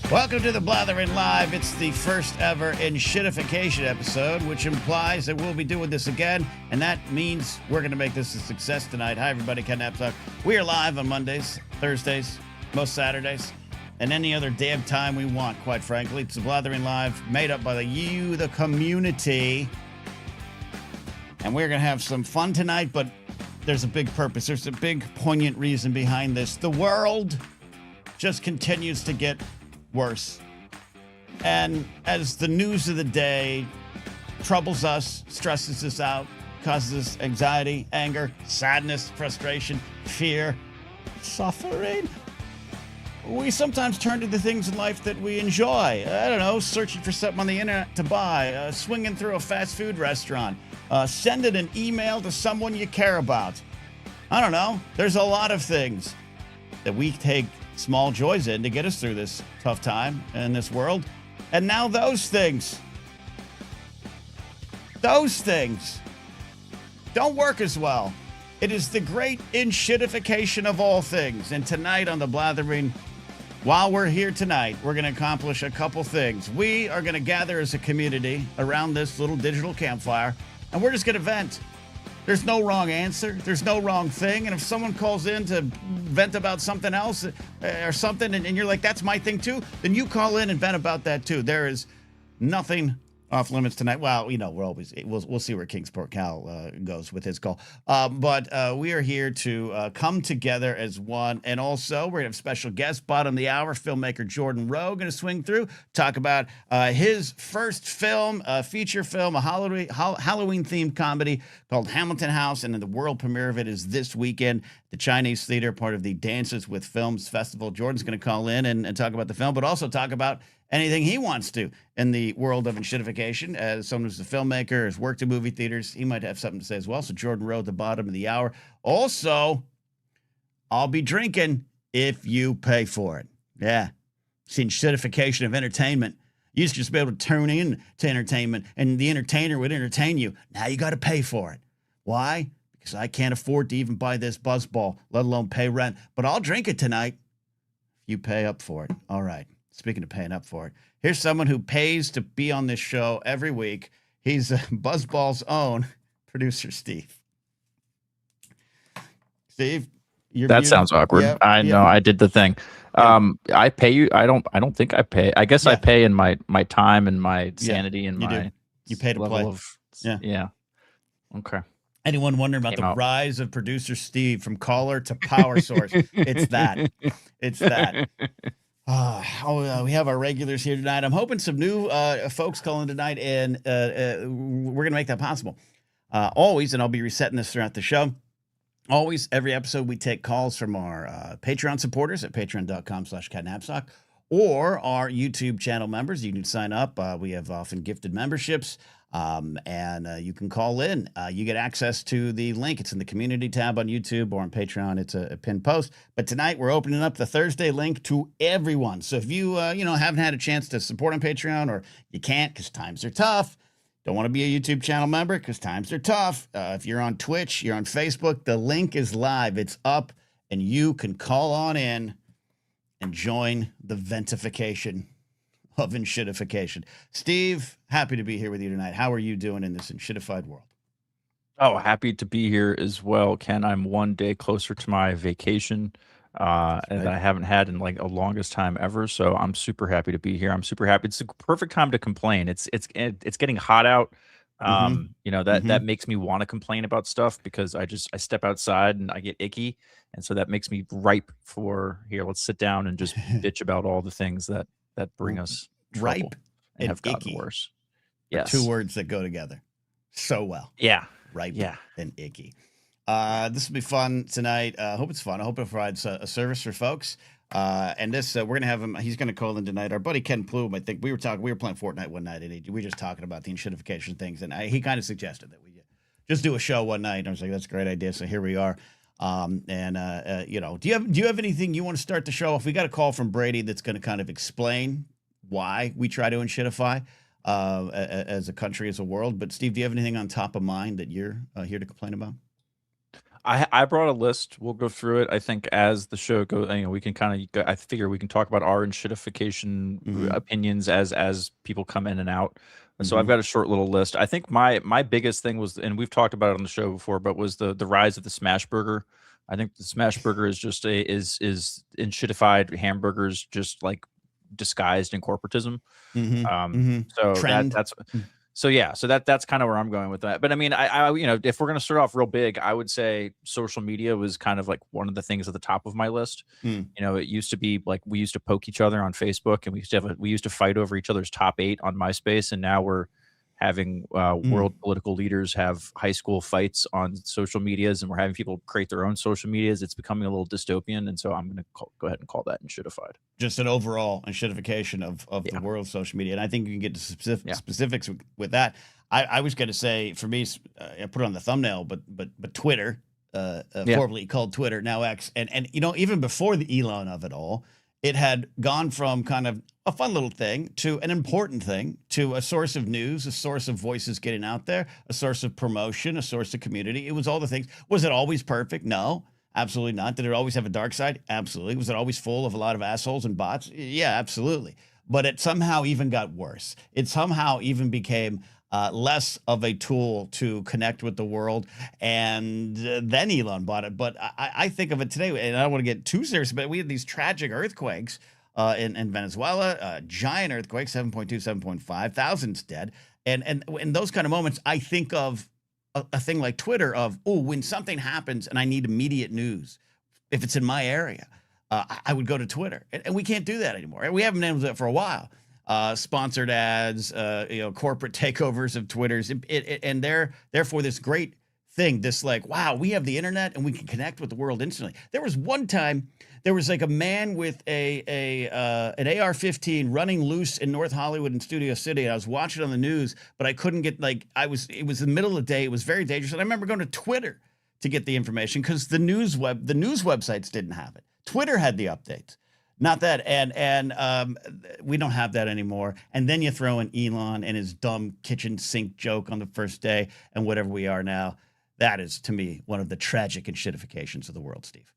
Welcome to the Blathering Live. It's the first ever ENSHITIFICATION episode, which implies that we'll be doing this again, and that means we're going to make this a success tonight. Hi, everybody. Ken Napzok. We are live on Mondays, Thursdays, most Saturdays, and any other damn time we want, quite frankly. It's the Blathering Live, made up by you, the community, and we're going to have some fun tonight, but there's a big purpose. There's a big, poignant reason behind this. The world just continues to get worse. And as the news of the day troubles us, stresses us out, causes us anxiety, anger, sadness, frustration, fear, suffering, we sometimes turn to the things in life that we enjoy. I don't know, searching for something on the internet to buy, swinging through a fast food restaurant, sending an email to someone you care about. I don't know. There's a lot of things that we take small joys in to get us through this tough time in this world. And now those things don't work as well. It is the great ENSHITIFICATION of all things. And tonight on the Blathering, while we're here tonight, we're going to accomplish a couple things. We are going to gather as a community around this little digital campfire, and we're just going to vent. There's no wrong answer. There's no wrong thing. And if someone calls in to vent about something else or something, and you're like, that's my thing too, then you call in and vent about that too. There is nothing off limits tonight. Well, you know, we'll see where Kingsport Cal goes with his call. But we are here to come together as one. And also, we're going to have special guest, bottom of the hour, filmmaker Jordan Rowe, going to swing through, talk about his first film, feature film, a Halloween-themed comedy called Hamilton House. And then the world premiere of it is this weekend. The Chinese Theater, part of the Dances with Films Festival. Jordan's going to call in and talk about the film, but also talk about anything he wants to in the world of ENSHITIFICATION. As someone who's a filmmaker, has worked in movie theaters, he might have something to say as well. So Jordan Rowe at the bottom of the hour. Also, I'll be drinking if you pay for it. Yeah. It's the ENSHITIFICATION of entertainment. You used to just be able to tune in to entertainment and the entertainer would entertain you. Now you got to pay for it. Why? Because I can't afford to even buy this buzzball, let alone pay rent. But I'll drink it tonight if you pay up for it. All right. Speaking of paying up for it, here's someone who pays to be on this show every week. He's Buzzball's own producer, Steve. Steve, that sounds awkward. Yeah, I know. I did the thing. Yeah. I pay you. I don't think I pay. I guess I pay in my time and my sanity and my. You pay to play. Yeah. Okay. Anyone wondering about the rise of producer Steve from caller to power source? It's that. It's that. We have our regulars here tonight. I'm hoping some new folks calling tonight, and we're going to make that possible. Always, and I'll be resetting this throughout the show. Always, every episode, we take calls from our Patreon supporters at patreon.com/catnapzok or our YouTube channel members. You can sign up. We have often gifted memberships. And you can call in. You get access to the link. It's in the community tab on YouTube or on Patreon. It's a pinned post. But tonight we're opening up the Thursday link to everyone. So if you haven't had a chance to support on Patreon, or you can't because times are tough, don't want to be a YouTube channel member because times are tough. If you're on Twitch, you're on Facebook, the link is live. It's up, and you can call on in and join the ventification of ENSHITIFICATION. Steve, happy to be here with you tonight. How are you doing in this ENSHITified world? Oh, happy to be here as well, Ken. I'm one day closer to my vacation, and I haven't had in like the longest time ever. So I'm super happy to be here. I'm super happy. It's the perfect time to complain. It's getting hot out. That makes me want to complain about stuff because I step outside and I get icky, and so that makes me ripe for here. Let's sit down and just bitch about all the things that bring us ripe and have gotten icky. Worse. Yes, two words that go together so well. Yeah, ripe and icky. This will be fun tonight. I hope it's fun. I hope it provides a service for folks. And this we're gonna have him. He's gonna call in tonight. Our buddy Ken Plume. I think we were playing Fortnite one night, and we were just talking about the ENSHITIFICATION things, and he kind of suggested that we just do a show one night. And I was like, that's a great idea. So here we are. Do you have anything you want to start the show off? We got a call from Brady that's going to kind of explain why we try to ENSHITify as a country, as a world. But Steve, do you have anything on top of mind that you're here to complain about? I brought a list. We'll go through it. I think as the show goes, we can kind of. I figure we can talk about our enshittification Mm-hmm. opinions as people come in and out. So I've Mm-hmm. got a short little list. I think my biggest thing was, and we've talked about it on the show before, but was the rise of the smash burger. I think the smash burger is just is enshittified hamburgers, just like disguised in corporatism. Mm-hmm. Mm-hmm. So Trend. that's so yeah, so that's kind of where I'm going with that. But I mean, if we're gonna start off real big, I would say social media was kind of like one of the things at the top of my list. Mm. It used to be like we used to poke each other on Facebook, and we used to fight over each other's top 8 on MySpace, and now we're having Mm. world political leaders have high school fights on social medias, and we're having people create their own social medias. It's becoming a little dystopian, and so I'm going to go ahead and call that enshittified. Just an overall enshittification of the Yeah. world of social media. And I think you can get to Yeah. specifics with that. I was going to say, for me, I put it on the thumbnail, but Twitter, Yeah. formerly called Twitter, now X, and even before the Elon of it all, it had gone from kind of a fun little thing to an important thing, to a source of news, a source of voices getting out there, a source of promotion, a source of community. It was all the things. Was it always perfect? No, absolutely not. Did it always have a dark side? Absolutely. Was it always full of a lot of assholes and bots? Yeah, absolutely. But it somehow even got worse. It somehow even became less of a tool to connect with the world. And then Elon bought it. But I think of it today, and I don't want to get too serious, but we had these tragic earthquakes in Venezuela, giant earthquake, 7.2, 7.5, thousands dead. And in those kind of moments, I think of a thing like Twitter of, oh, when something happens and I need immediate news, if it's in my area, I would go to Twitter. And we can't do that anymore. We haven't been able to do that for a while. Sponsored ads, corporate takeovers of Twitters, and therefore this great thing, this like, wow, we have the internet and we can connect with the world instantly. There was one time there was like a man with an AR-15 running loose in North Hollywood in Studio City. And I was watching it on the news, but I couldn't get it was the middle of the day. It was very dangerous. And I remember going to Twitter to get the information because the news websites didn't have it. Twitter had the updates. Not that, and we don't have that anymore. And then you throw in Elon and his dumb kitchen sink joke on the first day, and whatever we are now. That is, to me, one of the tragic enshittifications of the world, Steve.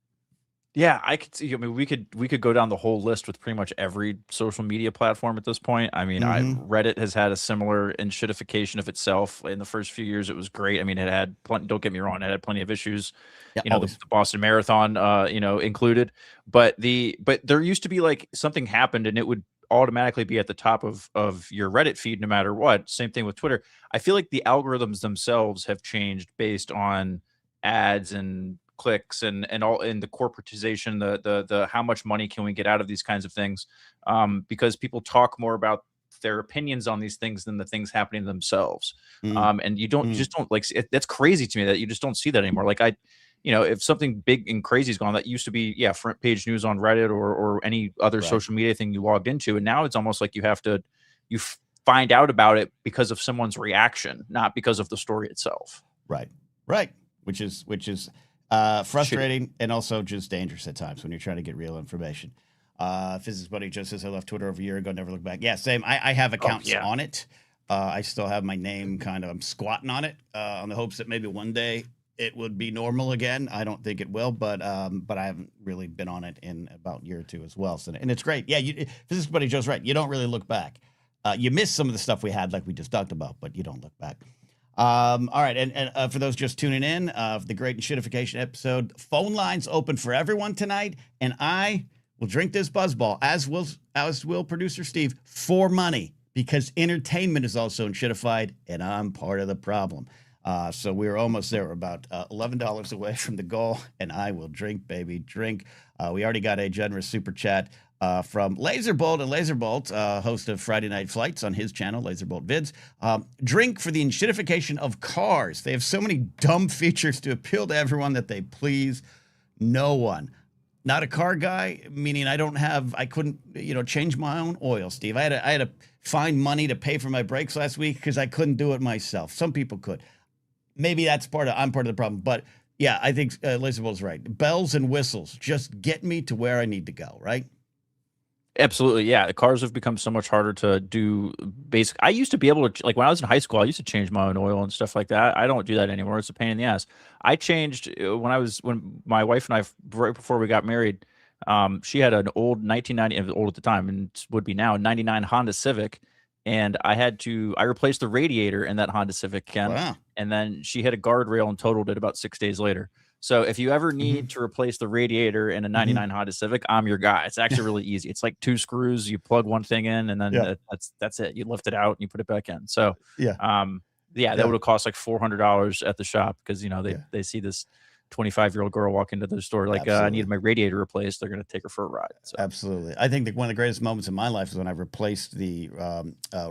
Yeah, I could see. I mean, we could go down the whole list with pretty much every social media platform at this point. I mean, Reddit has had a similar enshittification of itself. In the first few years, it was great. I mean, it had plenty. Don't get me wrong, it had plenty of issues. Yeah, The Boston Marathon, included. But there used to be like something happened, and it would automatically be at the top of your Reddit feed, no matter what. Same thing with Twitter. I feel like the algorithms themselves have changed based on ads and clicks and all in the corporatization, the how much money can we get out of these kinds of things, because people talk more about their opinions on these things than the things happening themselves. And you just don't like that's crazy to me that you just don't see that anymore. Like if something big and crazy is gone, that used to be front page news on Reddit or any other social media thing you logged into, and now it's almost like you find out about it because of someone's reaction, not because of the story itself. Right, which is frustrating and also just dangerous at times when you're trying to get real information. Physics buddy just says I left Twitter over a year ago, never looked back. Yeah, same. I have accounts on it. I still have my name I'm squatting on it on the hopes that maybe one day it would be normal again. I don't think it will, but I haven't really been on it in about a year or two as well. So, and it's great. Yeah, Physics buddy Joe's right. You don't really look back. You miss some of the stuff we had, like we just talked about, but you don't look back. All right, and for those just tuning in, the Great Enshittification episode, phone lines open for everyone tonight, and I will drink this buzzball, as will producer Steve, for money, because entertainment is also enshittified, and I'm part of the problem. So we're almost there. We're about $11 away from the goal, and I will drink, baby, drink. We already got a generous super chat from Laserbolt, and Laserbolt, host of Friday Night Flights on his channel, Laserbolt Vids. Drink for the enshittification of cars. They have so many dumb features to appeal to everyone that they please no one. Not a car guy, meaning I couldn't, change my own oil, Steve. I had to find money to pay for my brakes last week because I couldn't do it myself. Some people could. Maybe I'm part of the problem, but yeah, I think Laserbolt's right. Bells and whistles, just get me to where I need to go, right? Absolutely, yeah. The cars have become so much harder to do basic. I used to be able to, like when I was in high school, I used to change my own oil and stuff like that. I don't do that anymore. It's a pain in the ass. I changed when my wife and I, right before we got married, she had an old 1990, it was old at the time and would be now, a 99 Honda Civic. And I replaced the radiator in that Honda Civic, Ken. Wow. And then she hit a guardrail and totaled it about 6 days later. So if you ever need to replace the radiator in a 99 Honda Civic, I'm your guy. It's actually really easy. It's like 2 screws. You plug one thing in, and then that's it. You lift it out and you put it back in. So that would have cost like $400 at the shop because they see this 25-year-old girl walk into the store like I need my radiator replaced. They're going to take her for a ride. So. Absolutely. I think that one of the greatest moments in my life is when I replaced the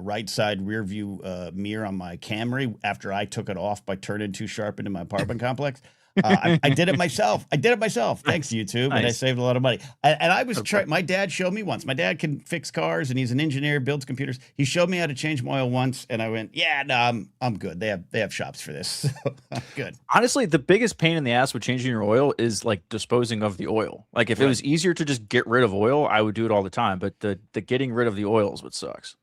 right side rear view mirror on my Camry after I took it off by turning too sharp into my apartment complex. I did it myself. Thanks to YouTube, and I saved a lot of money. And I was trying. My dad showed me once. My dad can fix cars, and he's an engineer, builds computers. He showed me how to change my oil once, and I went, "Yeah, no, I'm good. They have shops for this. So I'm good." Honestly, the biggest pain in the ass with changing your oil is like disposing of the oil. Like if it was easier to just get rid of oil, I would do it all the time. But the getting rid of the oil is what sucks.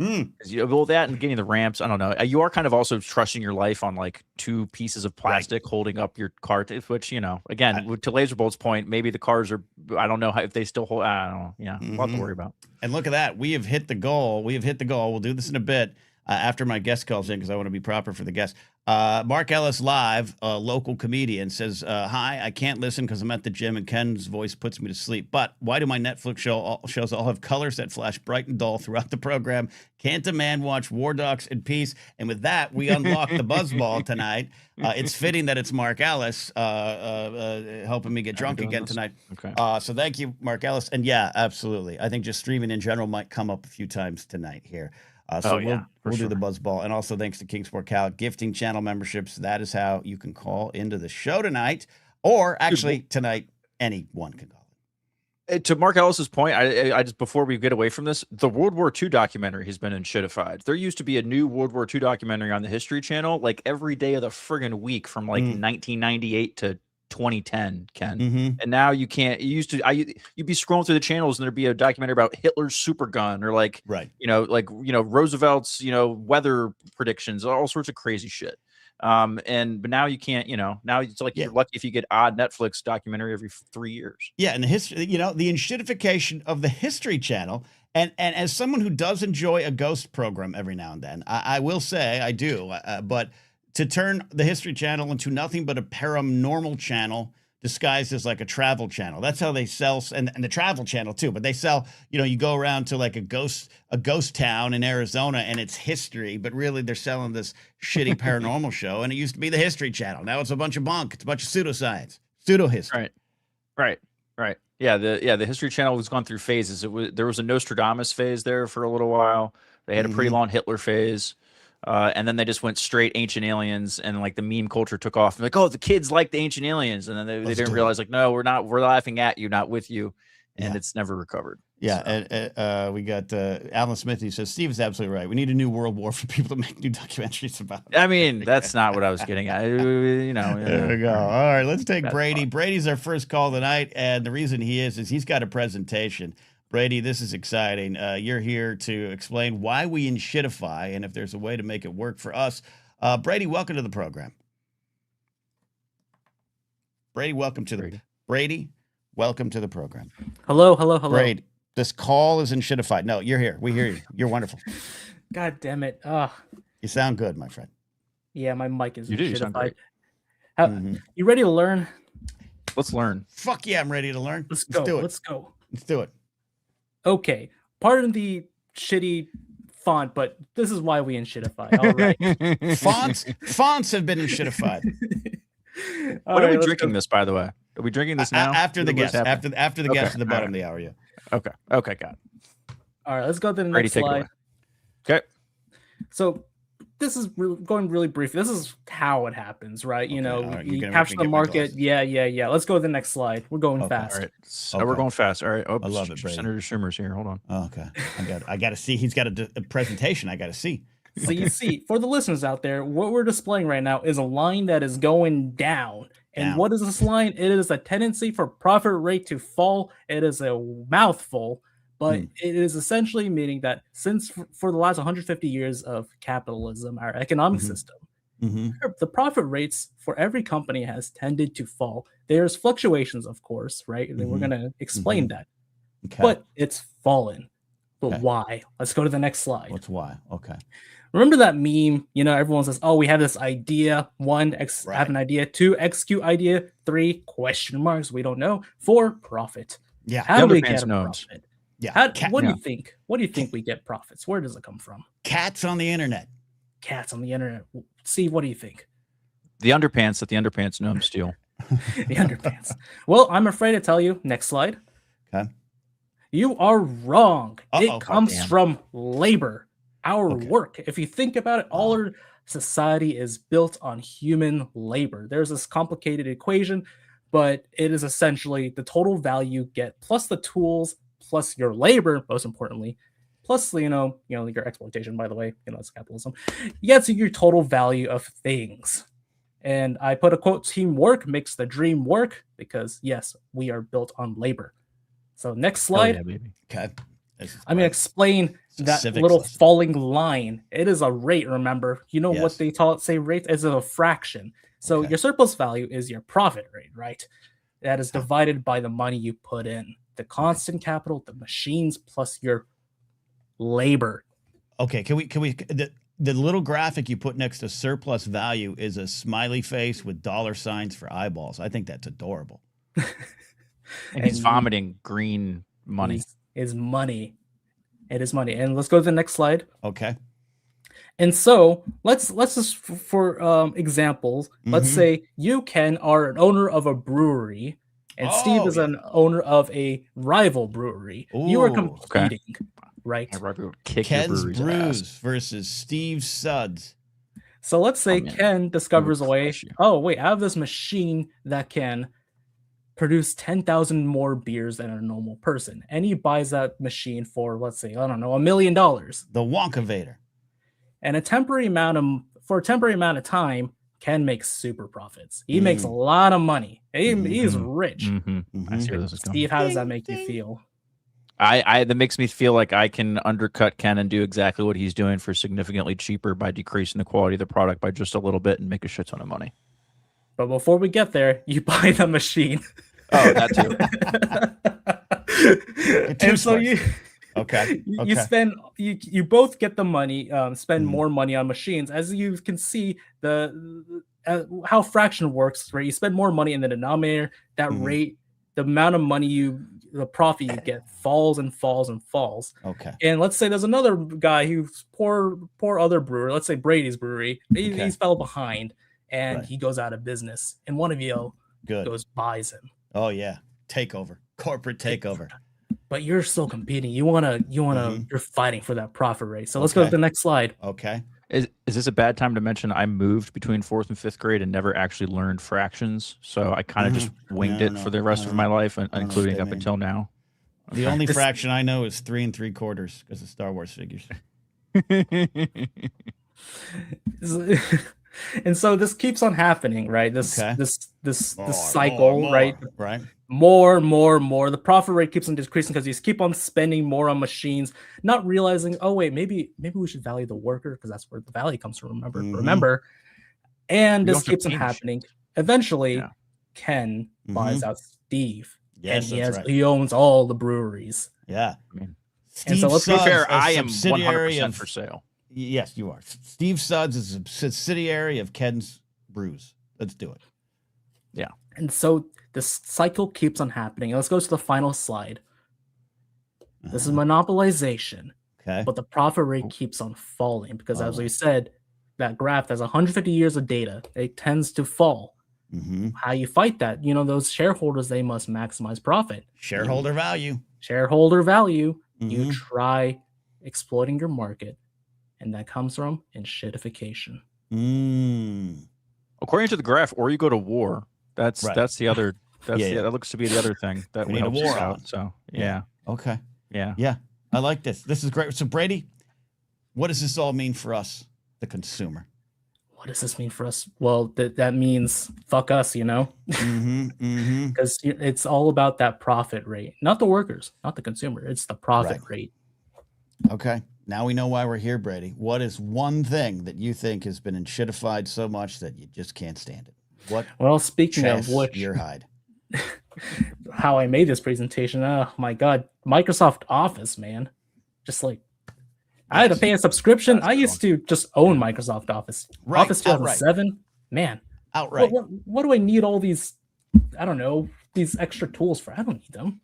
Well, that and getting the ramps, I don't know. You are kind of also trusting your life on like 2 pieces of plastic holding up your car, which, again, to Laser Bolt's point, maybe the cars are, I don't know if they still hold, I don't know. Yeah, a lot to worry about. And look at that. We have hit the goal. We'll do this in a bit after my guest calls in because I want to be proper for the guest. Mark Ellis Live, a local comedian, says, hi, I can't listen because I'm at the gym and Ken's voice puts me to sleep. But why do my Netflix shows all have colors that flash bright and dull throughout the program? Can't a man watch War Docs in peace? And with that, we unlock the buzzball tonight. It's fitting that it's Mark Ellis helping me get drunk again tonight. Okay. So thank you, Mark Ellis. And yeah, absolutely. I think just streaming in general might come up a few times tonight here. We'll do the buzzball. And also thanks to Kingsport Cal gifting channel memberships. That is how you can call into the show tonight. Or actually tonight, anyone can call in. To Mark Ellis's point, I just, before we get away from this, the World War II documentary has been enshitified. There used to be a new World War II documentary on the History Channel like every day of the friggin' week from like 1998 to 2010, Ken. And now you can't. You'd be scrolling through the channels and there'd be a documentary about Hitler's super gun or like Roosevelt's weather predictions, all sorts of crazy shit. But now you can't. Now it's like you're lucky if you get odd Netflix documentary every 3 years. Yeah, and the history, the enshitification of the History Channel. And as someone who does enjoy a ghost program every now and then, I will say I do, but. To turn the History Channel into nothing but a paranormal channel disguised as like a travel channel. That's how they sell, and the Travel Channel too. But they sell, you go around to like a ghost town in Arizona, and it's history. But really, they're selling this shitty paranormal show. And it used to be the History Channel. Now it's a bunch of bunk. It's a bunch of pseudoscience, pseudo history. Right. Yeah, the History Channel has gone through phases. There was a Nostradamus phase there for a little while. They had a pretty long Hitler phase. And then they just went straight ancient aliens, and like the meme culture took off. And like, oh, the kids like the ancient aliens, and then they didn't realize like, no, we're not. We're laughing at you, not with you, and it's never recovered. Yeah, and we got Alan Smith. He says Steve is absolutely right. We need a new world war for people to make new documentaries about. I mean, that's not what I was getting at. There we go. All right, let's take Brady. Brady's our first call tonight, and the reason he is he's got a presentation. Brady, this is exciting. You're here to explain why we enshitify and if there's a way to make it work for us. Brady, welcome to the program. Brady, welcome to the program. Hello. Brady, this call is enshitified. No, you're here. We hear you. You're wonderful. God damn it. You sound good, my friend. Yeah, my mic is enshitified. You ready to learn? Let's learn. Fuck yeah, I'm ready to learn. Let's go. Let's do it. Okay, pardon the shitty font, but this is why we enshitify. All right. Fonts have been enshitified. What are we drinking this, by the way? Are we drinking this now? After the guest. After the guest at the bottom of the hour, yeah. Okay, got it. All right, let's go to the next slide. Okay. So this is going really brief. This is how it happens, right? You capture the market. Yeah. Let's go to the next slide. We're going fast. All right. So we're going fast. All right. Oh, I love it, Brady. Senator Schumer's here. Hold on. Oh, okay. I got to see. He's got a presentation. I got to see. So you see, for the listeners out there, what we're displaying right now is a line that is going down. And what is this line? It is a tendency for profit rate to fall. It is a mouthful, but it is essentially meaning that since for the last 150 years of capitalism, our economic system, the profit rates for every company has tended to fall. There's fluctuations, of course, right? And we're going to explain that. Okay. But it's fallen. But why? Let's go to the next slide. What's why? Okay. Remember that meme? You know, everyone says, "Oh, we have this idea. 1, have an idea. 2, execute idea. 3, question marks. We don't know. 4, profit." Yeah. How do we get a profit? Yeah. What do you think? What do you think we get profits? Where does it come from? Cats on the internet. Cats on the internet. Steve, what do you think? The underpants that the underpants gnomes steal. The underpants. Well, I'm afraid to tell you. Next slide. Okay. You are wrong. It comes from labor, our work. If you think about it, all our society is built on human labor. There's this complicated equation, but it is essentially the total value you get plus the tools plus your labor, most importantly, plus your exploitation. By the way, it's capitalism. You get to your total value of things. And I put a quote: "Teamwork makes the dream work," because yes, we are built on labor. So next slide. Yeah, baby. Okay. I'm going to explain that little falling line. It is a rate, remember. You know what they say rate is a fraction. So your surplus value is your profit rate, right? That is divided by the money you put in. The constant capital, the machines, plus your labor. Okay, can we the little graphic you put next to surplus value is a smiley face with dollar signs for eyeballs. I think that's adorable. And he's vomiting green money. Is money. It is money. And let's go to the next slide. Okay. And so let's just for examples, let's say you, Ken, are an owner of a brewery, and Steve is an owner of a rival brewery. Ooh, you are competing, right? Ken's Brews versus Steve Suds. So let's say Ken discovers a way. Oh wait, I have this machine that can produce 10,000 more beers than a normal person, and he buys that machine for, let's say, I don't know, $1 million. The Wonkavator. And for a temporary amount of time, Ken makes super profits. He makes a lot of money. He's rich. I see where this is going. Steve, how does that make you feel? That makes me feel like I can undercut Ken and do exactly what he's doing for significantly cheaper by decreasing the quality of the product by just a little bit and make a shit ton of money. But before we get there, you buy the machine. Oh, that too. And so you spend you both get the money, spend more money on machines. As you can see, how fraction works, right? You spend more money in the denominator. That rate, the amount of money the profit you get falls and falls and falls. Okay. And let's say there's another guy who's poor other brewer. Let's say Brady's Brewery. He's fell behind. And he goes out of business, and one of you buys him. Oh yeah, takeover, corporate takeover. But you're still competing. You're fighting for that profit rate. So let's go to the next slide. Okay. Is this a bad time to mention I moved between 4th and 5th grade and never actually learned fractions? So I kind of just winged it for the rest of my life, including up until now. The only fraction I know is 3 3/4 because of Star Wars figures. And so this keeps on happening, right? This cycle, right? More. The profit rate keeps on decreasing because you keep on spending more on machines, not realizing, oh wait, maybe we should value the worker because that's where the value comes from. Remember, and this keeps on happening. Eventually, Ken buys out Steve, and he owns all the breweries. Yeah, and so let's be fair. I am 100% for sale. Yes, you are. Steve Suds is a subsidiary of Ken's Brews. Let's do it. Yeah. And so this cycle keeps on happening. Let's go to the final slide. This is monopolization. Okay. But the profit rate keeps on falling because, as we said, that graph has 150 years of data. It tends to fall. How you fight that? Those shareholders, they must maximize profit. Shareholder value. You try exploiting your market. And that comes from ENSHITIFICATIon. According to the graph, or you go to war. That's the other. That looks to be the other thing that we help us out. So yeah. Okay. Yeah. Yeah. I like this. This is great. So Brady, What does this all mean for us, the consumer? What does this mean for us? Well, that means fuck us, because it's all about that profit rate, not the workers, not the consumer. It's the profit rate. Okay. Now we know why we're here, Brady. What is one thing that you think has been enshittified so much that you just can't stand it? What? Well, speaking of which, your hide. How I made this presentation. Oh my God, Microsoft Office, man. Just like I had to pay a subscription. I used to just own Microsoft Office. Right, Office 2007. Man. Outright. What do I need all these, I don't know, these extra tools for? I don't need them.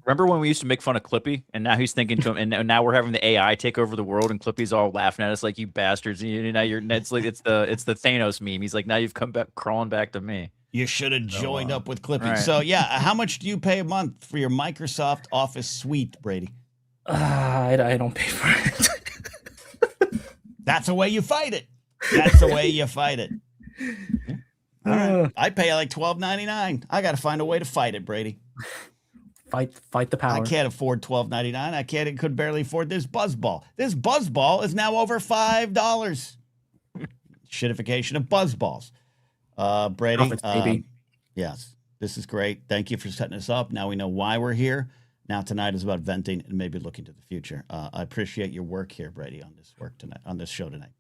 Remember when we used to make fun of Clippy, and now he's thinking to him, and now we're having the AI take over the world, and Clippy's all laughing at us like, you bastards. And now it's the Thanos meme. He's like, now you've come back crawling back to me. You should have joined up with Clippy. Right. So yeah, how much do you pay a month for your Microsoft Office suite, Brady? I don't pay for it. That's the way you fight it. That's the way you fight it. All right. I pay like $12.99. I got to find a way to fight it, Brady. Fight the power. I can't afford $12.99. I could barely afford this Buzzball. This Buzzball is now over $5. Shitification of Buzzballs. Brady. Baby. Yes, this is great. Thank you for setting us up. Now we know why we're here. Now tonight is about venting and maybe looking to the future. I appreciate your work here, Brady, on this show tonight.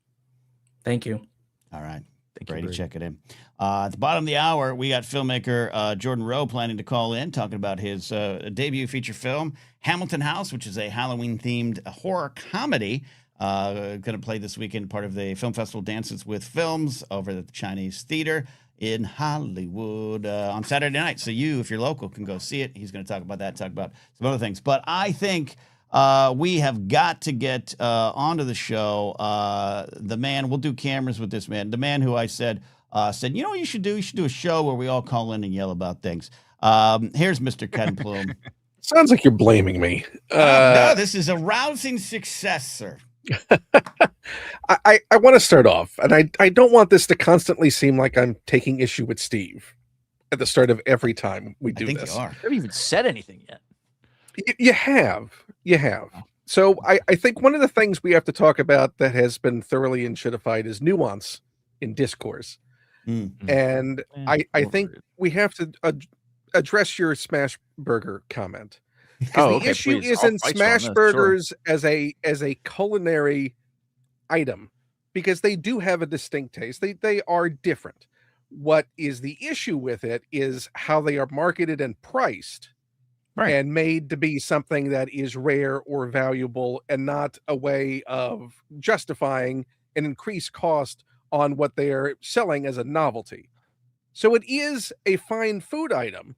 Thank you. All right. Brady, check it in. At the bottom of the hour, we got filmmaker Jordan Rowe planning to call in, talking about his debut feature film, Hamilton House, which is a Halloween-themed horror comedy. Going to play this weekend, part of the Film Festival Dances with Films over at the Chinese Theater in Hollywood on Saturday night. So you, if you're local, can go see it. He's going to talk about that, talk about some other things. But I think we have got to get onto the show. The man, we'll do cameras with this man. The man who I said, you know what you should do? You should do a show where we all call in and yell about things. Here's Mr. Ken Plume. Sounds like you're blaming me. No, this is a rousing success, sir. I want to start off, and I don't want this to constantly seem like I'm taking issue with Steve at the start of every time we do this. You are. I haven't even said anything yet. You have. So I think one of the things we have to talk about that has been thoroughly enshittified is nuance in discourse. And I think we have to address your smash burger comment. The issue isn't smash burgers as a culinary item, because they do have a distinct taste. They are different. What is the issue with it is how they are marketed and priced. Right. And made to be something that is rare or valuable, and not a way of justifying an increased cost on what they are selling as a novelty. So it is a fine food item.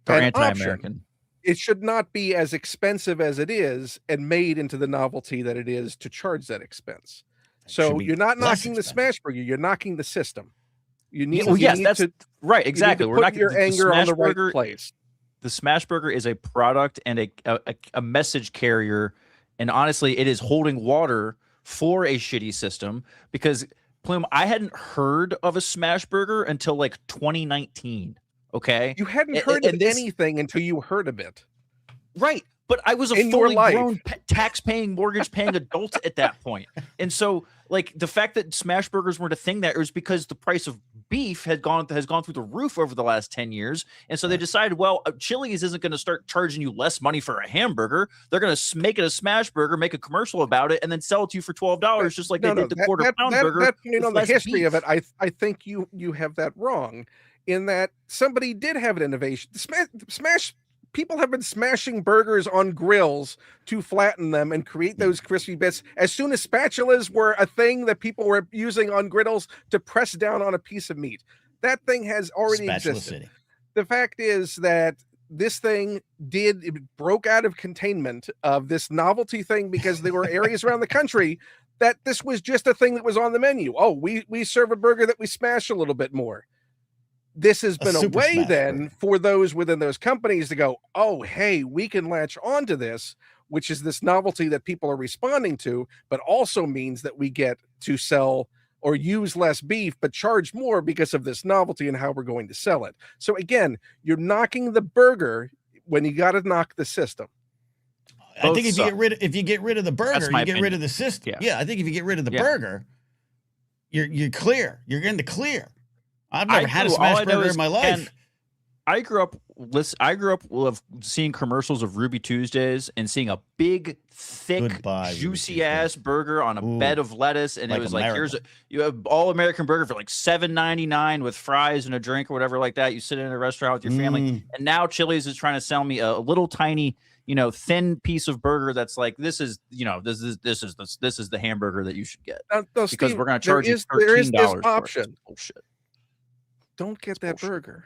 They're anti-American. It should not be as expensive as it is and made into the novelty that it is to charge that expense. So you're not knocking the smash burger, you're knocking the system. You need, that's right. Exactly. We're not your anger on the right place. The smash burger is a product and a message carrier, and honestly, it is holding water for a shitty system, because Plume, I hadn't heard of a smash burger until like 2019. Okay, you hadn't heard of anything until you heard of it, right? But I was a fully grown, tax-paying, mortgage-paying adult at that point, and so like the fact that smash burgers weren't a thing there was because the price of beef has gone through the roof over the last 10 years, and so they decided, well, Chili's isn't going to start charging you less money for a hamburger. They're going to make it a smash burger, make a commercial about it, and then sell it to you for $12, just like they did the quarter-pound burger. On the history of it, I think you have that wrong, in that somebody did have an innovation. Smash people have been smashing burgers on grills to flatten them and create those crispy bits. As soon as spatulas were a thing that people were using on griddles to press down on a piece of meat, that thing has already existed. City. The fact is that this thing broke out of containment of this novelty thing, because there were areas around the country that this was just a thing that was on the menu. Oh, we serve a burger that we smash a little bit more. This has been a way then for those within those companies to go, oh, hey, we can latch onto this, which is this novelty that people are responding to, but also means that we get to sell or use less beef, but charge more because of this novelty and how we're going to sell it. So again, you're knocking the burger when you got to knock the system. I think if you get rid of the burger, you get rid of the system. Yeah, I think if you get rid of the burger, you're clear. You're in the clear. I've never had a smash burger in my life. I grew up seeing commercials of Ruby Tuesdays and seeing a big, thick, juicy ass burger on a bed of lettuce, and it was like, you have all American burger for like $7.99 with fries and a drink or whatever like that. You sit in a restaurant with your family, and now Chili's is trying to sell me a little tiny, thin piece of burger that's like, this is the hamburger that you should get because Steve, we're going to charge you $13. There is this option. Bullshit. Don't get that burger.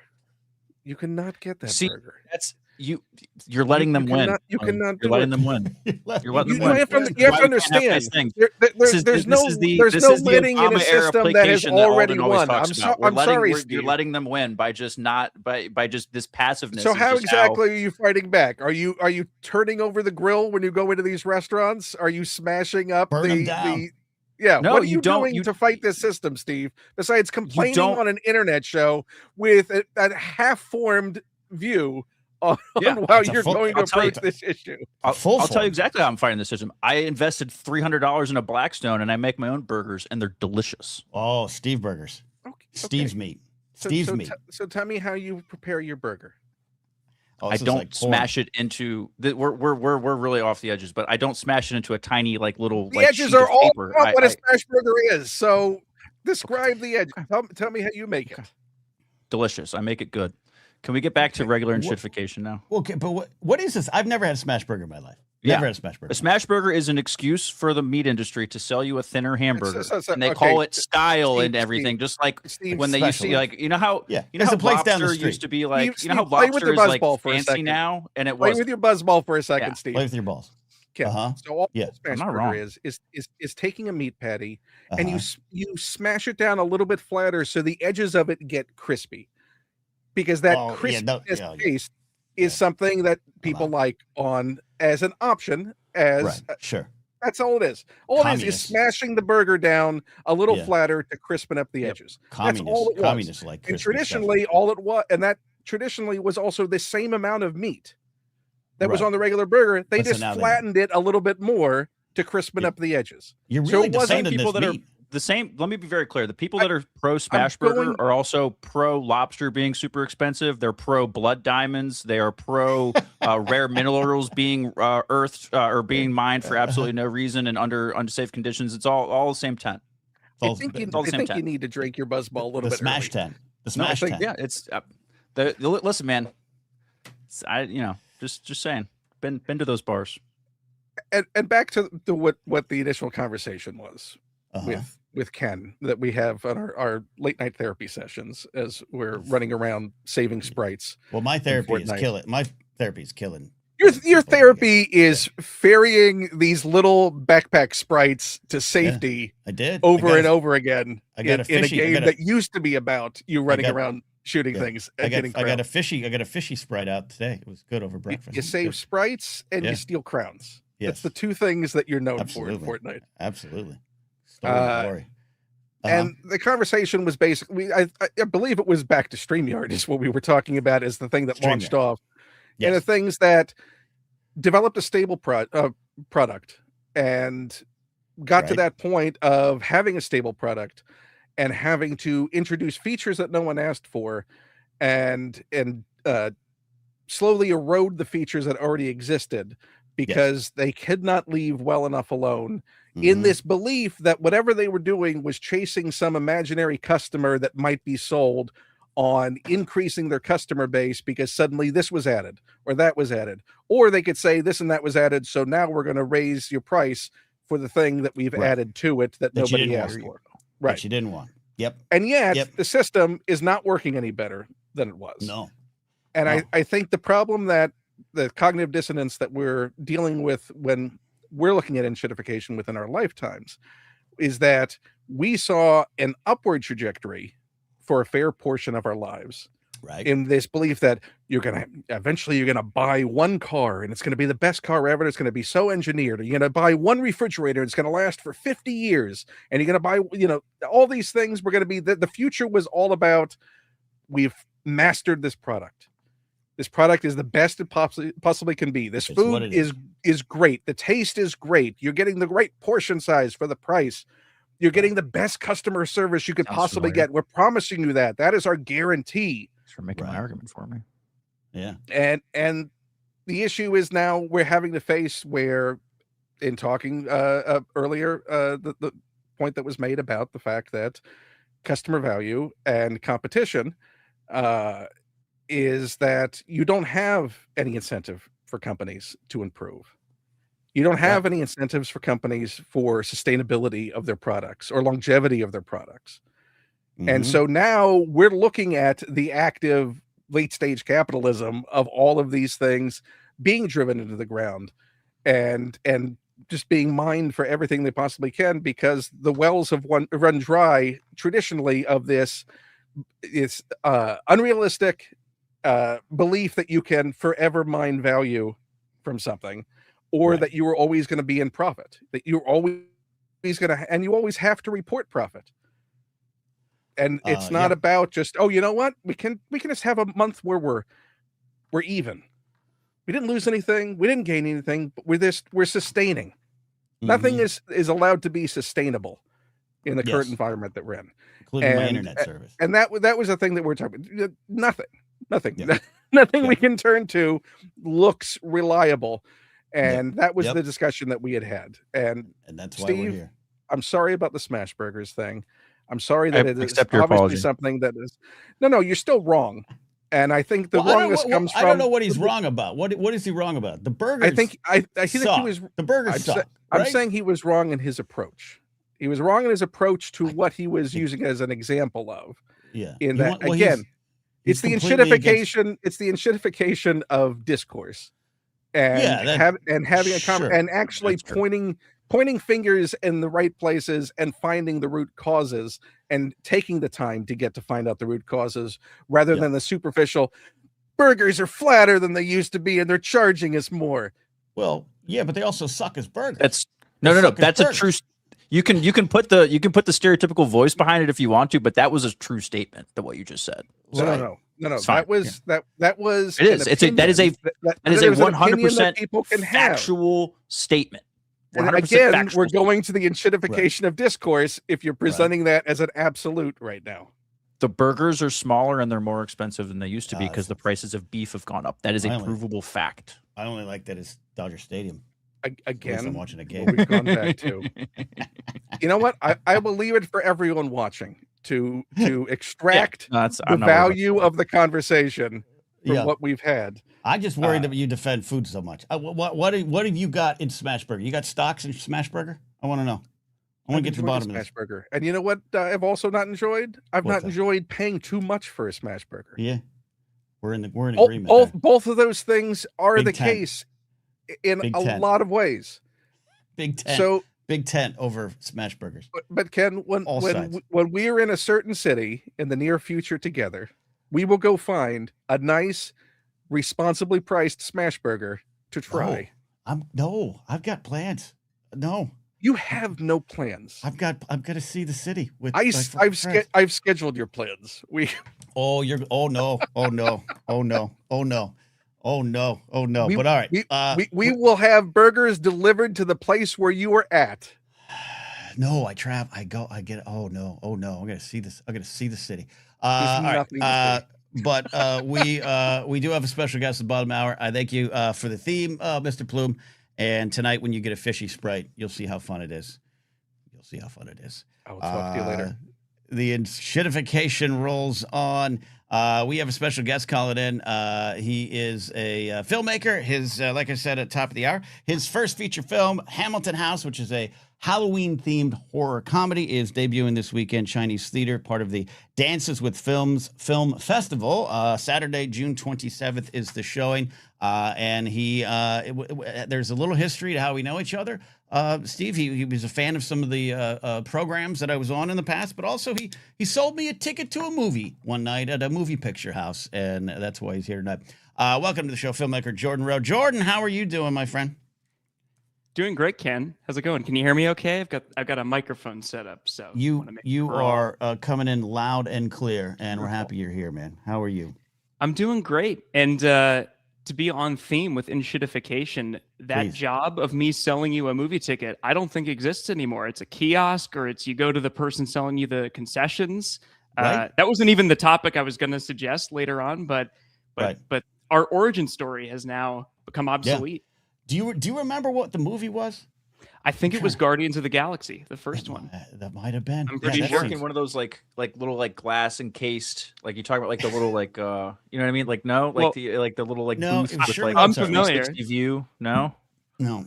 You cannot get that burger. That's you're letting them win. You cannot you're letting them win. You're letting them win. You have to understand. There's no letting in a system that has already won. I'm sorry, Steve. You're letting them win by just this passiveness. So how exactly are you fighting back? Are you turning over the grill when you go into these restaurants? Are you smashing up the Yeah, no, what are you doing to fight this system, Steve? Besides complaining on an internet show with a half-formed view on how you're going to approach this issue. I'll tell you exactly how I'm fighting this system. I invested $300 in a Blackstone, and I make my own burgers, and they're delicious. Oh, Steve burgers. Okay. Steve's meat. Steve's meat. So tell me how you prepare your burger. I don't smash it into we're really off the edges, but I don't smash it into a tiny little the edges are all what a smash burger is. So describe the edge. Tell me how you make it. Delicious. I make it good. Can we get back to regular enshitification now? Okay, but what is this? I've never had a smash burger in my life. Never had a smash burger. A smash burger is an excuse for the meat industry to sell you a thinner hamburger, and they call it style and everything. Just like when they used to, you know how lobster used to be like, you know how lobster is like fancy now, and it was. Play with your buzz ball for a second, Steve. Play with your balls. Okay. So all smash burger is taking a meat patty and you smash it down a little bit flatter so the edges of it get crispy, because that crispness taste is something that people like on as an option. That's all it is. All it is smashing the burger down a little flatter to crispen up the edges. That's all it was. And traditionally, all it was, and that traditionally was also the same amount of meat that was on the regular burger. They just flattened it a little bit more to crispen up the edges. You're really defending people that are the same. Let me be very clear. The people that are pro smash burger are also pro lobster being super expensive. They're pro blood diamonds. They are pro rare minerals being earthed or being mined for absolutely no reason and under unsafe conditions. It's all the same tent. I think you need to drink your buzzball a little bit. Smash tent. The smash tent. Yeah, it's listen, man. Just saying. Been to those bars. And back to what the initial conversation was with Ken that we have on our late night therapy sessions as we're running around saving sprites. Well, my therapy is killing. My therapy is killing. Your therapy is ferrying these little backpack sprites to safety. I did over and over again. I got in a game that used to be about you running around shooting things. I got a fishy sprite out today. It was good over breakfast. You save sprites and you steal crowns. That's the two things that you're known for in Fortnite. Absolutely. And the conversation was basically, I believe it was back to StreamYard is what we were talking about as the thing that launched off. And the things that developed a stable product and got to that point of having a stable product and having to introduce features that no one asked for and slowly erode the features that already existed because they could not leave well enough alone in this belief that whatever they were doing was chasing some imaginary customer that might be sold on increasing their customer base because suddenly this was added or that was added, or they could say this and that was added, so now we're going to raise your price for the thing that we've added to it that nobody asked for. Right. That you didn't want. Yep. And yet the system is not working any better than it was. No. And I think the problem that the cognitive dissonance that we're dealing with when we're looking at enshitification within our lifetimes is that we saw an upward trajectory for a fair portion of our lives. Right. In this belief that you're going to buy one car and it's going to be the best car ever. It's going to be so engineered. You're going to buy one refrigerator. It's going to last for 50 years. And you're going to buy, all these things were going to be the future was all about, we've mastered this product. This product is the best it possibly can be. This food is great. The taste is great. You're getting the right portion size for the price. You're getting the best customer service you could possibly get. We're promising you that. That is our guarantee. Thanks for making my argument for me. Yeah. And the issue is now we're having to face where, in talking earlier, the point that was made about the fact that customer value and competition is that you don't have any incentive for companies to improve. You don't have any incentives for companies for sustainability of their products or longevity of their products. And so now we're looking at the active late stage capitalism of all of these things being driven into the ground and just being mined for everything they possibly can, because the wells have run dry traditionally of this unrealistic belief that you can forever mine value from something, or that you are always going to be in profit, that you're always going to, and you always have to report profit. And it's not about just, oh, you know what? We can just have a month where we're even. We didn't lose anything. We didn't gain anything, but we're sustaining. Nothing is allowed to be sustainable in the current environment that we're in. Including my internet service. And that was the thing that we're talking about. Nothing. Nothing we can turn to looks reliable. And that was the discussion that we had. And that's why Steve, we're here. I'm sorry about the smash burgers thing. I'm sorry that it is your obviously apology. something that is no, you're still wrong. And I think the wrongness comes from. I don't know what he's wrong about. What is he wrong about? The burgers. I think he was. The burgers suck. I'm saying he was wrong in his approach. He was wrong in his approach to what he was using as an example of. Yeah. In that again, it's the enshitification. It's the enshitification of discourse, and having a and actually pointing fingers in the right places and finding the root causes and taking the time to get to find out the root causes rather than the superficial burgers are flatter than they used to be and they're charging us more. Well, yeah, but they also suck as burgers. That's no. That's a true. You can put the stereotypical voice behind it if you want to, but that was a true statement. What you just said. No. That was that was. It is. That is a 100% factual statement. And again, we're going to the enshitification of discourse if you're presenting that as an absolute right now. The burgers are smaller and they're more expensive than they used to be because the prices of beef have gone up. That is a provable fact. I only like that it's Dodger Stadium. Again, I'm watching a game. We've gone back to. You know what? I will leave it for everyone watching to extract the value of the conversation from what we've had. I just worried that you defend food so much. What have you got in Smashburger? You got stocks in Smashburger? I want to know. I want to get to the bottom of this. Smashburger. And you know what I've also not enjoyed? I've not enjoyed paying too much for a Smashburger. Yeah. We're in agreement. Both of those things are the case in a lot of ways. Big tent. So big tent over Smashburgers. But Ken, when we are in a certain city in the near future together, we will go find a nice, responsibly priced Smashburger to try. I've got plans. No. You have no plans. I've got to see the city with I've scheduled your plans. Oh no. But all right. We will have burgers delivered to the place where you are at. No, I get it. Oh no. I'm gonna see this. I'm gonna see the city. But we do have a special guest at the bottom hour. I thank you for the theme, Mr. Plume. And tonight, when you get a fishy Sprite, you'll see how fun it is. I will talk to you later. The enshitification rolls on. We have a special guest calling in. He is a filmmaker. His, like I said at the top of the hour, his first feature film, Hamilton House, which is a Halloween-themed horror comedy, is debuting this weekend. Chinese Theater, part of the Dances with Films Film Festival. Saturday, June 27th is the showing. And there's a little history to how we know each other. Steve, he was a fan of some of the programs that I was on in the past, but also he sold me a ticket to a movie one night at a movie picture house, and that's why he's here tonight. Welcome to the show, filmmaker Jordan Rowe. Jordan, how are you doing, my friend? Doing great, Ken. How's it going? Can you hear me okay? I've got a microphone set up, so you are coming in loud and clear, and we're happy you're here, man. How are you? I'm doing great. And to be on theme with ENSHITIFICATION, that Please. job of me selling you a movie ticket, I don't think exists anymore. It's a kiosk, or it's you go to the person selling you the concessions. Right. That wasn't even the topic I was going to suggest later on, but our origin story has now become obsolete. Do you remember what the movie was? I think it was Guardians of the Galaxy, the first one. That might have been. I'm pretty Did you sure. work in one of those like little like glass encased, like you talk about like the little like you know what I mean? Like no, like Well, the little like no, booth it was with Sherman like Oaks I'm familiar. 360 view. No, No.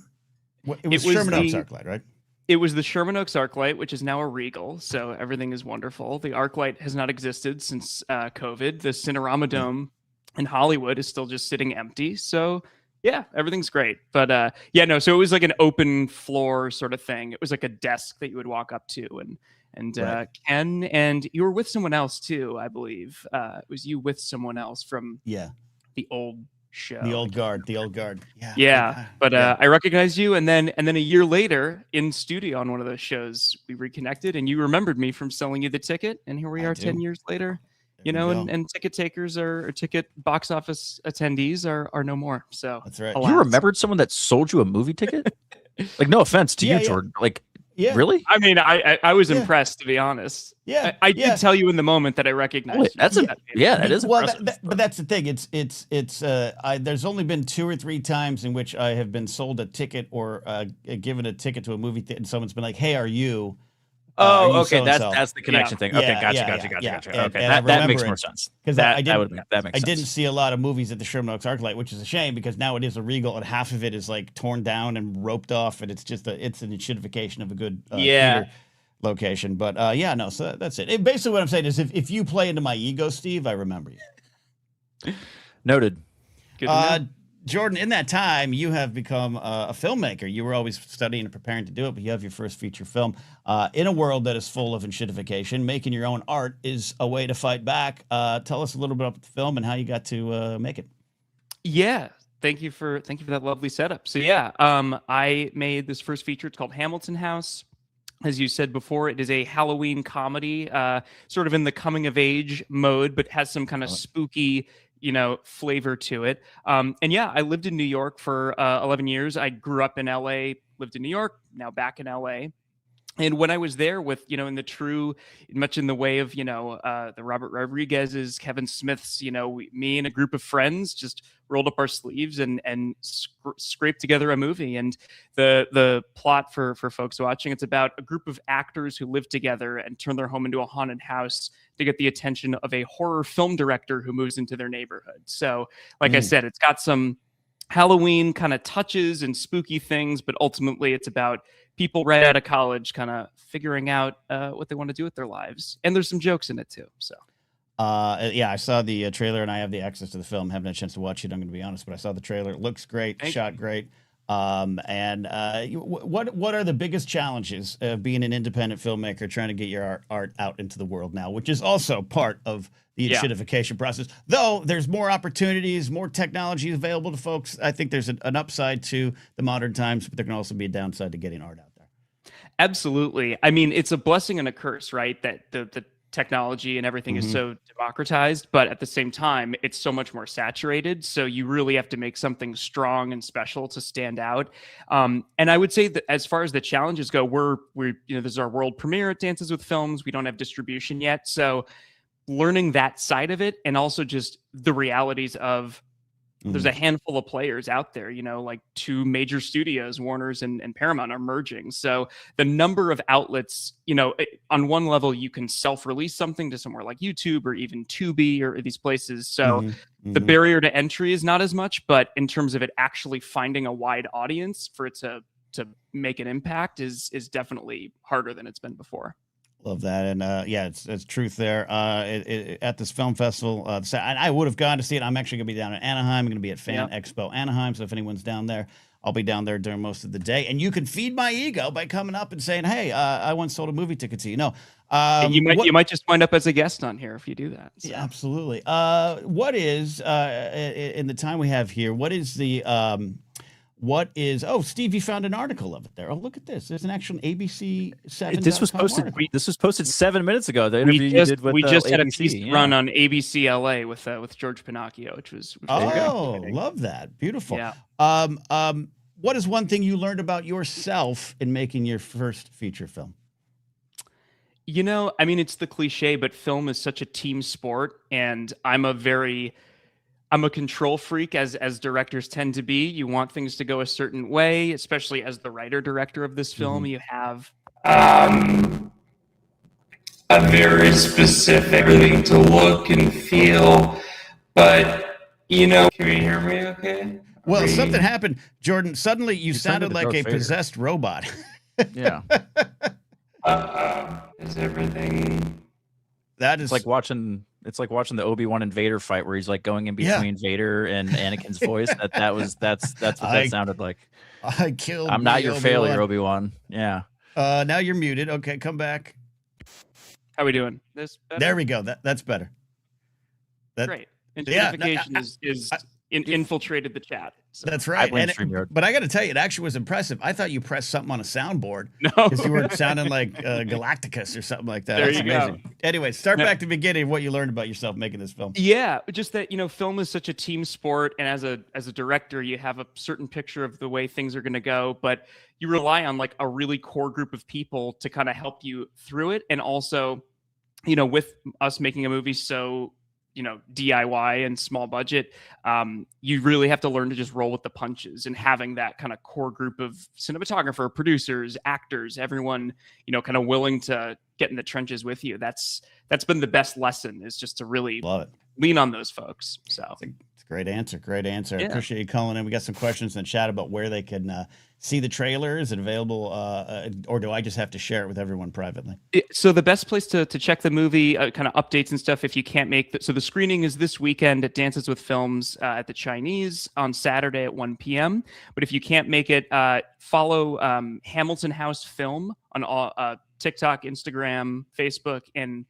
It was Sherman Oaks ArcLight, right? It was the Sherman Oaks ArcLight, which is now a Regal, so everything is wonderful. The ArcLight has not existed since COVID. The Cinerama Dome in Hollywood is still just sitting empty. So yeah, everything's great. But so it was like an open floor sort of thing. It was like a desk that you would walk up to, and Right. Ken, and you were with someone else too, I believe. It was you with someone else from the old show. The old guard. Yeah. But I recognized you, and then a year later in studio on one of those shows, we reconnected, and you remembered me from selling you the ticket, and here we are 10 years later. You know, and ticket takers or ticket box office attendees are no more. So That's right. you remembered someone that sold you a movie ticket? Like, no offense to you, Jordan. Like, really? I mean, I was impressed, to be honest. Yeah, I did tell you in the moment that I recognized. Wait, that's that is impressive. but that's the thing. It's there's only been 2 or 3 times in which I have been sold a ticket or given a ticket to a movie and someone's been like, "Hey, are you?" Oh, okay. so-and-so? That's the connection thing. Okay, gotcha. Okay, And that makes more sense. Because that makes I sense. didn't see a lot of movies at the Sherman Oaks ArcLight, which is a shame because now it is a Regal and half of it is like torn down and roped off, and it's just it's an enshittification of a good theater location. But so that's it. Basically, what I'm saying is if you play into my ego, Steve, I remember you. Noted. Good to know. Jordan, in that time, you have become a filmmaker. You were always studying and preparing to do it, but you have your first feature film. In a world that is full of enshittification, making your own art is a way to fight back. Tell us a little bit about the film and how you got to make it. Yeah. Thank you for that lovely setup. So I made this first feature. It's called Hamilton House. As you said before, it is a Halloween comedy, sort of in the coming of age mode, but has some kind of spooky flavor to it. I lived in New York for 11 years. I grew up in LA, lived in New York, now back in LA. And when I was there with, in the true, much in the way of, the Robert Rodriguez's, Kevin Smith's, me and a group of friends just rolled up our sleeves and scraped together a movie. And the plot for folks watching, it's about a group of actors who live together and turn their home into a haunted house to get the attention of a horror film director who moves into their neighborhood. So, like I said, it's got some Halloween kind of touches and spooky things, but ultimately it's about people right out of college kind of figuring out what they want to do with their lives. And there's some jokes in it too. So I saw the trailer and I have the access to the film. Haven't had a chance to watch it, I'm going to be honest, but I saw the trailer. It looks great, shot great. What are the biggest challenges of being an independent filmmaker trying to get your art out into the world now, which is also part of the enshittification process? Though there's more opportunities, more technology available to folks, I think there's an upside to the modern times, but there can also be a downside to getting art out there. Absolutely. I mean, it's a blessing and a curse, right? That the technology and everything is so democratized, but at the same time, it's so much more saturated. So you really have to make something strong and special to stand out. And I would say that as far as the challenges go, we're this is our world premiere at Dances with Films. We don't have distribution yet. So learning that side of it, and also just the realities of there's a handful of players out there, like 2 major studios, Warner's and Paramount, are merging. So the number of outlets, on one level, you can self-release something to somewhere like YouTube or even Tubi or these places. So the barrier to entry is not as much, but in terms of it actually finding a wide audience for it to make an impact is definitely harder than it's been before. Love that. And it's truth there. At this film festival, and I would have gone to see it. I'm actually going to be down in Anaheim. I'm going to be at Fan Expo Anaheim. So if anyone's down there, I'll be down there during most of the day. And you can feed my ego by coming up and saying, hey, I once sold a movie ticket to you. No. You might just wind up as a guest on here if you do that. So. Yeah, absolutely. What is, in the time we have here, what is the What is? Oh, Steve, you found an article of it there. Oh, look at this. There's an actual ABC 7. This was posted. This was posted 7 minutes ago. The interview you did with we just had a ABC, piece run on ABC LA with George Pinocchio, which was love that. Beautiful. Yeah. What is one thing you learned about yourself in making your first feature film? You know, I mean, it's the cliche, but film is such a team sport, and I'm a control freak, as directors tend to be. You want things to go a certain way, especially as the writer-director of this film. You have a very specific thing to look and feel, but you know, can you hear me okay? Well, something happened, Jordan. Suddenly you sounded like a possessed robot. Yeah. Is everything? That is like watching. It's like watching the Obi-Wan and Vader fight, where he's like going in between Vader and Anakin's voice. That's what that sounded like. I killed. I'm not your failure, Obi-Wan. Yeah. Now you're muted. Okay, come back. How are we doing? This better? There we go. That's better. Great. Enshitification is infiltrated the chat. So. That's right. But I got to tell you, it actually was impressive. I thought you pressed something on a soundboard. No, because you were sounding like Galacticus or something like that. That's amazing. Go. Anyway, start back to the beginning. What you learned about yourself making this film? Yeah, just that film is such a team sport, and as a director, you have a certain picture of the way things are going to go, but you rely on like a really core group of people to kind of help you through it, and also, with us making a movie so DIY and small budget, you really have to learn to just roll with the punches, and having that kind of core group of cinematographer, producers, actors, everyone, kind of willing to get in the trenches with you. That's been the best lesson, is just to really lean on those folks. So it's a great answer. Great answer. Yeah. I appreciate you calling in. We got some questions in the chat about where they can see the trailer. Is it available, or do I just have to share it with everyone privately? So the best place to check the movie, kind of updates and stuff, if you can't make so the screening is this weekend at Dances with Films at the Chinese on Saturday at 1 p.m. But if you can't make it, follow Hamilton House Film on all TikTok, Instagram, Facebook, and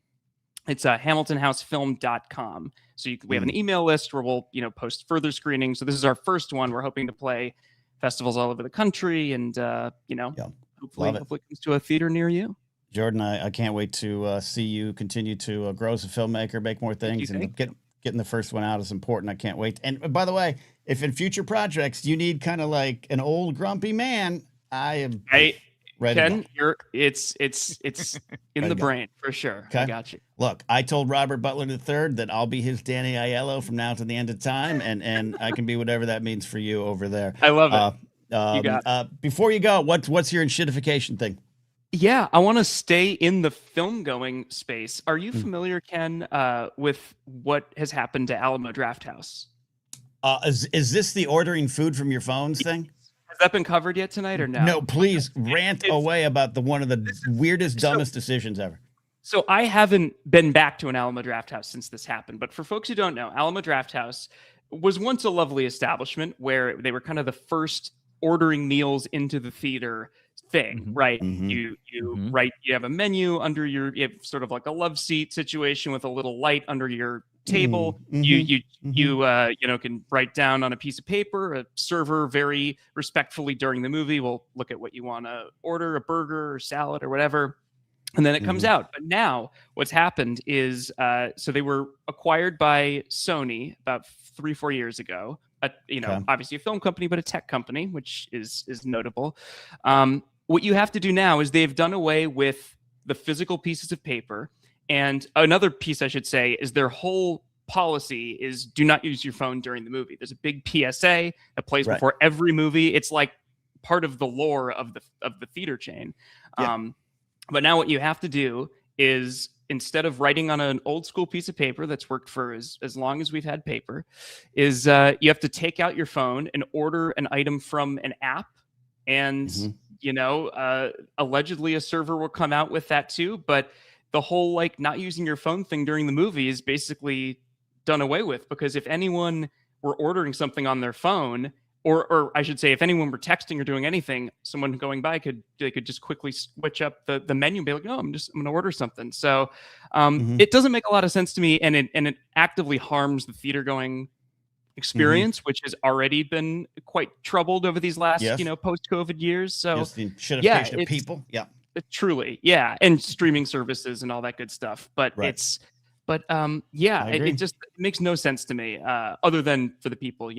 it's hamiltonhousefilm.com. So we have an email list where we'll post further screenings. So this is our first one. We're hoping to play festivals all over the country, and hopefully it comes to a theater near you. Jordan, I can't wait to see you continue to grow as a filmmaker, make more things, and getting the first one out is important. I can't wait. And by the way, if in future projects you need kind of like an old grumpy man, I am ready. Ken, it's in the brain for sure. Okay. I got you. Look, I told Robert Butler III that I'll be his Danny Aiello from now to the end of time, and I can be whatever that means for you over there. I love it. You got before you go, what's your enshitification thing? Yeah, I want to stay in the film going space. Are you familiar, Ken, with what has happened to Alamo Drafthouse? Is this the ordering food from your phones thing? Has that been covered yet tonight or no? No, please rant away about one of the weirdest, dumbest decisions ever. So I haven't been back to an Alamo Drafthouse since this happened. But for folks who don't know, Alamo Drafthouse was once a lovely establishment where they were kind of the first ordering meals into the theater thing, right? You have a menu under you have sort of like a love seat situation with a little light under your table. You can write down on a piece of paper. A server very respectfully during the movie will look at what you want to order, a burger or salad or whatever, and then it comes out. But now what's happened is so they were acquired by Sony about 3-4 years ago. Obviously a film company, but a tech company, which is notable. What you have to do now is they've done away with the physical pieces of paper. And another piece I should say is their whole policy is do not use your phone during the movie. There's a big PSA that plays before every movie. It's like part of the lore of the theater chain. But now what you have to do is, instead of writing on an old school piece of paper that's worked for as long as we've had paper, is you have to take out your phone and order an item from an app. And, allegedly a server will come out with that too. But the whole not using your phone thing during the movie is basically done away with, because if anyone were ordering something on their phone, or I should say, if anyone were texting or doing anything, someone going by could just quickly switch up the menu and be like, no, I'm going to order something. So it doesn't make a lot of sense to me, and it actively harms the theater going experience, which has already been quite troubled over these last, Yes. Post-COVID years. So Just the shitification of people. Yeah. Truly, yeah, and streaming services and all that good stuff. But Right. yeah, I it agree. just makes no sense to me, other than for the people, on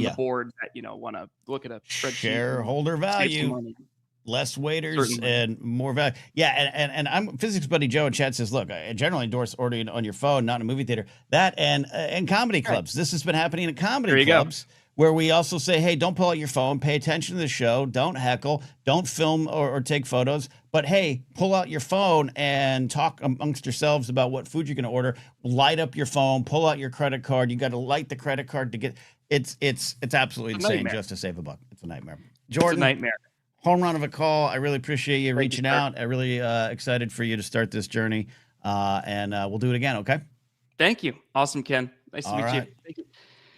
Yeah. the board that, want to look at a spreadsheet. Shareholder and save some value. money. Less waiters Certainly. and more value. Yeah, and I'm physics buddy Joe in chat says, look, I generally endorse ordering on your phone, not in a movie theater. That and comedy clubs. This has been happening in comedy clubs where we also say, hey, don't pull out your phone, pay attention to the show, don't heckle, don't film or take photos, but hey, pull out your phone and talk amongst yourselves about what food you're going to order. Light up your phone, pull out your credit card. You got to light the credit card to get. It's absolutely insane just to save a buck. It's a nightmare. Jordan, It's a nightmare. Home run of a call. I really appreciate you Thank reaching you, sir. out. I really excited for you to start this journey. And we'll do it again, okay? Thank you. Awesome, Ken. Nice to All meet right. you. Thank you.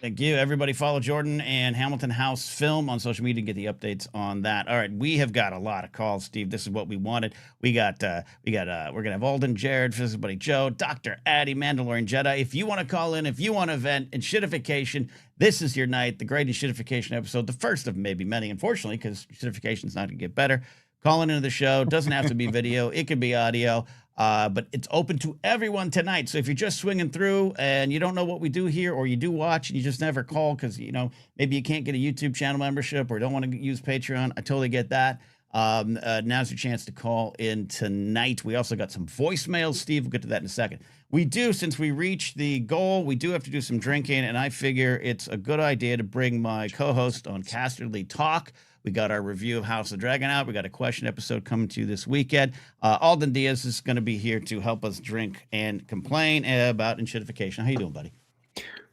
Thank you. Everybody follow Jordan and Hamilton House Film on social media to get the updates on that. All right, we have got a lot of calls, Steve. This is what we wanted. We're gonna have Alden, Jared, Physics Buddy Joe, Dr. Addy, Mandalorian Jedi. If you want to call in, if you want to vent, Enshitification, this is your night. The great Enshitification episode, the first of maybe many, unfortunately, because Enshitification is not gonna get better. Calling into the show doesn't have to be video; it can be audio. But it's open to everyone tonight. So if you're just swinging through and you don't know what we do here, or you do watch and you just never call because, maybe you can't get a YouTube channel membership or don't want to use Patreon, I totally get that. Now's your chance to call in tonight. We also got some voicemails, Steve. We'll get to that in a second. We do, since we reached the goal, we do have to do some drinking, and I figure it's a good idea to bring my co-host on Casterly Talk. We got our review of House of the Dragon out. We got a question episode coming to you this weekend. Alden Diaz is going to be here to help us drink and complain about Enshitification. How you doing, buddy?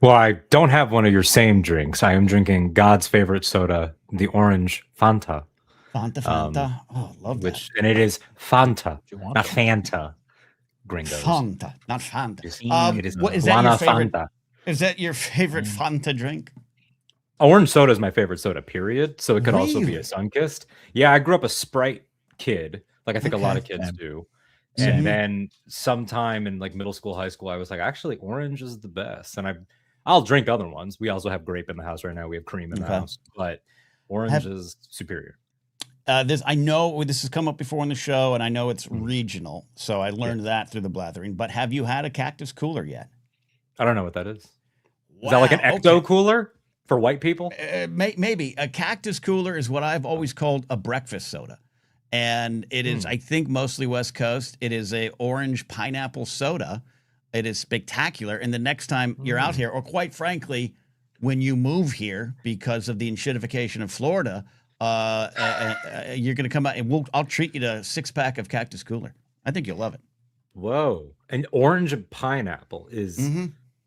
Well, I don't have one of your same drinks. I am drinking God's favorite soda, the orange Fanta. Fanta. Love that. And it is Fanta, You want not that? Fanta. Gringos. Fanta, not Fanta. It is What is that your Lana favorite? Fanta. Is that your favorite Fanta drink? Orange soda is my favorite soda, period. So it could also be Really? a Sunkist. Yeah, I grew up a Sprite kid, like I think a lot of Okay. kids do. Same. And then sometime in like middle school, high school, I was like, actually, orange is the best. And I'll drink other ones. We also have grape in the house right now. We have cream in the Okay. house, but orange is superior. I know this has come up before on the show, and I know it's regional, so I learned that through the Blathering. But have you had a cactus cooler yet? I don't know what that is. Is that like an Wow, ecto okay. cooler for white people? Maybe a cactus cooler is what I've always called a breakfast soda, and it is, I think, mostly West Coast. It is a orange pineapple soda. It is spectacular. And the next time you're out here, or quite frankly, when you move here because of the enshitification of Florida, you're going to come out and I'll treat you to a 6-pack of Cactus Cooler. I think you'll love it. Whoa. And orange and pineapple is,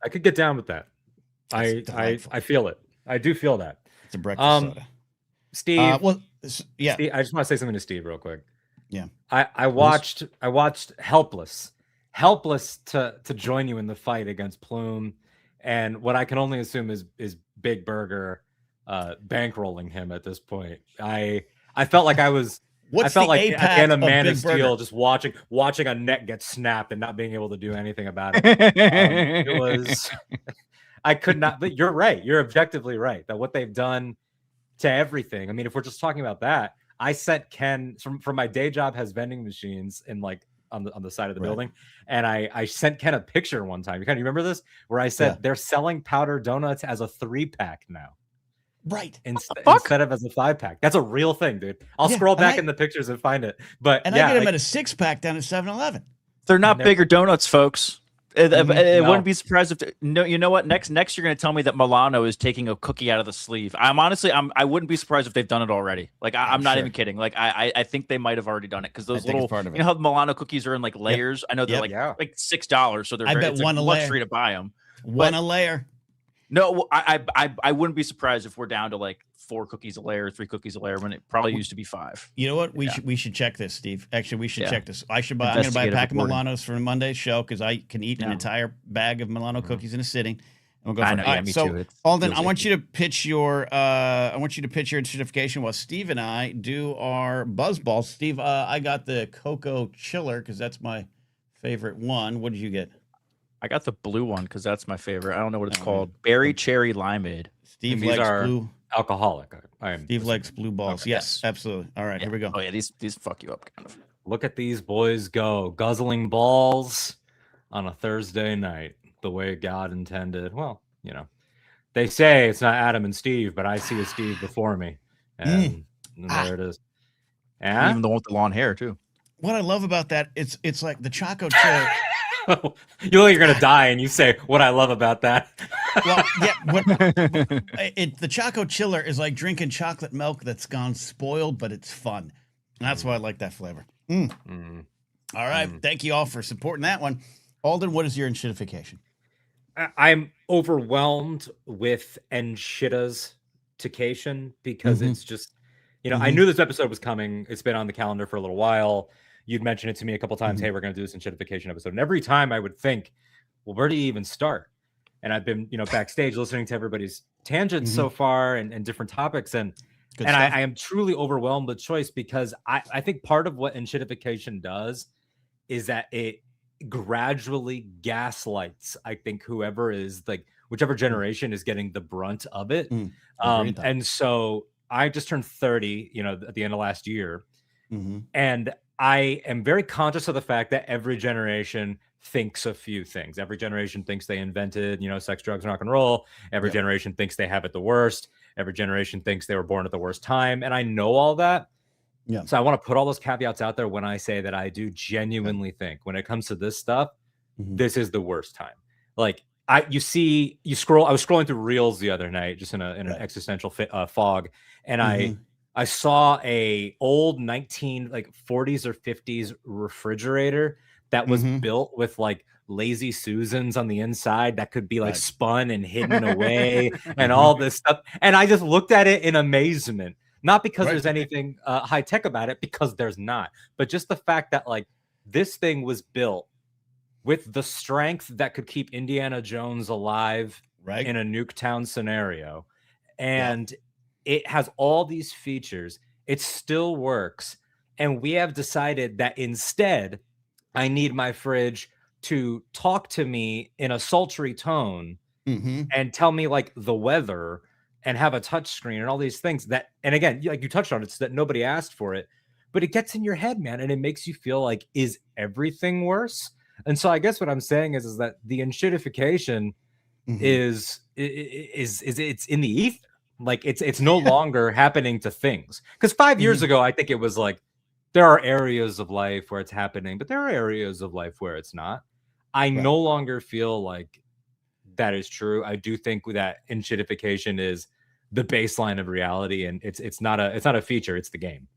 I could get down with that. It's I delightful. feel it. I do feel that. It's a breakfast soda. Steve, Yeah. Steve, I just want to say something to Steve real quick. Yeah. I watched Helpless to join you in the fight against Plume, and what I can only assume is Big Burger bankrolling him at this point. I felt like I was What's I felt the like APAC at the end of Man Big of Burger? Steel, just watching a neck get snapped and not being able to do anything about it. It was I could not. But you're right. You're objectively right that what they've done to everything. I mean, if we're just talking about that, I sent Ken from my day job has vending machines in like on the side of the building, and I sent Ken a picture one time. You kind of remember this, where I said they're selling powder donuts as a 3-pack now. Right. Instead of as a 5-pack. That's a real thing, dude. I'll scroll back in the pictures and find it. But I get them at a 6-pack down at 7-Eleven. They're not bigger donuts, folks. It wouldn't be surprised if you know what next you're going to tell me that Milano is taking a cookie out of the sleeve. I wouldn't be surprised if they've done it already. Like I'm not even kidding. Like I think they might have already done it because those little part of it. You know how Milano cookies are in like layers. I know they're like $6, so they're bet it's one a a luxury layer. to buy them. One a layer. No, I wouldn't be surprised if we're down to like 4 cookies a layer, 3 cookies a layer when it probably used to be 5. You know what? We should check this, Steve. Actually, we should check this. I'm going to buy a Investigative pack of reporting. Milanos for Monday's show because I can eat an entire bag of Milano cookies in a sitting. And we'll go I for know, it. yeah, All right, me so, too. It Alden, feels I want icky. you to pitch your certification while Steve and I do our buzzballs. Steve, I got the Cocoa Chiller because that's my favorite one. What did you get? I got the blue one because that's my favorite. I don't know what it's called. Berry cherry limeade. Steve These likes are blue. alcoholic. I am. Steve likes blue balls. Okay. Yes, absolutely. All right, here we go. Oh yeah, these fuck you up kind of. Look at these boys go, guzzling balls on a Thursday night, the way God intended. Well, you know, they say it's not Adam and Steve, but I see a Steve before me, and there it is. And Even the one with the long hair too. What I love about that, it's like the Choco Chiller. You know you're gonna die, and you say what I love about that. Well, yeah, the Choco Chiller is like drinking chocolate milk that's gone spoiled, but it's fun. And that's why I like that flavor. All right, thank you all for supporting that one. Alden, what is your enshitification? I'm overwhelmed with enshittification because it's just, you know, I knew this episode was coming. It's been on the calendar for a little while. You'd mentioned it to me a couple times. Hey, we're going to do this enshittification episode. And every time I would think, well, where do you even start? And I've been, you know, backstage listening to everybody's tangents so far and different topics. And I am truly overwhelmed with choice because I think part of what enshittification does is that it gradually gaslights, I think, whoever is like, whichever generation is getting the brunt of it. And so I just turned 30, you know, at the end of last year. And I am very conscious of the fact that every generation thinks a few things. Every generation thinks they invented, you know, sex, drugs, and rock and roll. Every generation thinks they have it the worst. Every generation thinks they were born at the worst time. And I know all that. So I want to put all those caveats out there when I say that I do genuinely think when it comes to this stuff, this is the worst time. Like I was scrolling through reels the other night, just in an existential fog. And I saw a old 40s or 50s refrigerator that was built with like lazy Susans on the inside that could be like spun and hidden away and all this stuff. And I just looked at it in amazement, not because there's anything high tech about it, because there's not, but just the fact that like this thing was built with the strength that could keep Indiana Jones alive in a Nuketown scenario. And it has all these features. It still works. And we have decided that instead, I need my fridge to talk to me in a sultry tone and tell me like the weather and have a touch screen and all these things that, and again, like you touched on, it's that nobody asked for it, but it gets in your head, man. And it makes you feel like, is everything worse? And so I guess what I'm saying is that the enshittification is it's in the ether. Like it's no longer happening to things. Because 5 years ago, I think it was like, there are areas of life where it's happening, but there are areas of life where it's not. I no longer feel like that is true. I do think that enshittification is the baseline of reality, and it's not a feature, it's the game.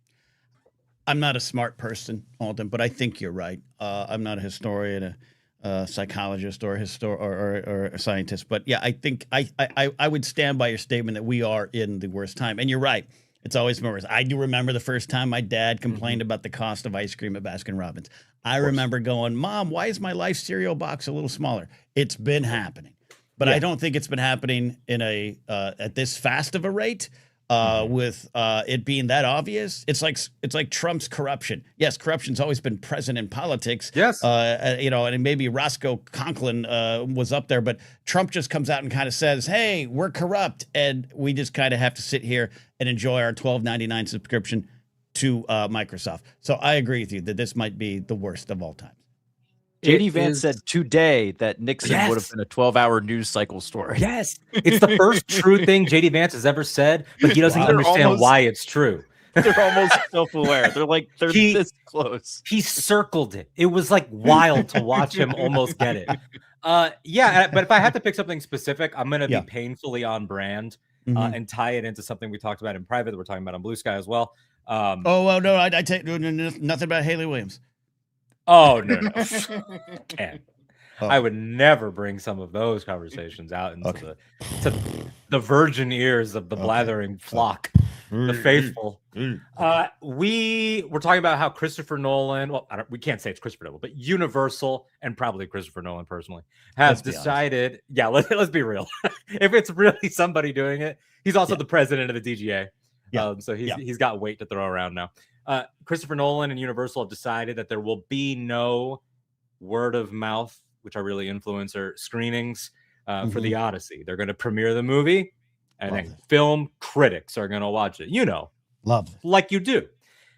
I'm not a smart person, Alden, but I think you're right. I'm not a historian, a psychologist, or a scientist, but yeah, I think I would stand by your statement that we are in the worst time, and you're right. It's always been worse. I do remember the first time my dad complained about the cost of ice cream at Baskin-Robbins. I remember going, Mom, why is my Life cereal box a little smaller? It's been happening, but I don't think it's been happening in at this fast of a rate. With it being that obvious, it's like Trump's corruption. Yes, corruption's always been present in politics. Yes, you know, and maybe Roscoe Conklin was up there, but Trump just comes out and kind of says, "Hey, we're corrupt," and we just kind of have to sit here and enjoy our $12.99 subscription to Microsoft. So I agree with you that this might be the worst of all time. JD Vance said today that Nixon would have been a 12-hour news cycle story. Yes, it's the first true thing JD Vance has ever said, but he doesn't understand why it's true. They're almost self-aware. They're this close. He circled it. It was like wild to watch him almost get it. Yeah, but if I had to pick something specific, I'm going to be painfully on brand and tie it into something we talked about in private that we're talking about on Blue Sky as well. No, I take nothing about Haley Williams. Oh, no. Can't. I would never bring some of those conversations out into the virgin ears of the blathering flock, the faithful. We were talking about how Christopher Nolan, well, we can't say it's Christopher Nolan, but Universal, and probably Christopher Nolan personally, has decided, let's be real. If it's really somebody doing it, he's also the president of the DGA. So he's got weight to throw around now. Christopher Nolan and Universal have decided that there will be no word of mouth which are really influencer screenings for the Odyssey. They're going to premiere the movie, and then film critics are going to watch it. Love it. Like you do.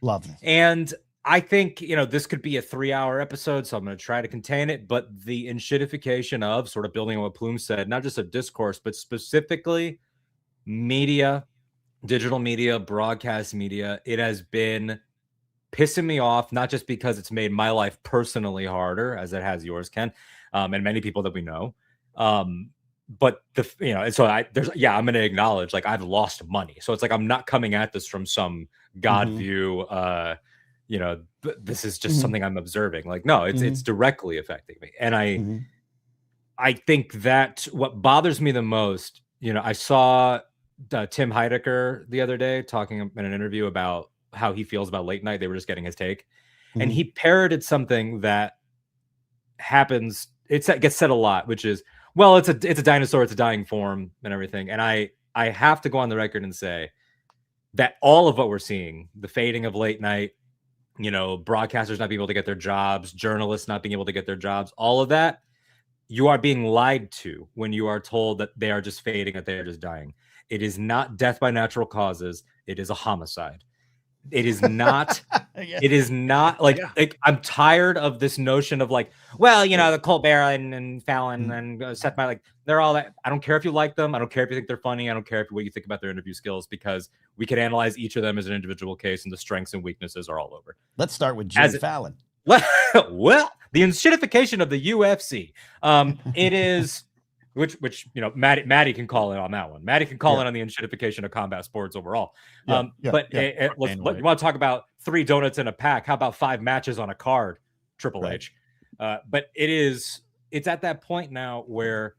Love it. And I think, this could be a 3-hour episode, so I'm going to try to contain it. But the enshittification of, sort of building on what Plume said, not just a discourse, but specifically media, digital media, broadcast media, it has been pissing me off, not just because it's made my life personally harder, as it has yours, Ken, and many people that we know. But and so I'm going to acknowledge, like, I've lost money. So it's like, I'm not coming at this from some God view, this is just something I'm observing. Like, no, it's directly affecting me. And I think that what bothers me the most, I saw Tim Heidecker the other day talking in an interview about how he feels about late night. They were just getting his take. And he parroted something that happens. It gets said a lot, which is, well, it's a dinosaur, it's a dying form and everything. And I have to go on the record and say that all of what we're seeing, the fading of late night, broadcasters not being able to get their jobs, journalists not being able to get their jobs, all of that, you are being lied to when you are told that they are just fading, that they are just dying. It is not death by natural causes. It is a homicide. It is not. It is not like I'm tired of this notion of like, well, the Colbert and Fallon and Seth Meyers, like, they're all that. I don't care if you like them. I don't care if you think they're funny. I don't care what you think about their interview skills, because we could analyze each of them as an individual case, and the strengths and weaknesses are all over. Let's start with Jimmy Fallon. Well, the enshittification of the UFC. It is. Which Maddie can call in on that one. Maddie can call in on the enshittification of combat sports overall. You want to talk about 3 donuts in a pack? How about 5 matches on a card? Triple H. But it's at that point now where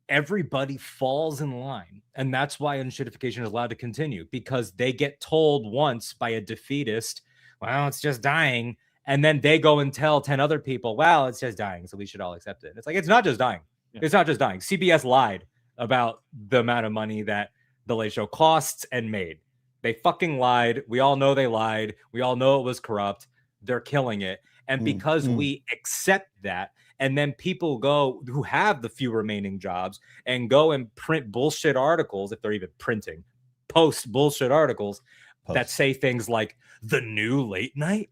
everybody falls in line, and that's why enshittification is allowed to continue, because they get told once by a defeatist, well, it's just dying, and then they go and tell 10 other people, well, it's just dying, so we should all accept it. It's like, it's not just dying. It's not just dying. CBS lied about the amount of money that the Late Show costs and made. They fucking lied. We all know they lied. We all know it was corrupt. They're killing it. And because we accept that, and then people go who have the few remaining jobs and go and print bullshit articles, if they're even printing, post bullshit articles that say things like the new late night.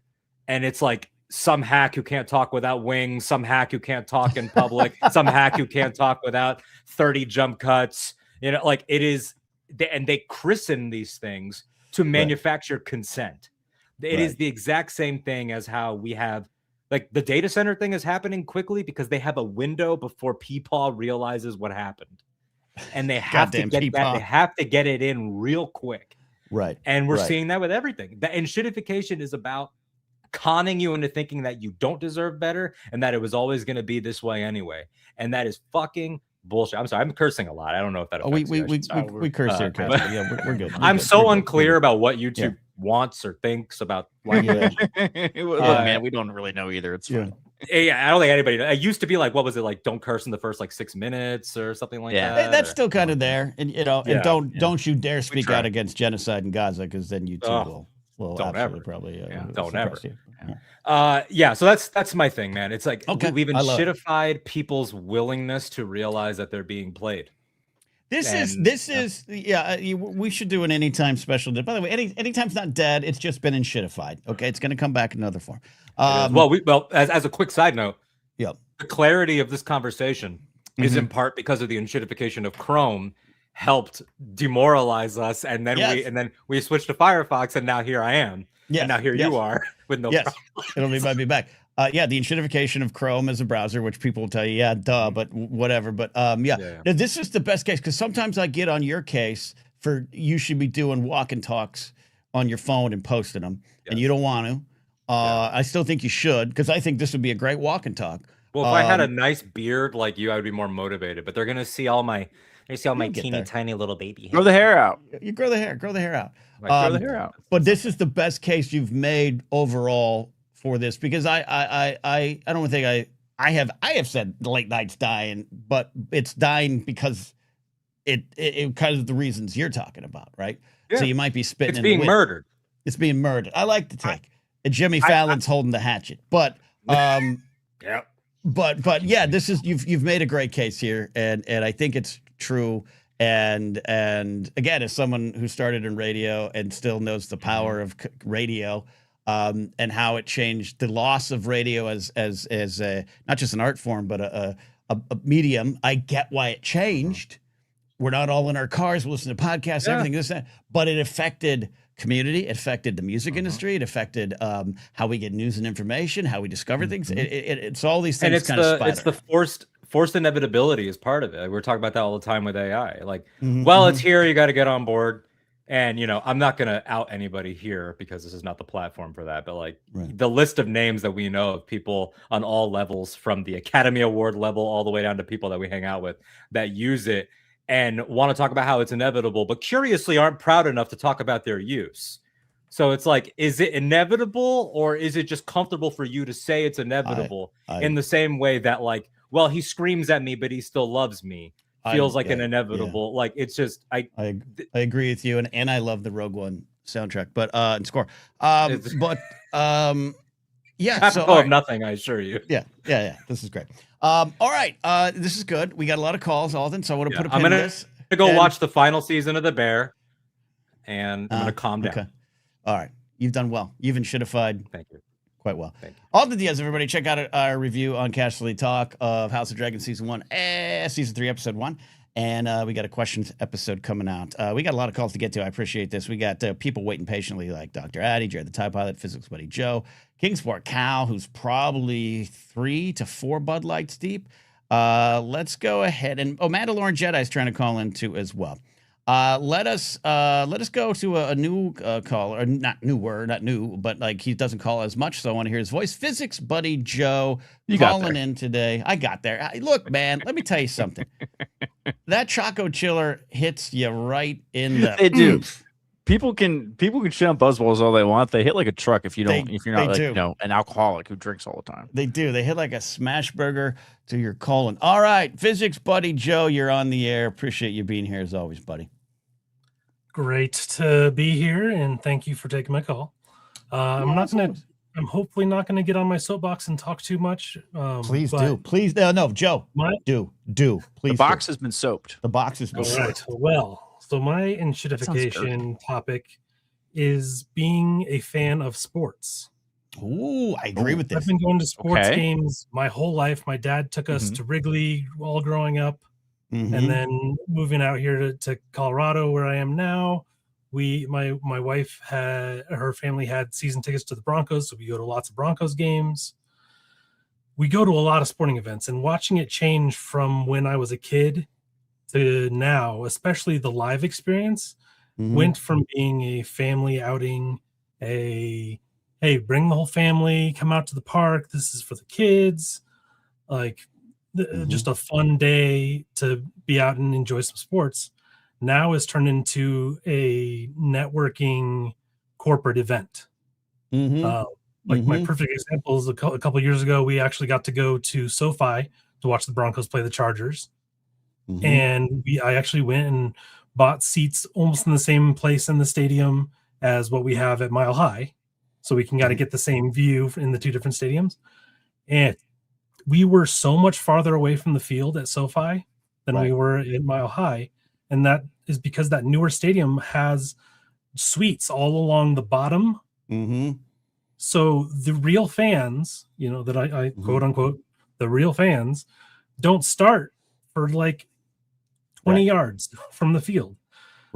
And it's like, some hack who can't talk without wings, some hack who can't talk in public, some hack who can't talk without 30 jump cuts. Like, it is, and they christen these things to manufacture consent. It is the exact same thing as how we have, like, the data center thing is happening quickly because they have a window before Peepaw realizes what happened. And they have to get that, they have to get it in real quick. Right. And we're seeing that with everything. The enshittification is about conning you into thinking that you don't deserve better and that it was always going to be this way anyway. And that is fucking bullshit. I'm sorry, I'm cursing a lot. I don't know if that affects we curse here, Chris. Yeah, we're good. I'm so unclear about what YouTube wants or thinks about language. Man, we don't really know either. It's fine. Yeah, I don't think anybody. It used to be like, what was it like? Don't curse in the first 6 minutes or something like that. That's still kind of there, and don't you dare speak out against genocide in Gaza, because then you too will. Well, don't ever probably don't ever. So that's my thing, man. It's like we've enshittified people's willingness to realize that they're being played. We should do an anytime special. By the way, anytime's not dead. It's just been enshittified. Okay, it's going to come back in another form. As a quick side note, the clarity of this conversation is in part because of the enshittification of Chrome helped demoralize us, and then we switched to Firefox, and now here I am. And now here you are with no problem. It'll be back. The enshittification of Chrome as a browser, which people will tell you, but whatever. But Now, this is the best case, because sometimes I get on your case for you should be doing walk and talks on your phone and posting them, and you don't want to. I still think you should, because I think this would be a great walk and talk. Well, if I had a nice beard like you, I would be more motivated. But they're gonna see all my teeny tiny little baby hair. Grow the hair out. You grow the hair out. Grow the hair out. But this is the best case you've made overall for this, because I don't think I have said the late night's dying, but it's dying because it because of the reasons you're talking about, right? Yeah. So you might be spitting. It's being murdered. It's being murdered. I like the take. Jimmy Fallon's holding the hatchet, but Yep. but yeah, this is you've made a great case here, and I think it's true. And again, as someone who started in radio and still knows the power of radio, and how it changed, the loss of radio as a, not just an art form, but a medium. I get why it changed. We're not all in our cars, we listen to podcasts, everything this, that, but it affected community. It affected the music industry. It affected how we get news and information, how we discover things. It's all these things. And it's the forced inevitability is part of it. We're talking about that all the time with AI. Like, it's here, you got to get on board. And, I'm not going to out anybody here because this is not the platform for that. But like the list of names that we know of people on all levels, from the Academy Award level all the way down to people that we hang out with that use it and want to talk about how it's inevitable, but curiously aren't proud enough to talk about their use. So it's like, is it inevitable, or is it just comfortable for you to say it's inevitable in the same way that, like, well, he screams at me, but he still loves me, feels like an inevitable. Like, it's just, I agree with you. And I love the Rogue One soundtrack, but, and score. Yeah. So of nothing, I assure you. Yeah. This is great. All right. This is good. We got a lot of calls, Alden. So I want to put a pin in this. I'm going to go watch the final season of The Bear, and I'm going to calm down. Okay. All right. You've done well. You've enshitified. Thank you. Quite well. Thank you. Alden Diaz, everybody, check out our review on Casually Talk of House of Dragons Season 1, Season 3, Episode 1. And we got a questions episode coming out. We got a lot of calls to get to. I appreciate this. We got people waiting patiently, like Dr. Addy, Jared the TIE Pilot, Physics Buddy Joe, Kingsport Cal, who's probably 3 to 4 Bud Lights deep. Let's go ahead. And Mandalorian Jedi is trying to call in too as well. Let us go to a new caller, not new, but like he doesn't call as much, so I want to hear his voice. Physics Buddy Joe calling in today. I got there. Look, man, let me tell you something. That Choco Chiller hits you right in the. They do. People can shit on Buzzballs all they want. They hit like a truck if you're not like, an alcoholic who drinks all the time. They do. They hit like a smash burger to your colon. All right, Physics Buddy Joe, you're on the air. Appreciate you being here as always, buddy. Great to be here, and thank you for taking my call. I'm hopefully not gonna get on my soapbox and talk too much. Please do. Please, no, Joe. Do. Please. The box has been soaped. The box has been soaped. Well, so my enshitification topic is being a fan of sports. Ooh, I agree with this. I've been going to sports games my whole life. My dad took us to Wrigley all growing up. And then moving out here to Colorado, where I am now, my wife her family had season tickets to the Broncos, so we go to lots of Broncos games. We go to a lot of sporting events, and watching it change from when I was a kid to now, especially the live experience, went from being a family outing, hey, bring the whole family, come out to the park, this is for the kids, like just a fun day to be out and enjoy some sports, now is turned into a networking corporate event. My perfect example is a couple of years ago, we actually got to go to SoFi to watch the Broncos play the Chargers. And I actually went and bought seats almost in the same place in the stadium as what we have at Mile High, so we can kind of get the same view in the two different stadiums. And we were so much farther away from the field at SoFi than we were at Mile High. And that is because that newer stadium has suites all along the bottom. So the real fans, that I quote unquote, the real fans don't start for like 20 yards from the field.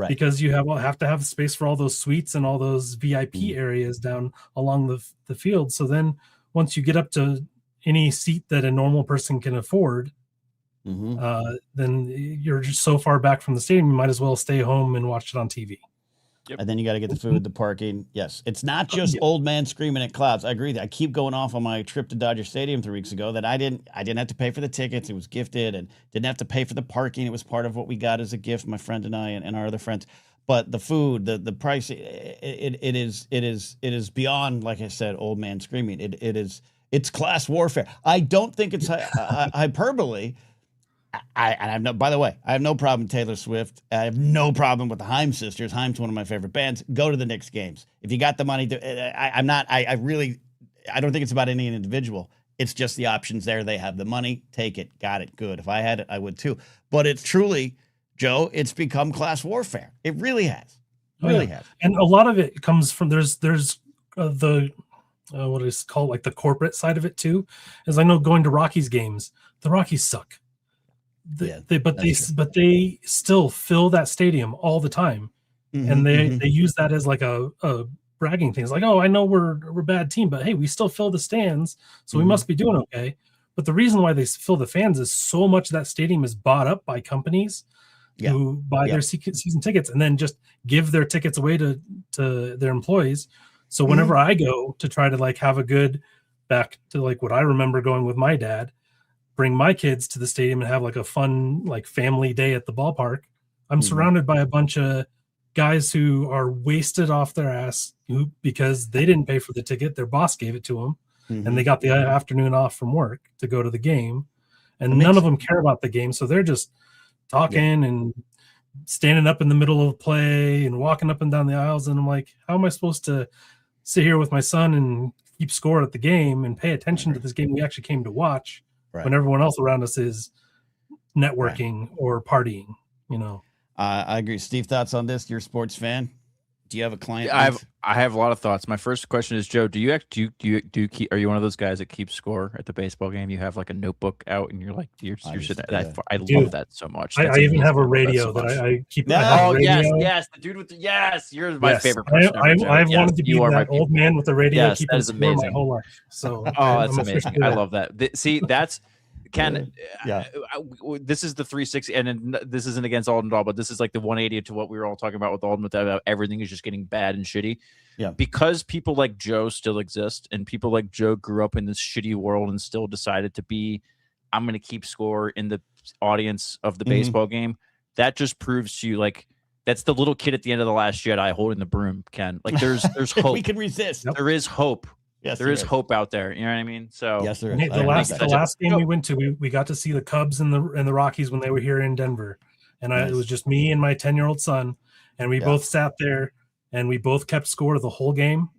Because you have to have space for all those suites and all those VIP areas down along the field. So then once you get up to any seat that a normal person can afford, then you're just so far back from the stadium, you might as well stay home and watch it on TV. And then you got to get the food, the parking. Yes, it's not just old man screaming at clouds. I agree. I keep going off on my trip to Dodger Stadium 3 weeks ago that I didn't have to pay for the tickets. It was gifted, and didn't have to pay for the parking. It was part of what we got as a gift, my friend and I and our other friends. But the food, the price, it is beyond, like I said, old man screaming. It's class warfare. I don't think it's hyperbole. By the way, I have no problem with Taylor Swift. I have no problem with the Haim sisters. Haim's one of my favorite bands. Go to the Knicks games if you got the money. I don't think it's about any individual. It's just the options there. They have the money. Take it. Got it. Good. If I had it, I would too. But it's truly, Joe, it's become class warfare. It really has. Really has. And a lot of it comes from there's the what is called like the corporate side of it too. Is I know going to Rockies games, the Rockies suck. But they still fill that stadium all the time, and they use that as like a bragging thing. It's like, oh, I know we're a bad team, but hey, we still fill the stands, so we must be doing okay. But the reason why they fill the fans is so much of that stadium is bought up by companies who buy their season tickets and then just give their tickets away to their employees. So whenever I go to try to like have a good back to like what I remember going with my dad, bring my kids to the stadium and have like a fun like family day at the ballpark, I'm surrounded by a bunch of guys who are wasted off their ass because they didn't pay for the ticket. Their boss gave it to them and they got the afternoon off from work to go to the game. And none of them care about the game. So they're just talking and standing up in the middle of play and walking up and down the aisles. And I'm like, how am I supposed to sit here with my son and keep score at the game and pay attention to this game we actually came to watch when everyone else around us is networking or partying, you know? I agree. Steve, thoughts on this? You're a sports fan. Do you have a client? I have a lot of thoughts. My first question is, Joe, do you keep? Are you one of those guys that keeps score at the baseball game? You have like a notebook out, and you're sitting there. I love that so much. I even have a radio that I keep. Oh yes, the dude with the You're my favorite person. I've wanted to be that old man with the radio. Yes, that is amazing. My whole life. So that's amazing. I love that. See, that's. Ken, this is the 360, and this isn't against Alden at all, but this is like the 180 to what we were all talking about with Alden, with that everything is just getting bad and shitty. Yeah. Because people like Joe still exist, and people like Joe grew up in this shitty world and still decided to be, I'm going to keep score in the audience of the baseball game. That just proves to you, like, that's the little kid at the end of The Last Jedi holding the broom, Ken. Like, there's hope. We can resist. There is hope. Yes, there is hope out there. You know what I mean? So yes, there is. The last game we went to, we got to see the Cubs and the Rockies when they were here in Denver, and it was just me and my 10-year-old son, and we both sat there and we both kept score the whole game.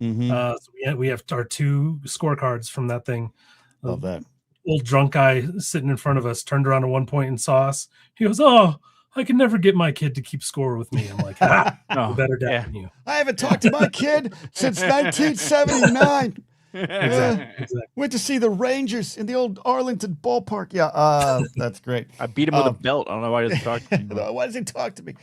So we have our 2 scorecards from that thing. Love that. Old drunk guy sitting in front of us turned around at one point and saw us. He goes, "Oh, I can never get my kid to keep score with me." I'm like, better dad than you. I haven't talked to my kid since 1979. Exactly. Went to see the Rangers in the old Arlington ballpark. Yeah, that's great. I beat him with a belt. I don't know why he doesn't talk to me. Why does he talk to me?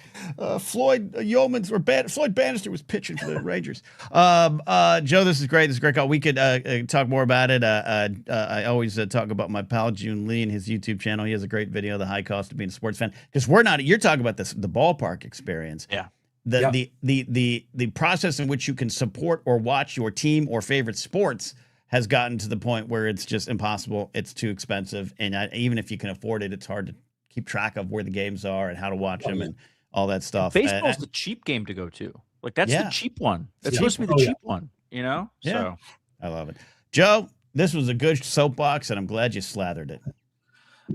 Floyd Yeomans Floyd Bannister was pitching for the Rangers. Joe, this is great. This is a great call. We could talk more about it. I always talk about my pal June Lee and his YouTube channel. He has a great video, The High Cost of Being a Sports Fan. Because you're talking about the ballpark experience. Yeah. The process in which you can support or watch your team or favorite sports has gotten to the point where it's just impossible. It's too expensive, and even if you can afford it, it's hard to keep track of where the games are and how to watch them and all that stuff. Baseball's the cheap game to go to. Like that's the cheap one. That's supposed to be the cheap one. You know? Yeah. So I love it, Joe. This was a good soapbox, and I'm glad you slathered it.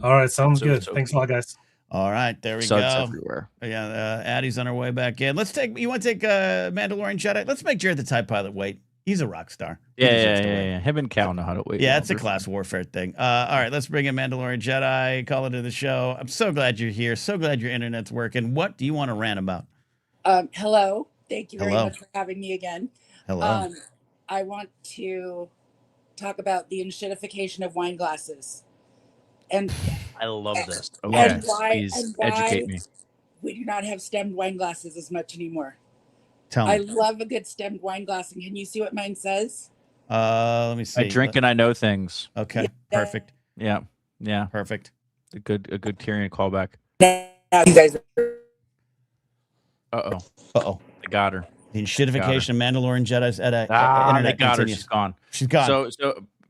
All right, sounds good. Thanks a lot, guys. All right, there we go. Everywhere. Yeah, Addie's on her way back in. You want to take Mandalorian Jedi? Let's make Jared the TIE Pilot wait. He's a rock star. Yeah. Him and Cal know how to wait. Yeah, it's a class warfare thing. All right, let's bring in Mandalorian Jedi. Call it to the show. I'm so glad you're here. So glad your internet's working. What do you want to rant about? Hello. Thank you very much for having me again. Hello. I want to talk about the enshittification of wine glasses. And I love this. Okay. And why educate me. We do not have stemmed wine glasses as much anymore. Tell me. I love a good stemmed wine glass. And can you see what mine says? Let me see. I drink and I know things. Okay. Perfect. Yeah. Perfect. A good Tyrion callback. Now you guys I got her. The enshittification of Mandalorian Jedi's internet they got continues. her. She's gone. She's gone.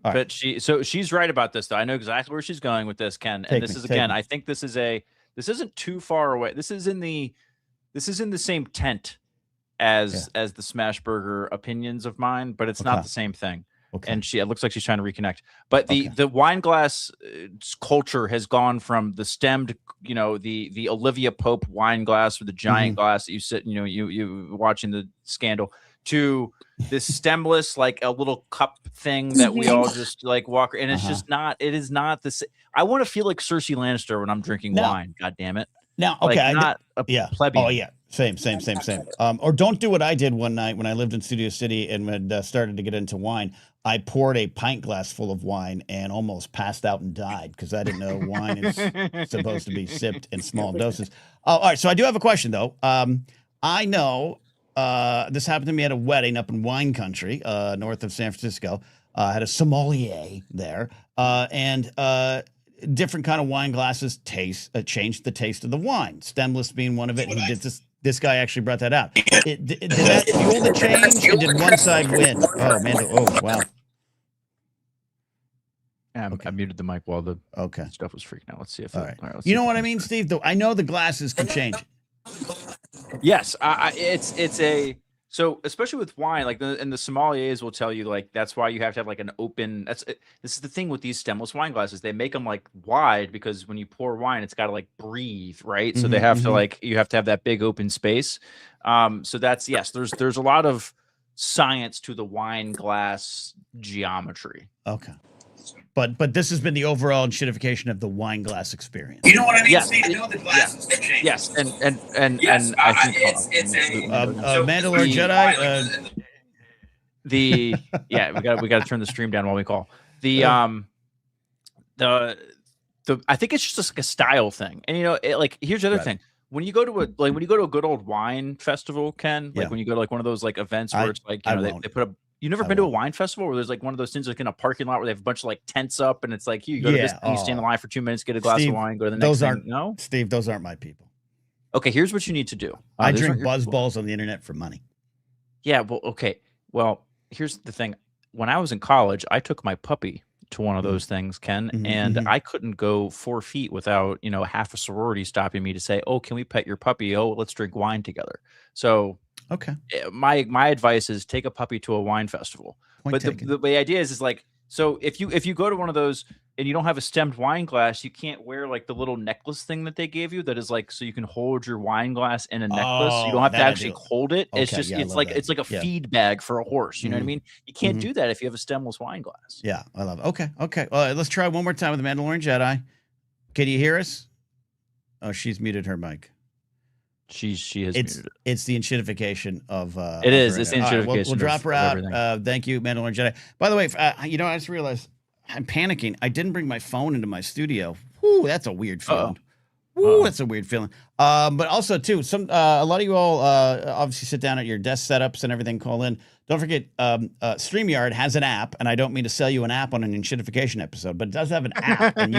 But she's right about this though. I know exactly where she's going with this, Ken. And I think this isn't too far away. This is in the same tent as the Smash Burger opinions of mine, but it's not the same thing. Okay. And it looks like she's trying to reconnect. But the wine glass culture has gone from the stemmed, the Olivia Pope wine glass with the giant glass that you sit, you watching the scandal, to this stemless, like a little cup thing that we all just like walk. And it's just not. It is not the. I want to feel like Cersei Lannister when I'm drinking wine. God damn it. Now, okay, like not a plebeian. Oh yeah, same. Or don't do what I did one night when I lived in Studio City and had started to get into wine. I poured a pint glass full of wine and almost passed out and died because I didn't know wine is supposed to be sipped in small doses. All right, so I do have a question though. I know this happened to me at a wedding up in wine country, north of San Francisco. I had a sommelier there, and different kind of wine glasses changed the taste of the wine. Stemless being one of it. He did this. This guy actually brought that out. Did that fuel the change, or did one side win? Oh man! Oh wow! I muted the mic while the stuff was freaking out. Let's see if all right. You know what I mean, Steve? Though I know the glasses can change. Yes, it's a. So especially with wine, like the sommeliers will tell you, like that's why you have to have like an open. This is the thing with these stemless wine glasses. They make them like wide because when you pour wine, it's got to like breathe, right? So they have to like you have to have that big open space. So that's There's a lot of science to the wine glass geometry. Okay. But this has been the overall enshittification of the wine glass experience. You know what I mean? Yes. I know the glasses can change. Yes, and I think Mandalorian Jedi. We got to turn the stream down while we call the I think it's just like a style thing, and here's the other thing. When you go to a good old wine festival, Ken, like when you go to like one of those like events where it's like they put up. You've never been to a wine festival where there's like one of those things like in a parking lot where they have a bunch of like tents up and it's like you go to this thing, you stand in line for 2 minutes, get a glass of wine, go to the next thing. No, Steve, those aren't my people. Okay, here's what you need to do. I drink buzz balls on the internet for money. Yeah, well, okay. Well, here's the thing. When I was in college, I took my puppy to one of those things, Ken, and I couldn't go 4 feet without, half a sorority stopping me to say, "Oh, can we pet your puppy? Oh, let's drink wine together." So okay, my advice is take a puppy to a wine festival. But the idea is like, so if you go to one of those and you don't have a stemmed wine glass, you can't wear like the little necklace thing that they gave you that is like so you can hold your wine glass in a necklace. You don't have to actually hold it. It's just it's like a feed bag for a horse. You know what I mean? You can't do that if you have a stemless wine glass. Yeah, I love it. Okay. Let's try one more time with the Mandalorian Jedi. Can you hear us? Oh, she's muted her mic. She has muted it. It's the enshittification of it is. It's enshittification. Right, we'll drop her out. Thank you, Mandalorian Jedi. By the way, I just realized I'm panicking. I didn't bring my phone into my studio. Whoo, that's a weird feeling. That's a weird feeling. But also too, a lot of you all obviously sit down at your desk setups and everything. Call in. Don't forget, StreamYard has an app, and I don't mean to sell you an app on an enshittification episode, but it does have an app, and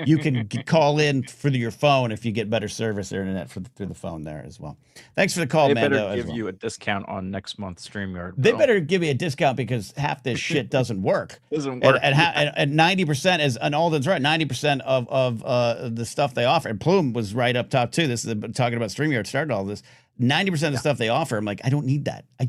you can call in through your phone if you get better service or internet through the phone there as well. Thanks for the call, Mando. They better give you a discount on next month's StreamYard. They better give me a discount because half this shit doesn't work. And 90% is, and Alden's right, 90% of the stuff they offer. And Plume was right up top too. This is talking about StreamYard started all this. 90% of the stuff they offer, I'm like, I don't need that. I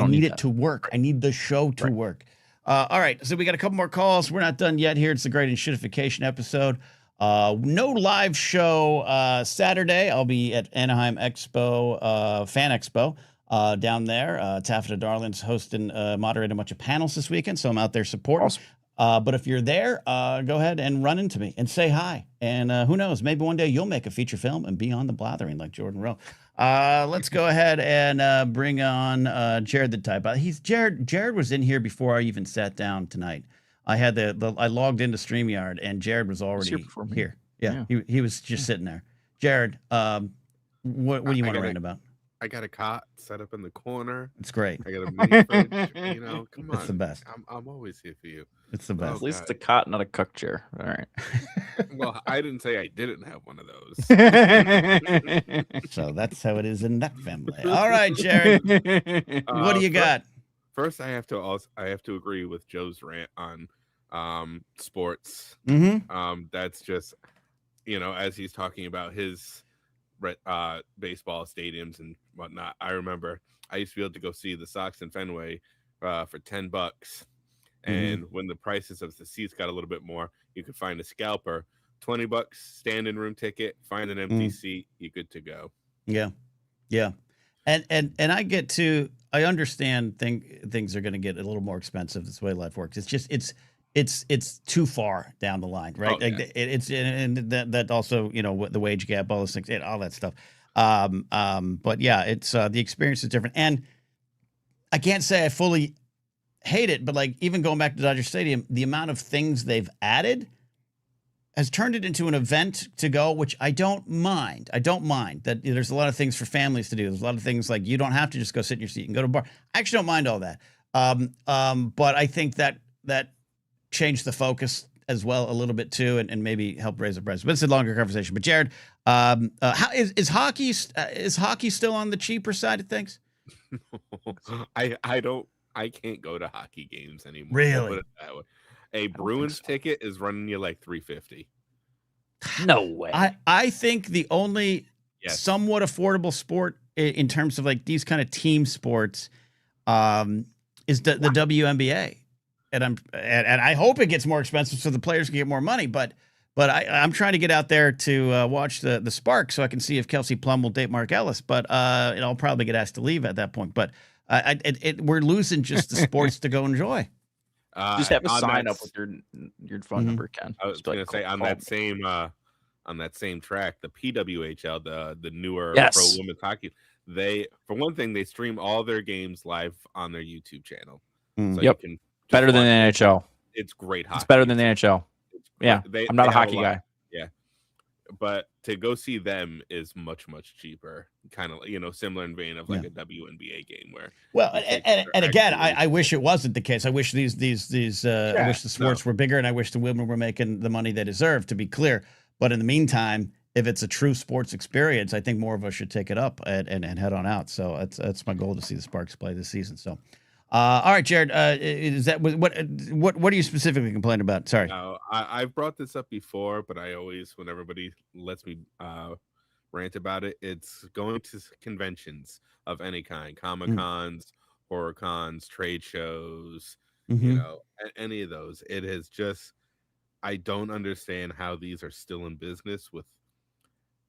need it to work. I need the show to work. All right. So we got a couple more calls. We're not done yet here. It's the great enshittification episode. No live show Saturday. I'll be at Anaheim Expo, Fan Expo down there. Taffeta Darling's hosting, moderating a bunch of panels this weekend. So I'm out there supporting. Awesome. But if you're there, go ahead and run into me and say hi. And who knows, maybe one day you'll make a feature film and be on the Blathering like Jordan Rowe. Let's go ahead and bring on Jared the Type. Jared was in here before I even sat down tonight. I had I logged into StreamYard and Jared was already here. Yeah. He was just sitting there. Jared, what do you want to rant about? I got a cot set up in the corner. It's great. I got a mini fridge. Come on. It's the best. I'm always here for you. It's the best. At least it's a cot, not a cuck chair. All right. Well, I didn't say I didn't have one of those. So that's how it is in that family. All right, Jared. What do you got? First, I have to agree with Joe's rant on sports. That's just, as he's talking about his baseball stadiums and whatnot. I remember I used to be able to go see the Sox in Fenway for $10. And when the prices of the seats got a little bit more, you could find a scalper, $20 standing room ticket, find an empty seat, you're good to go. Yeah. And I understand things are going to get a little more expensive. That's the way life works. It's just it's too far down the line, right? Oh, yeah. Like it's and that also, you know, the wage gap, all those things, all that stuff. But yeah, it's the experience is different, and I can't say I fully hate it, but like even going back to Dodger Stadium, the amount of things they've added has turned it into an event to go, which I don't mind. I don't mind that there's a lot of things for families to do. There's a lot of things like you don't have to just go sit in your seat and go to a bar. I actually don't mind all that. But I think that changed the focus as well a little bit too, and maybe help raise the price. But it's a longer conversation. But Jared, how is hockey still on the cheaper side of things? I can't go to hockey games anymore. Really? I'll put it that way. A Bruins ticket is running you like $350. No way. I think the only somewhat affordable sport in terms of like these kind of team sports is the WNBA. And I hope it gets more expensive so the players can get more money. But I'm trying to get out there to watch the Spark so I can see if Kelsey Plum will date Mark Ellis. But I'll probably get asked to leave at that point. But we're losing just the sports to go enjoy. Just have a sign up with your phone number, Ken. I was going to say on that same track, the PWHL, the newer pro women's hockey, they, for one thing, they stream all their games live on their YouTube channel. So you can better than the NHL. It's great hockey. It's better than the NHL. Yeah, I'm not a hockey guy. Yeah, but to go see them is much cheaper. Kind of, you know, similar in vein of like a WNBA game where. Well, and again, I wish it wasn't the case. I wish I wish the sports were bigger, and I wish the women were making the money they deserve. To be clear, but in the meantime, if it's a true sports experience, I think more of us should take it up and head on out. So that's my goal, to see the Sparks play this season. So. All right, Jared. Is that what are you specifically complaining about? Sorry. I've brought this up before, but I always, when everybody lets me rant about it, it's going to conventions of any kind, Comic Cons, horror cons, trade shows, you know, any of those. It is just, I don't understand how these are still in business with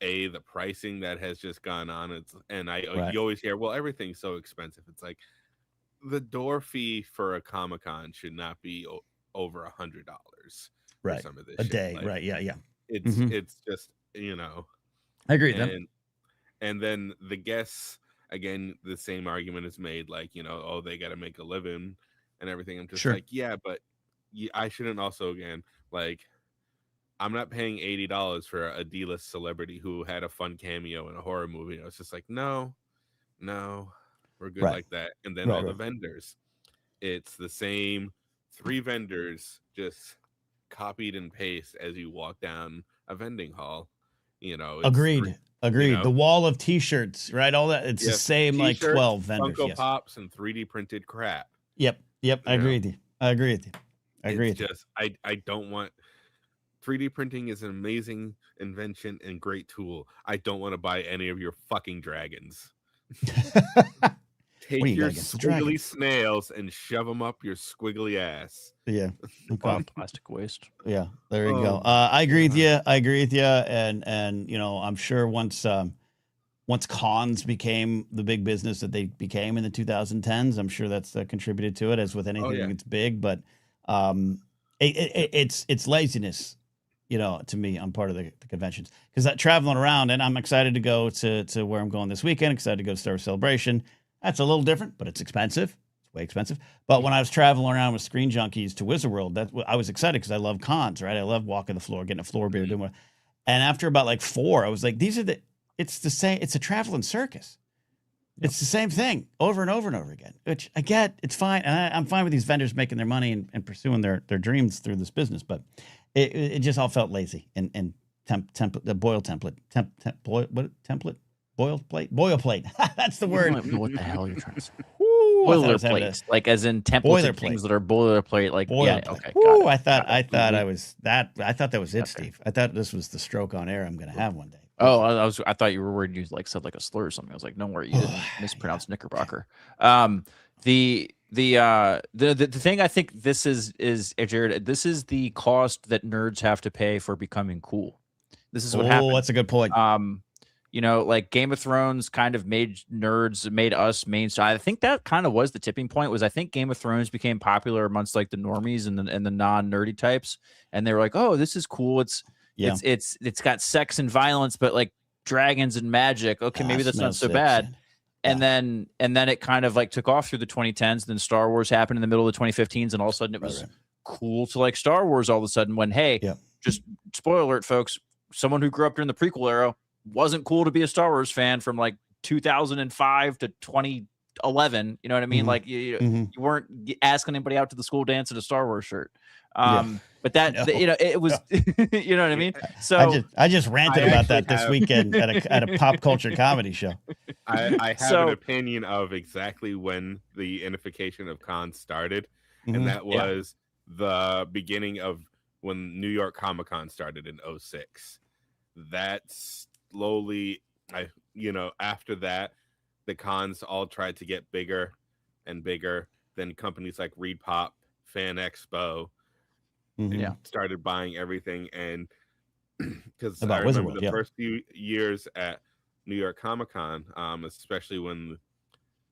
the pricing that has just gone on. You always hear, well, everything's so expensive. It's like, the door fee for a Comic-Con should not be over $100 for some of this a day. Like, right. Yeah. It's just, you know, I agree with that. And then the guests, again, the same argument is made, like, you know, oh, they got to make a living and everything. I'm just like, yeah, but I shouldn't also, again, like, I'm not paying $80 for a D-list celebrity who had a fun cameo in a horror movie. I was just like, no. We're good like that. And then all the vendors, it's the same 3 vendors just copied and paste as you walk down a vending hall. You know, agreed. You know, the wall of T-shirts, right? All that. It's the same, like 12 vendors. Funko Pops and 3D printed crap. Yep. I agree with you. I agree with you. I don't want. 3D printing is an amazing invention and great tool. I don't want to buy any of your fucking dragons. Take your squiggly snails and shove them up your squiggly ass. Yeah. Plastic waste. Yeah. There you go. I agree with you. And you know, I'm sure once cons became the big business that they became in the 2010s, I'm sure that's contributed to it, as with anything that's big. But it's laziness, you know, to me. I'm part of the conventions because that traveling around, and I'm excited to go to where I'm going this weekend. Excited to go to Star Wars Celebration. That's a little different, but it's expensive. It's way expensive. But when I was traveling around with Screen Junkies to Wizard World, I was excited because I love cons, right? I love walking the floor, getting a floor beer, doing what. And after about like 4, I was like, it's the same. It's a traveling circus. Yep. It's the same thing over and over and over again, which I get. It's fine. And I'm fine with these vendors making their money and pursuing their dreams through this business. But it just all felt lazy and the boil template. Boil plate. That's the word. I don't know what the hell you're trying to say. Boilerplate, like as in templates, things that are boilerplate. Like okay. Ooh, I thought that was it, Steve. I thought this was the stroke on air I'm going to have one day. Oh, I thought you were worried you like said like a slur or something. I was like, no worry, you didn't mispronounce Knickerbocker. The thing I think this is Jared. This is the cost that nerds have to pay for becoming cool. This is what happens. That's a good point. you know, like Game of Thrones kind of made us mainstream. I think that kind of was the tipping point. Was I think Game of Thrones became popular amongst like the normies and the non-nerdy types, and they were like, "Oh, this is cool. It's got sex and violence, but like dragons and magic. Okay, maybe that's not so bad." And then it kind of like took off through the 2010s. Then Star Wars happened in the middle of the 2015s, and all of a sudden it was cool to like Star Wars all of a sudden. When just spoiler alert, folks, someone who grew up during the prequel era, wasn't cool to be a Star Wars fan from like 2005 to 2011. You know what I mean? Like you weren't asking anybody out to the school dance in a Star Wars shirt. But that you know, it was you know what I mean? So I just ranted about that this weekend at a pop culture comedy show. I have an opinion of exactly when the unification of cons started, and that was the beginning of when New York Comic Con started in 2006. That slowly, after that, the cons all tried to get bigger and bigger. Then companies like Reed Pop, Fan Expo, started buying everything. And because I remember the first few years at New York Comic Con, especially when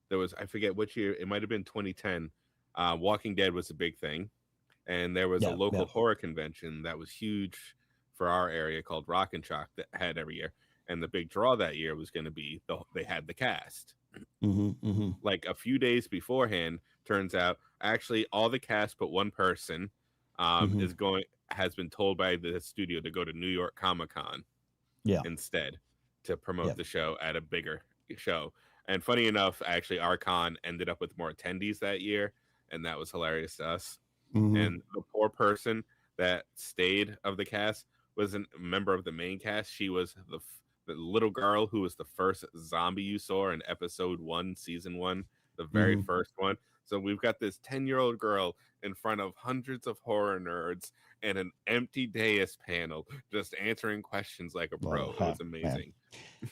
there was, I forget which year, it might have been 2010. Walking Dead was a big thing, and there was a local horror convention that was huge for our area called Rock and Shock that had every year. And the big draw that year was going to be they had the cast. Like a few days beforehand, turns out actually all the cast but one person has been told by the studio to go to New York Comic Con instead to promote the show at a bigger show. And funny enough, actually our con ended up with more attendees that year, and that was hilarious to us. And the poor person that stayed of the cast wasn't a member of the main cast. She was the little girl who was the first zombie you saw in episode 1, season 1, the very first one. So we've got this 10-year-old girl in front of hundreds of horror nerds and an empty dais panel just answering questions like a pro. It was amazing.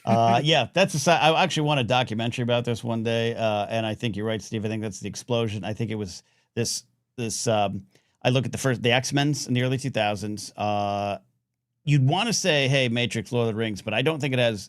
That's I actually want a documentary about this one day. And I think you're right, Steve. I think that's the explosion. I think it was this I look at the X-Men's in the early 2000s. You'd want to say, hey, Matrix, Lord of the Rings, but I don't think it has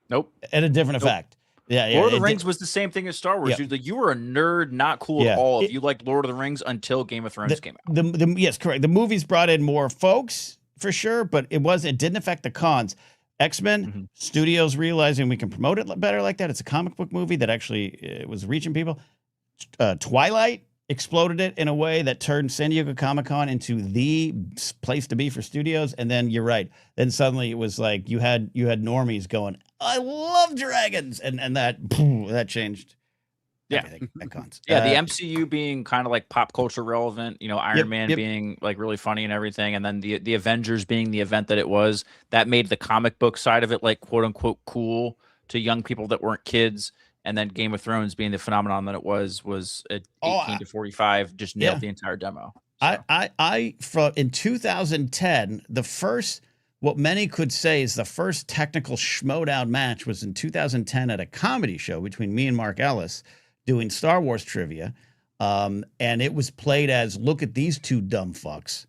had a different effect. Lord of the Rings was the same thing as Star Wars. You were a nerd, not cool at all if you liked Lord of the Rings until Game of Thrones came out. Yes, correct. The movies brought in more folks for sure, but it didn't affect the cons. X-Men, studios realizing we can promote it better like that. It's a comic book movie that actually was reaching people. Twilight exploded it in a way that turned San Diego Comic-Con into the place to be for studios. And then you're right. Then suddenly it was like you had normies going, I love dragons. And that changed everything at cons. The MCU being kind of like pop culture relevant, Iron Man being like really funny and everything. And then the Avengers being the event that it was, that made the comic book side of it like quote unquote cool to young people that weren't kids. And then Game of Thrones being the phenomenon that it was at 18 to 45, just nailed the entire demo. So. In 2010, the first, what many could say is the first technical schmodown match was in 2010 at a comedy show between me and Mark Ellis doing Star Wars trivia. And it was played as, look at these two dumb fucks.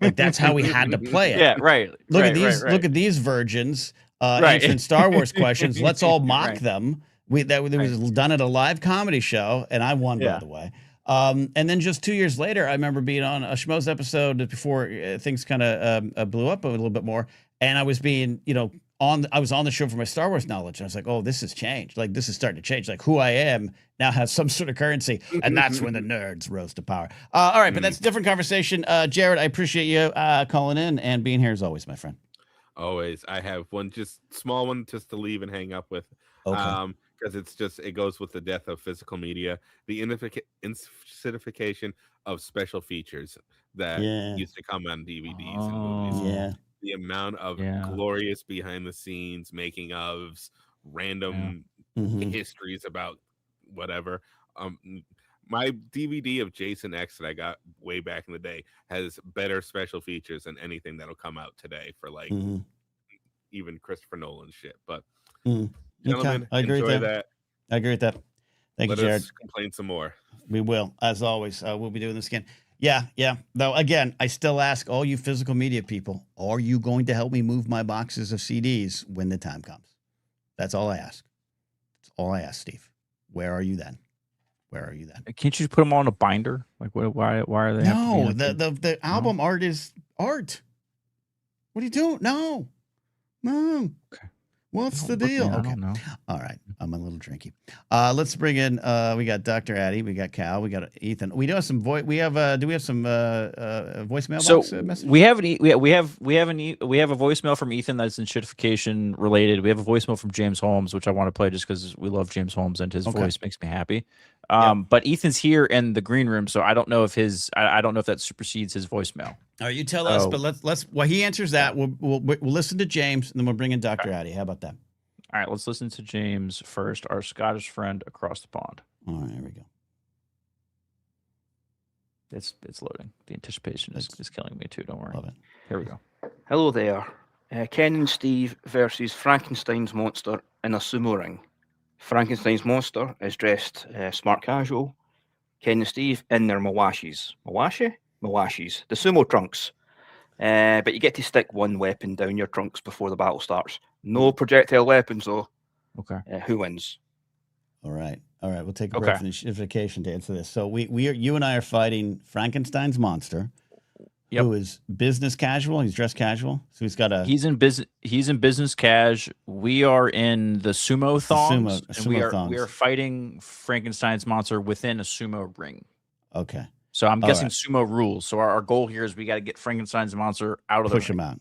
Like that's how we had to play it. Yeah, right. Look at these virgins answering Star Wars questions. Let's all mock them. That was done at a live comedy show, and I won, by the way. And then just 2 years later, I remember being on a Schmoes episode before things kind of blew up a little bit more, and I was being, I was on the show for my Star Wars knowledge, and I was like, oh, this has changed. Like, this is starting to change. Like, who I am now has some sort of currency, and that's when the nerds rose to power. All right, but that's a different conversation. Jared, I appreciate you calling in and being here as always, my friend. Always. I have one just small one just to leave and hang up with. Okay. Because it goes with the death of physical media, the ENSHITIFICATION of special features that used to come on DVDs and movies. Yeah. The amount of glorious behind the scenes making ofs, random histories about whatever. My DVD of Jason X that I got way back in the day has better special features than anything that'll come out today for like even Christopher Nolan shit. But gentlemen, I agree enjoy with that. I agree with that. Thank you, Jared. Us complain some more. We will, as always. We'll be doing this again. Yeah. Though again, I still ask all you physical media people: are you going to help me move my boxes of CDs when the time comes? That's all I ask. That's all I ask, Steve. Where are you then? Where are you then? Can't you put them all in a binder? Like, why are they? No, the album art is art. What are you doing? No. Okay. What's the deal? Man, I okay. don't know. All right. I'm a little drinky. Let's bring in. We got Dr. Addy. We got Cal. We got Ethan. We do have some voice. We have. Do we have some voicemail box message? We have a voicemail from Ethan that's ENSHITIFICATION related. We have a voicemail from James Holmes, which I want to play just because we love James Holmes and his voice makes me happy. But Ethan's here in the green room, so I don't know if I don't know if that supersedes his voicemail. All right, you tell us, but let's while he answers that, we'll listen to James and then we'll bring in Dr. Addy. How about that? All right, let's listen to James first, our Scottish friend across the pond. All right, here we go. It's loading. The anticipation is killing me too. Don't worry. Love it. Here we go. Hello there. Ken and Steve versus Frankenstein's monster in a sumo ring. Frankenstein's monster is dressed smart casual. Ken and Steve in their mawashis. Mawashis. The sumo trunks. But you get to stick one weapon down your trunks before the battle starts. No projectile weapons, though. Okay. Who wins? All right. We'll take a break from the ENSHITIFICATION to answer this. So you and I are fighting Frankenstein's monster, who is business casual. He's dressed casual, so he's got a. He's in business cash. We are in the sumo thongs. We are fighting Frankenstein's monster within a sumo ring. Okay. So I'm guessing sumo rules. So our goal here is we got to get Frankenstein's monster out of the ring. Push him out.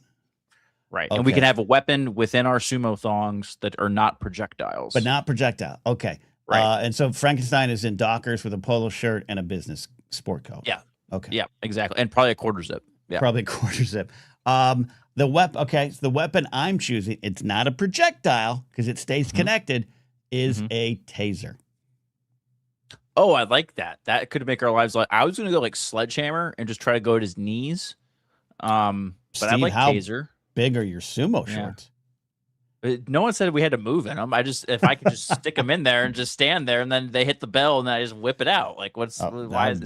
Right. Okay. And we can have a weapon within our sumo thongs that are not projectiles. But not projectile. Okay. Right. And so Frankenstein is in Dockers with a polo shirt and a business sport coat. Yeah. Okay. Yeah, exactly. And probably a quarter zip. Yeah. Probably a quarter zip. The weapon. Okay. So the weapon I'm choosing, it's not a projectile because it stays connected, is a taser. Oh, I like that. That could make our lives like. I was going to go like sledgehammer and just try to go at his knees. But Steve, I like taser. Big are your sumo shorts? No one said we had to move in them. If I could just stick them in there and just stand there, and then they hit the bell, and then I just whip it out. Like, why is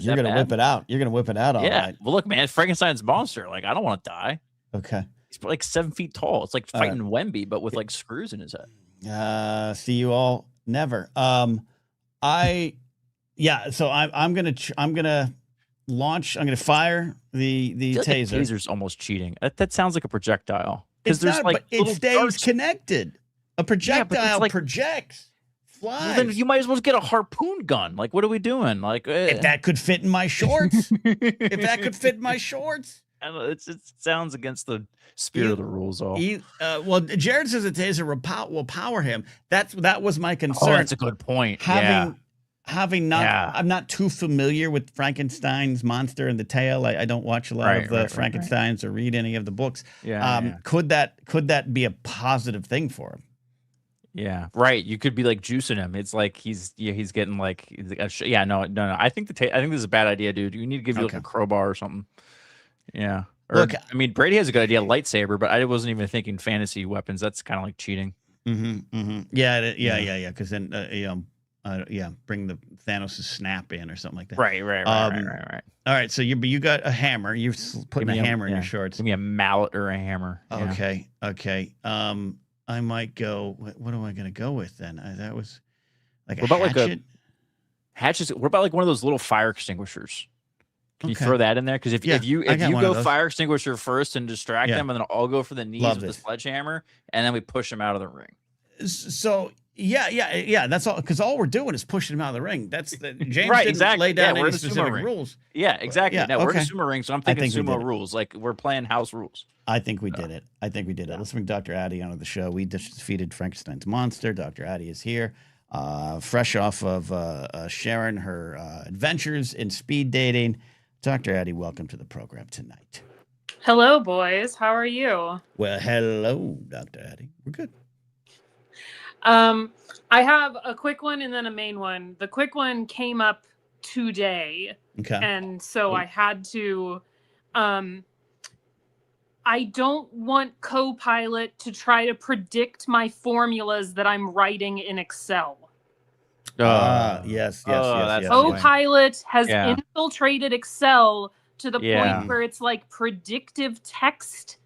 you're gonna whip it out? You're gonna whip it out, all right. Well, look, man, Frankenstein's monster. Like, I don't want to die. Okay. He's like 7 feet tall. It's like fighting Wemby, but with like screws in his head. See you all never. So I'm gonna launch. I'm gonna fire the taser. Taser's almost cheating. That sounds like a projectile. Because there's like it stays darts. Connected. A projectile projects, flies. Well, then you might as well get a harpoon gun. Like, what are we doing? Like, if that could fit in my shorts. If that could fit in my shorts. I don't know, it sounds against the spirit of the rules. Well, Jared says a taser will power him. That was my concern. Oh, that's a good point. I'm not too familiar with Frankenstein's monster and the tale. I don't watch a lot of the Frankensteins or read any of the books. Could that be a positive thing for him? Yeah, right. You could be like juicing him. It's like he's getting like no. I think this is a bad idea, dude. You need to give you like a crowbar or something. Yeah. Look, I mean, Brady has a good idea, lightsaber, but I wasn't even thinking fantasy weapons. That's kind of like cheating. Yeah. Because then bring the Thanos' snap in or something like that. Right. All right, so you got a hammer. You're putting a hammer in your shorts. Give me a mallet or a hammer. Okay. I might go. What am I going to go with then? That was like a hatchet. Hatchets. What about like one of those little fire extinguishers? Can you throw that in there? Because if you go fire extinguisher first and distract them, and then I'll go for the knees with the sledgehammer, and then we push them out of the ring. So. Yeah. That's all. Because all we're doing is pushing him out of the ring. That's James didn't lay down any specific rules. Yeah, exactly. We're in a sumo ring, so I'm thinking sumo rules. Like we're playing house rules. I think we did it. Let's bring Dr. Addy onto the show. We defeated Frankenstein's monster. Dr. Addy is here, fresh off of sharing her adventures in speed dating. Dr. Addy, welcome to the program tonight. Hello, boys. How are you? Well, hello, Dr. Addy. We're good. I have a quick one and then a main one. The quick one came up today. Okay. And so I had to, I don't want Copilot to try to predict my formulas that I'm writing in Excel. Yes. Copilot has infiltrated Excel to the point where it's like predictive text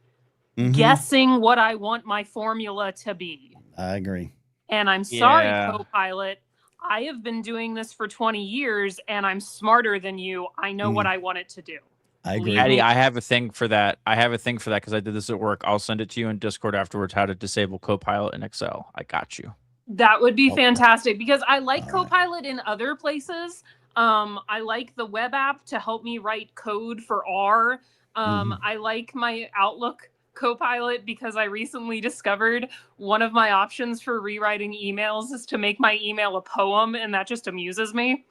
guessing what I want my formula to be. I agree. And I'm sorry, Yeah. Copilot. I have been doing this for 20 years and I'm smarter than you. I know what I want it to do. I agree. Addie, I have a thing for that. Because I did this at work. I'll send it to you in Discord afterwards, how to disable Copilot in Excel. I got you. That would be fantastic because I like Copilot in other places. I like the web app to help me write code for R. I like my Outlook Copilot because I recently discovered one of my options for rewriting emails is to make my email a poem, and that just amuses me.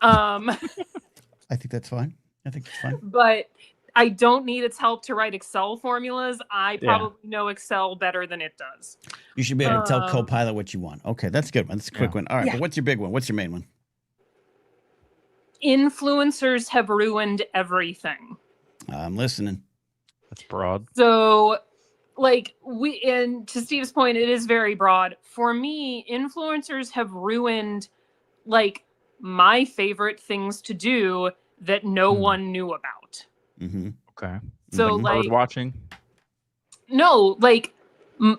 I think that's fine. But I don't need its help to write Excel formulas. I probably know Excel better than it does. You should be able to tell Copilot what you want. Okay, that's a good one. That's a quick one. All right, but what's your big one? What's your main one? Influencers have ruined everything. I'm listening. That's broad. So, and to Steve's point, it is very broad. For me, influencers have ruined, my favorite things to do that no one knew about. Okay. So, bird watching? No,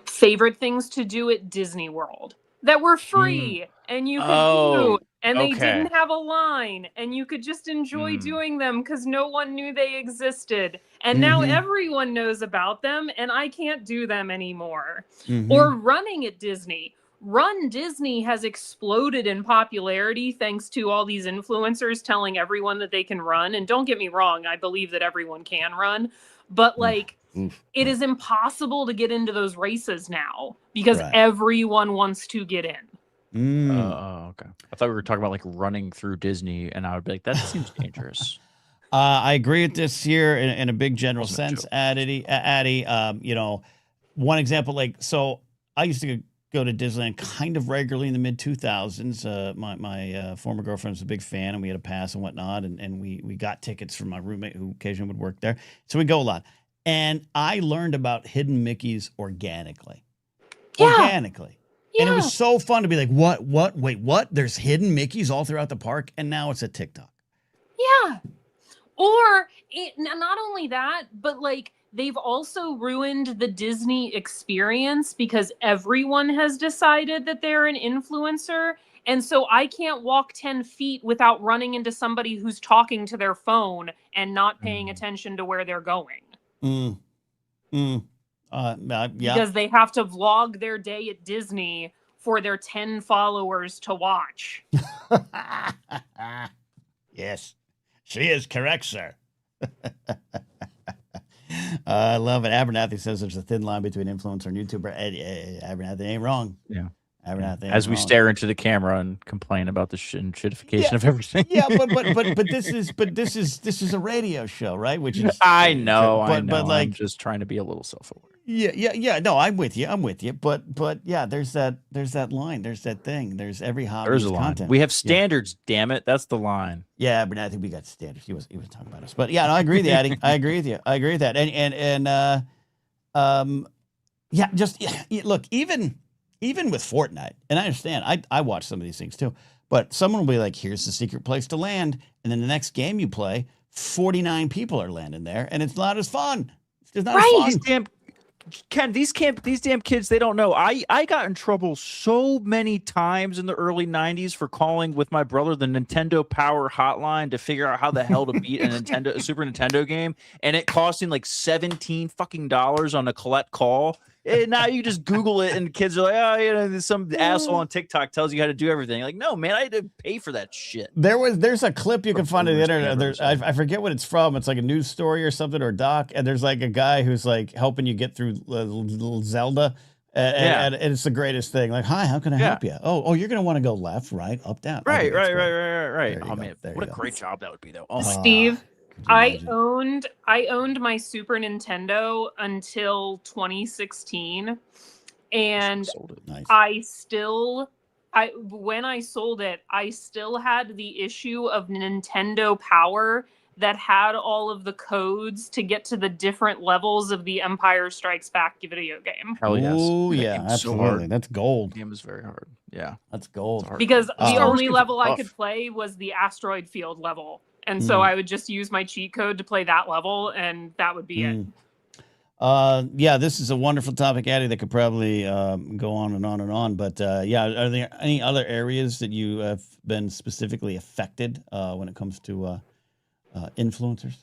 favorite things to do at Disney World that were free and you could do. And they didn't have a line, and you could just enjoy doing them because no one knew they existed. And now everyone knows about them, and I can't do them anymore. Or running at Disney. Run Disney has exploded in popularity thanks to all these influencers telling everyone that they can run. And don't get me wrong, I believe that everyone can run. But it is impossible to get into those races now because everyone wants to get in. Okay. I thought we were talking about running through Disney, and I would be like, that seems dangerous. I agree with this here in a big general sense, Addie. One example, so I used to go to Disneyland kind of regularly in the mid 2000s. My former girlfriend was a big fan, and we had a pass and whatnot, and we got tickets from my roommate who occasionally would work there. So we go a lot. And I learned about hidden Mickeys organically. Organically. Yeah. And it was so fun to be like, wait, what? There's hidden Mickeys all throughout the park, and now it's a TikTok. Yeah. Or not only that, but they've also ruined the Disney experience because everyone has decided that they're an influencer. And so I can't walk 10 feet without running into somebody who's talking to their phone and not paying attention to where they're going. Because they have to vlog their day at Disney for their 10 followers to watch. Yes, she is correct, sir. I love it. Abernathy says there's a thin line between influencer and YouTuber. Abernathy ain't wrong. Yeah. Abernathy As we stare into the camera and complain about the shitification of everything. Yeah, but this is a radio show, right? Which is I know. But I'm just trying to be a little self-aware. Yeah. No, I'm with you. But yeah, there's that line. There's that thing. There's every hobby. There's a line. Content. We have standards. Damn it, that's the line. Yeah, but I think we got standards. He was talking about us. But yeah, no, I agree with you, Addie. I agree with you. I agree with that. Look, even with Fortnite, and I understand. I watch some of these things too. But someone will be like, "Here's the secret place to land," and then the next game you play, 49 people are landing there, and it's not as fun. It's not as fun. These damn kids, they don't know. I got in trouble so many times in the early 90s for calling with my brother the Nintendo Power hotline to figure out how the hell to beat a Super Nintendo game, and it costing $17 fucking on a collect call. And now you just Google it, and kids are like, some asshole on TikTok tells you how to do everything. Like, no, man, I had to pay for that shit. There's a clip you can find on the internet. I forget what it's from. It's like a news story or something, or a doc, and there's a guy who's helping you get through little Zelda, and it's the greatest thing. Like, hi, how can I help you? Oh, you're gonna want to go left, right, up, down. Right. Oh man, what a great job that would be, though. Oh, Steve. I owned my Super Nintendo until 2016, and when I sold it, I still had the issue of Nintendo Power that had all of the codes to get to the different levels of the Empire Strikes Back video game. Hell yes. Oh yeah, absolutely. That's gold. The game is very hard. Yeah, that's gold. Because the only level I could play was the asteroid field level. And so I would just use my cheat code to play that level, and that would be it. Yeah, this is a wonderful topic, Addie, that could probably go on and on and on. But yeah, are there any other areas that you have been specifically affected when it comes to influencers?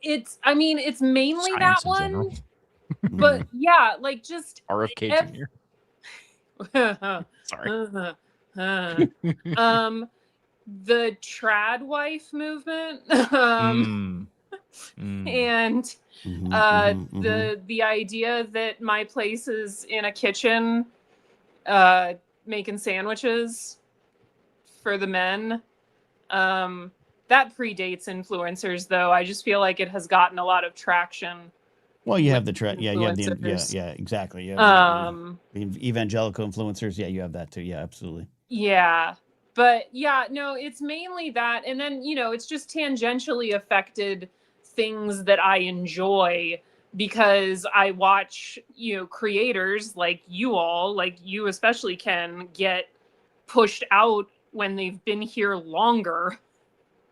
It's mainly Science that in one, general. but yeah, like just RFK Jr. Sorry. The trad wife movement, and the idea that my place is in a kitchen making sandwiches for the men. That predates influencers, though. I just feel like it has gotten a lot of traction. Well, you have the trend. Yeah, you have the exactly. You have the evangelical influencers. Yeah, you have that too. Yeah, absolutely. Yeah. But yeah, no, it's mainly that. And then, it's just tangentially affected things that I enjoy because I watch, creators like you all, like you especially, can get pushed out when they've been here longer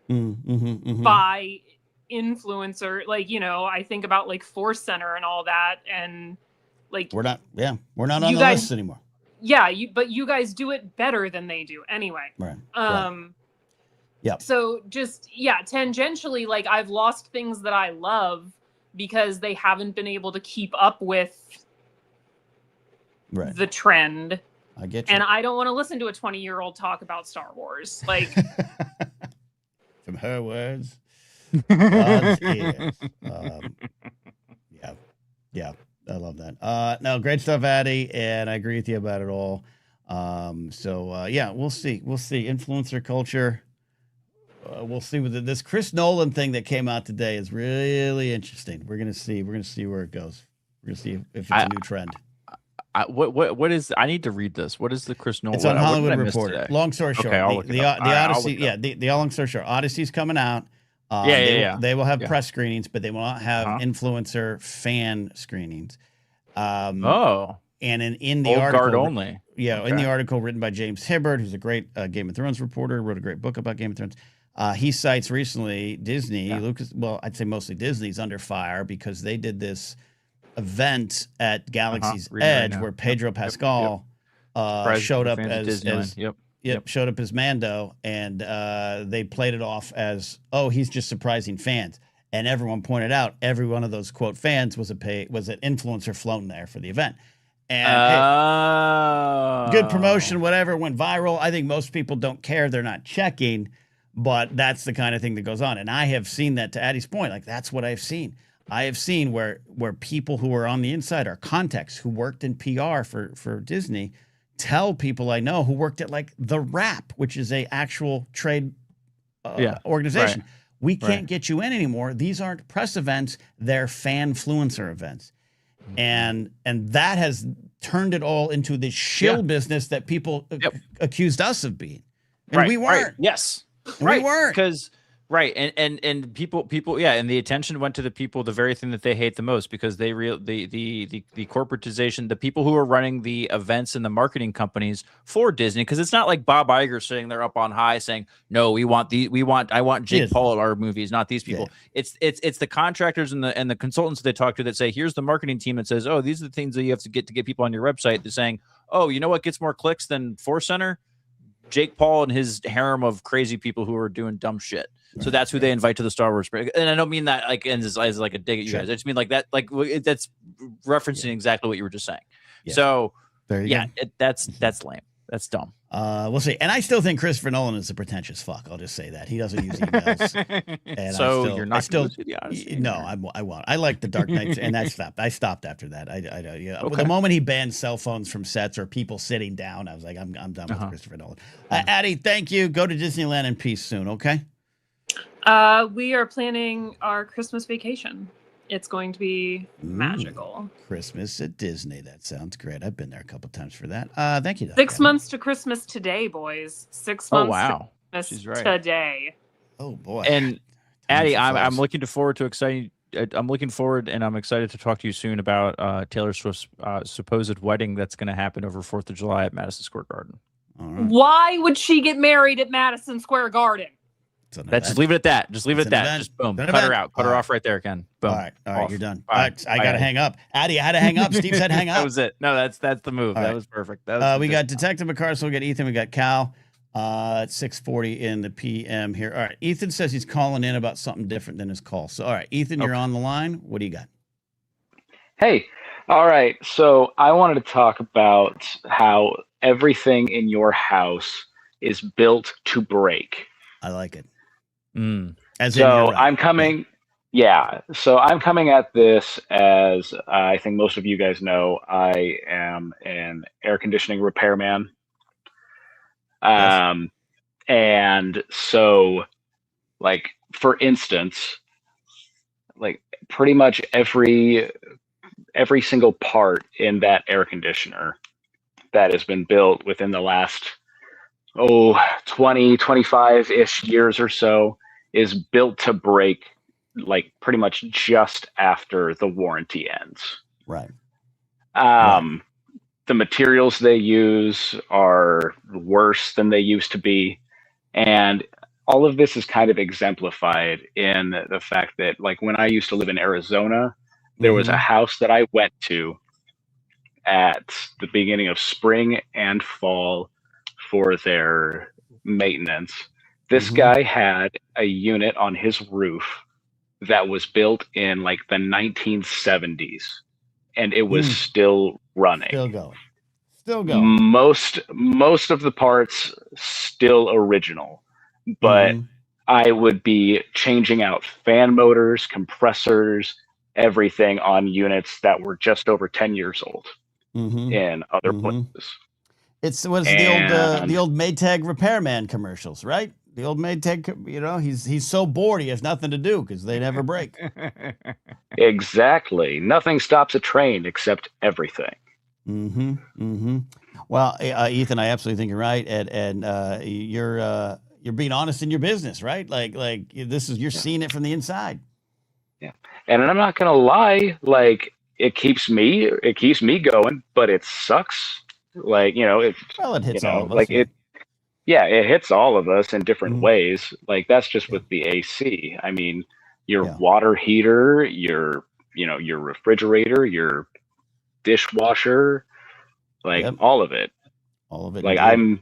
by influencer. Like, I think about like Force Center and all that. And like, we're not on the list anymore. Yeah, but you guys do it better than they do anyway. Right. Yeah. So just, tangentially, like I've lost things that I love because they haven't been able to keep up with the trend. I get you. And I don't want to listen to a 20-year-old talk about Star Wars. Like, from her words, God's ears. Yeah. I love that. No, great stuff, Addie, and I agree with you about it all. Yeah, we'll see. Influencer culture. We'll see with this Chris Nolan thing that came out today is really interesting. We're gonna see where it goes. We're gonna see if it's a new trend. What is? I need to read this. What is the Chris Nolan? It's on Hollywood Reporter. Long story short, okay, the Odyssey. Yeah, the long story short, Odyssey's coming out. They will have press screenings, but they will not have influencer fan screenings. And in the article, guard only. Yeah, in the article written by James Hibbert, who's a great Game of Thrones reporter, wrote a great book about Game of Thrones. He cites recently Disney, Lucas. Well, I'd say mostly Disney's under fire because they did this event at Galaxy's Edge where Pedro Pascal showed up showed up as Mando, and they played it off as, oh, he's just surprising fans. And everyone pointed out every one of those quote fans was an influencer flown there for the event. And good promotion, whatever, went viral. I think most people don't care. They're not checking, but that's the kind of thing that goes on. And I have seen that, to Addie's point, like that's what I've seen. I have seen where people who are on the inside, our contacts who worked in PR for Disney, tell people I know who worked at like The Wrap, which is a actual trade organization. Right. We can't get you in anymore. These aren't press events. They're fan-fluencer events. And that has turned it all into this shill business that people accused us of being. And we weren't. Right. Yes. And we weren't. Because and people and the attention went to the people, the very thing that they hate the most, because the corporatization, the people who are running the events and the marketing companies for Disney, because it's not like Bob Iger sitting there up on high saying, no, I want Jake Paul at our movies, not these people. It's the contractors and the consultants they talk to that say, here's the marketing team that says, oh, these are the things that you have to get people on your website. They're saying, oh, you know what gets more clicks than Force Center? Jake Paul and his harem of crazy people who are doing dumb shit. So that's who they invite to the Star Wars. And I don't mean that like as like a dig at you guys. I just mean like that, like that's referencing exactly what you were just saying. Yeah. So that's lame. That's dumb. We'll see. And I still think Christopher Nolan is a pretentious fuck. I'll just say that he doesn't use emails. And so you're not still the Odyssey. No, I won't. I like the Dark Knight, and that stopped. I stopped after that. The moment he banned cell phones from sets or people sitting down, I was like, I'm done with Christopher Nolan. Addie, thank you. Go to Disneyland in peace soon. Okay. We are planning our Christmas vacation. It's going to be magical. Christmas at Disney. That sounds great. I've been there a couple times for that. Thank you. 6 months to Christmas today, boys. 6 months to Christmas She's right. today. Oh boy. And Addie, I'm looking forward to exciting. I'm looking forward, and I'm excited to talk to you soon about Taylor Swift's supposed wedding that's going to happen over 4th of July at Madison Square Garden. All right. Why would she get married at Madison Square Garden? Just leave it at that. Just leave it at that. Just boom. Cut her out. Cut her off right there, Ken. Boom. All right, you're done. All right. I got to hang up. Addy, I had to hang up. Steve said hang up. That was it. No, that's the move. That was perfect. That was we got Detective McCarson, we got Ethan, we got Cal. At 6:40 in the PM here. All right, Ethan says he's calling in about something different than his call. So, all right, Ethan, you're on the line. What do you got? Hey, all right. So I wanted to talk about how everything in your house is built to break. I like it. So I'm coming. Yeah. So I'm coming at this as I think most of you guys know, I am an air conditioning repairman. Yes. And so, like, for instance, like pretty much every single part in that air conditioner that has been built within the last 20, 25-ish years or so is built to break, like, pretty much just after the warranty ends. Right. The materials they use are worse than they used to be. And all of this is kind of exemplified in the fact that, like, when I used to live in Arizona, there was a house that I went to at the beginning of spring and fall for their maintenance. This guy had a unit on his roof that was built in like the 1970s, and it was still running. Still going. Most of the parts still original, but I would be changing out fan motors, compressors, everything on units that were just over 10 years old in other places. It was the old Maytag repairman commercials, right? The old Maytag, you know, he's so bored he has nothing to do because they never break. Exactly. Nothing stops a train except everything. Well, Ethan, I absolutely think you're right, and you're being honest in your business, right? Like this is you're seeing it from the inside. Yeah, and I'm not gonna lie, like it keeps me going, but it sucks. Like, you know, it hits all of us. Like it hits all of us in different ways. Like that's just with the AC. I mean, your water heater, your refrigerator, your dishwasher, like all of it. Like indeed.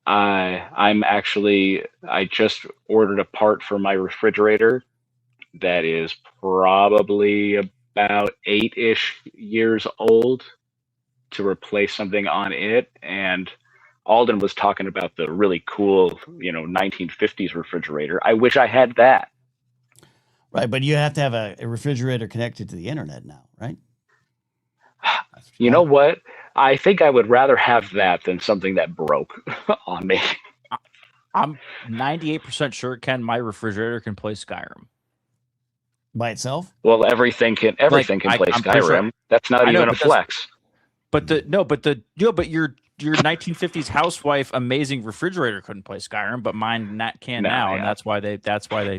I just ordered a part for my refrigerator that is probably about 8-ish years old to replace something on it. And Alden was talking about the really cool, 1950s refrigerator. I wish I had that. Right, but you have to have a refrigerator connected to the internet now, right? You know what? I think I would rather have that than something that broke on me. I'm 98% sure, Ken, my refrigerator can play Skyrim. By itself? Well, everything can play Skyrim. Sure. That's not even a flex. But your 1950s housewife amazing refrigerator couldn't play Skyrim, but mine can now, and that's why they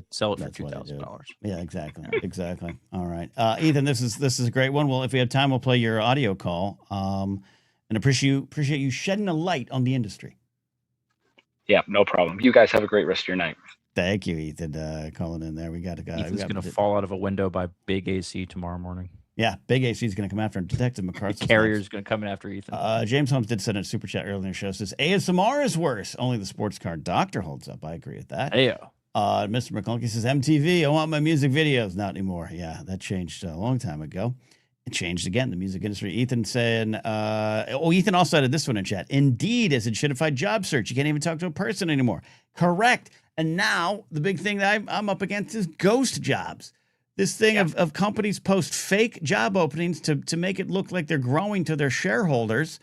sell it for $2,000. Yeah, exactly. All right, Ethan, this is a great one. Well, if we have time, we'll play your audio call. And appreciate you shedding a light on the industry. Yeah, no problem. You guys have a great rest of your night. Thank you, Ethan, calling in there. We got a guy. Ethan's going to fall out of a window by Big AC tomorrow morning. Yeah, Big AC is going to come after him. Detective McCarthy. The carrier's going to come in after Ethan. James Holmes did send a super chat earlier in the show. Says ASMR is worse. Only the sports car doctor holds up. I agree with that. Ayo. Mr. McClunky says MTV. I want my music videos. Not anymore. Yeah, that changed a long time ago. It changed again. The music industry. Ethan saying. Ethan also added this one in chat. Indeed, as it shitified job search. You can't even talk to a person anymore. Correct. And now the big thing that I'm up against is ghost jobs. This thing of companies post fake job openings to make it look like they're growing to their shareholders.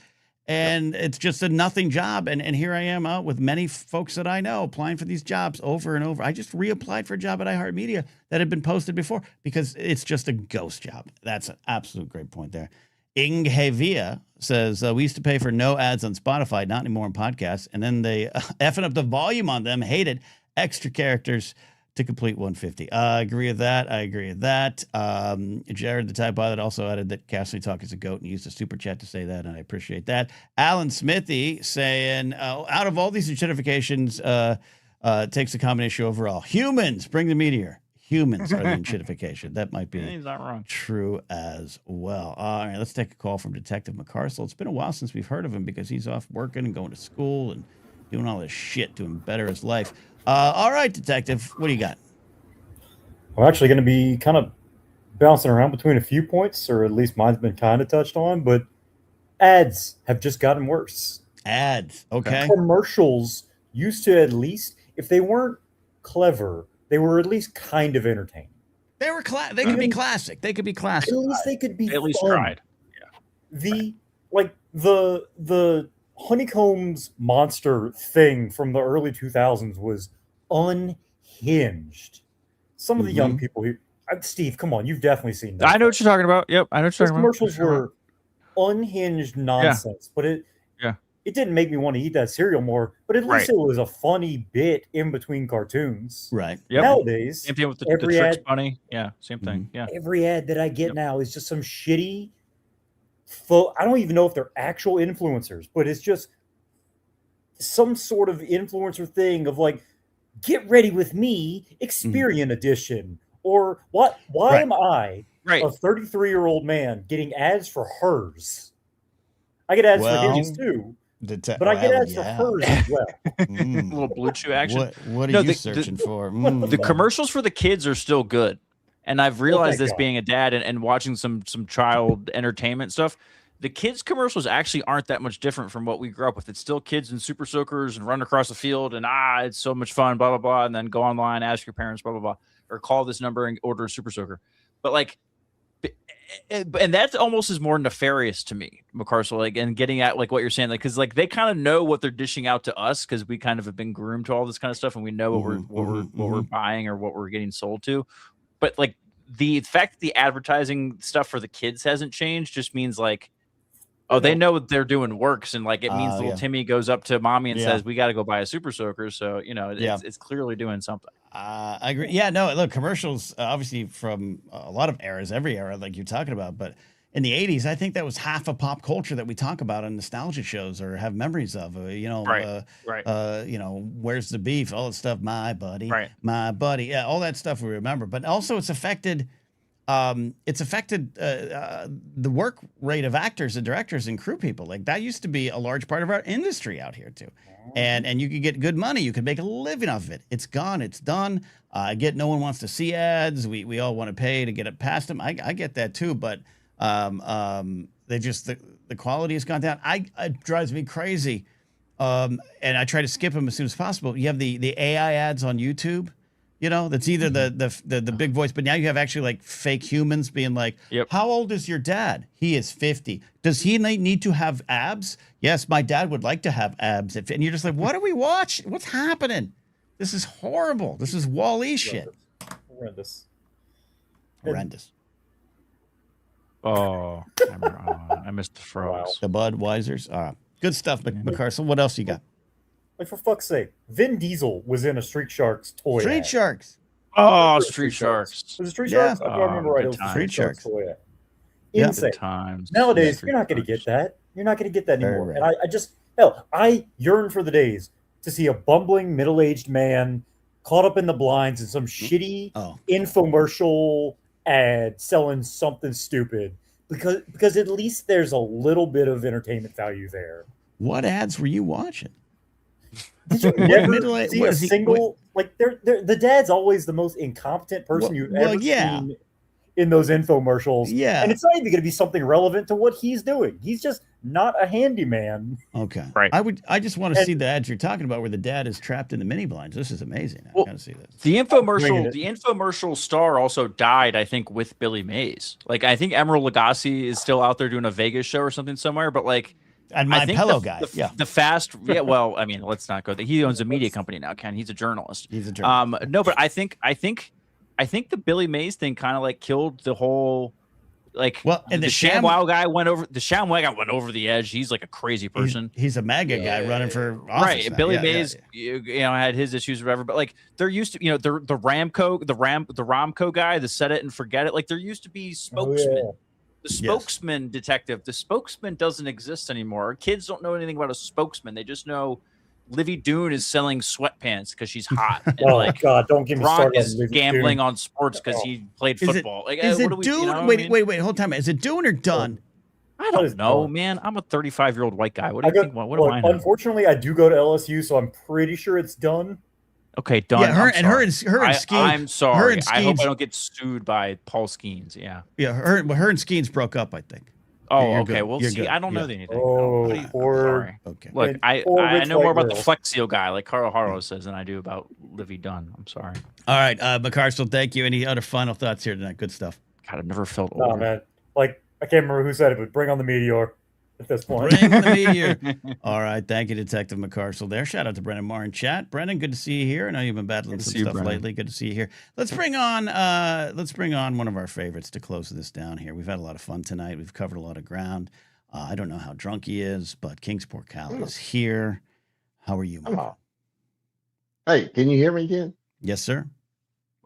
And it's just a nothing job. And here I am out with many folks that I know applying for these jobs over and over. I just reapplied for a job at iHeartMedia that had been posted before because it's just a ghost job. That's an absolute great point there. Ingevia says, we used to pay for no ads on Spotify, not anymore in podcasts. And then they effing up the volume on them, hated extra characters to complete 150. I agree with that. Jared, the type pilot, also added that Castley Talk is a goat and used a super chat to say that, and I appreciate that. Alan Smithy saying, out of all these certifications, takes the combination overall. Humans bring the meteor. Humans are the enshittification. That might be He's not wrong. true as well. All right, let's take a call from Detective McCarcel. It's been a while since we've heard of him because he's off working and going to school and doing all this shit to better his life. All right, Detective, what do you got? I'm actually going to be kind of bouncing around between a few points, or at least mine's been kind of touched on, but ads have just gotten worse. Ads, okay. Commercials used to, at least, if they weren't clever, they were at least kind of entertaining. They were they could be classic. They could be classic. At least they could be They at least fun. tried. The honeycombs monster thing from the early 2000s was unhinged. Some of the young people here, Steve, come on, you've definitely seen that. I know what you're talking about. Yep, I know what you're Those talking about. commercials were unhinged nonsense, but it didn't make me want to eat that cereal more, but at least it was a funny bit in between cartoons. Right. Yep. Nowadays, Same thing with the every Tricks ad, Bunny. Yeah, same thing. Yeah. every ad that I get now is just some shitty, I don't even know if they're actual influencers, but it's just some sort of influencer thing of like, get ready with me, Experian edition. Or why am I, a 33-year-old man, getting ads for hers? I get ads for his too. But I get ads for hers as well. A little blue chew action. What are you searching for? The commercials for the kids are still good. And I've realized this being a dad and watching some child entertainment stuff. The kids' commercials actually aren't that much different from what we grew up with. It's still kids and super soakers and run across the field and it's so much fun, blah, blah, blah. And then go online, ask your parents, blah, blah, blah. Or call this number and order a super soaker. But like, and that's almost is more nefarious to me, McCarcel, like, and getting at like what you're saying, like, because like they kind of know what they're dishing out to us because we kind of have been groomed to all this kind of stuff and we know what we're buying or what we're getting sold to. But like the fact that the advertising stuff for the kids hasn't changed just means like, they know what they're doing works, and like it means little Timmy goes up to mommy and says, "We got to go buy a super soaker." So you know, it's clearly doing something. I agree. Yeah, no, look, commercials obviously from a lot of eras, every era, like you're talking about, but in the 80s, I think that was half of pop culture that we talk about on nostalgia shows or have memories of. You know, you know, where's the beef? All that stuff, my buddy, my buddy, yeah, all that stuff we remember. But also, it's affected. The work rate of actors and directors and crew people. Like that used to be a large part of our industry out here too. And you could get good money. You could make a living off of it. It's gone. It's done. I get no one wants to see ads. We all want to pay to get it past them. I get that too. But they just the quality has gone down. It drives me crazy. And I try to skip them as soon as possible. You have the AI ads on YouTube. You know, that's either the big voice, but now you have actually like fake humans being like, how old is your dad? He is 50. Does he need to have abs? Yes, my dad would like to have abs. And you're just like, what are we watching? What's happening? This is horrible. This is Wall-E shit. Horrendous. Oh, I missed the frogs. The Budweisers. Good stuff, McCarcel. What else you got? Like, for fuck's sake, Vin Diesel was in a Street Sharks toy. Street Sharks. Oh, Street Sharks. Was it Street Sharks? I don't remember right. It was Street Sharks toy. Insane. Nowadays, you're not going to get that. You're not going to get that anymore. And I yearn for the days to see a bumbling middle-aged man caught up in the blinds in some shitty infomercial ad selling something stupid because at least there's a little bit of entertainment value there. What ads were you watching? Did you never see a single like the dad's always the most incompetent person you've ever seen in those infomercials. Yeah. And it's not even going to be something relevant to what he's doing. He's just not a handyman. Okay. Right. I just want to see the ads you're talking about where the dad is trapped in the mini blinds. This is amazing. I gotta see this. The infomercial star also died, I think, with Billy Mays. Like I think Emerald Lagasse is still out there doing a Vegas show or something somewhere, but like and My Pillow guy. The fast. Yeah. Well, I mean, let's not go there. He owns a media company now, Ken. He's a journalist. No, but I think the Billy Mays thing kind of like killed the whole, like, and the ShamWow guy went over. The ShamWow guy went over the edge. He's like a crazy person. He's a MAGA guy running for office. Right. Now. Billy Mays, you know, had his issues or whatever. But like, there used to, you know, the Ramco guy, the set it and forget it. Like, there used to be spokesmen. The spokesman detective, the spokesman doesn't exist anymore. Kids don't know anything about a spokesman. They just know Livy Dune is selling sweatpants because she's hot. And Oh like, God, don't get me Gronk started on is Livy gambling Dune. on sports because he played football. Is what it do we, Dune? you know what I wait, mean? wait, hold time. Is it Dune or done? I don't know, man. I'm a 35-year-old white guy. What do you think? What do I know? Unfortunately, I do go to LSU, so I'm pretty sure it's done. Okay, done. Yeah, her I'm and sorry. Skeens. I'm sorry. and I hope Skeens- I don't get sued by Paul Skeens. Yeah. Yeah, her and Skeens broke up, I think. Oh, You're okay. good. Well, You're see, good. I don't know Yeah. anything. Oh, I'm poor. sorry. Okay. Look, I rich know more white about the girls. Flex Seal guy, like Carl Haro says, than I do about Livy Dunn. I'm sorry. All right, McCarcel, thank you. Any other final thoughts here tonight? Good stuff. God, I've never felt No, older. man. Like, I can't remember who said it, but bring on the meteor at this point. Bring the meteor. All right, thank you, Detective McCarcel. There. Shout out to Brennan Marr in chat. Brennan, good to see you here. I know you've been battling Good to some see you, stuff Brennan. lately. Good to see you here. Let's bring on one of our favorites to close this down here. We've had a lot of fun tonight. We've covered a lot of ground. I don't know how drunk he is, but Kingsport Cal is here. How are you, Mike? Hey, can you hear me again? Yes, sir.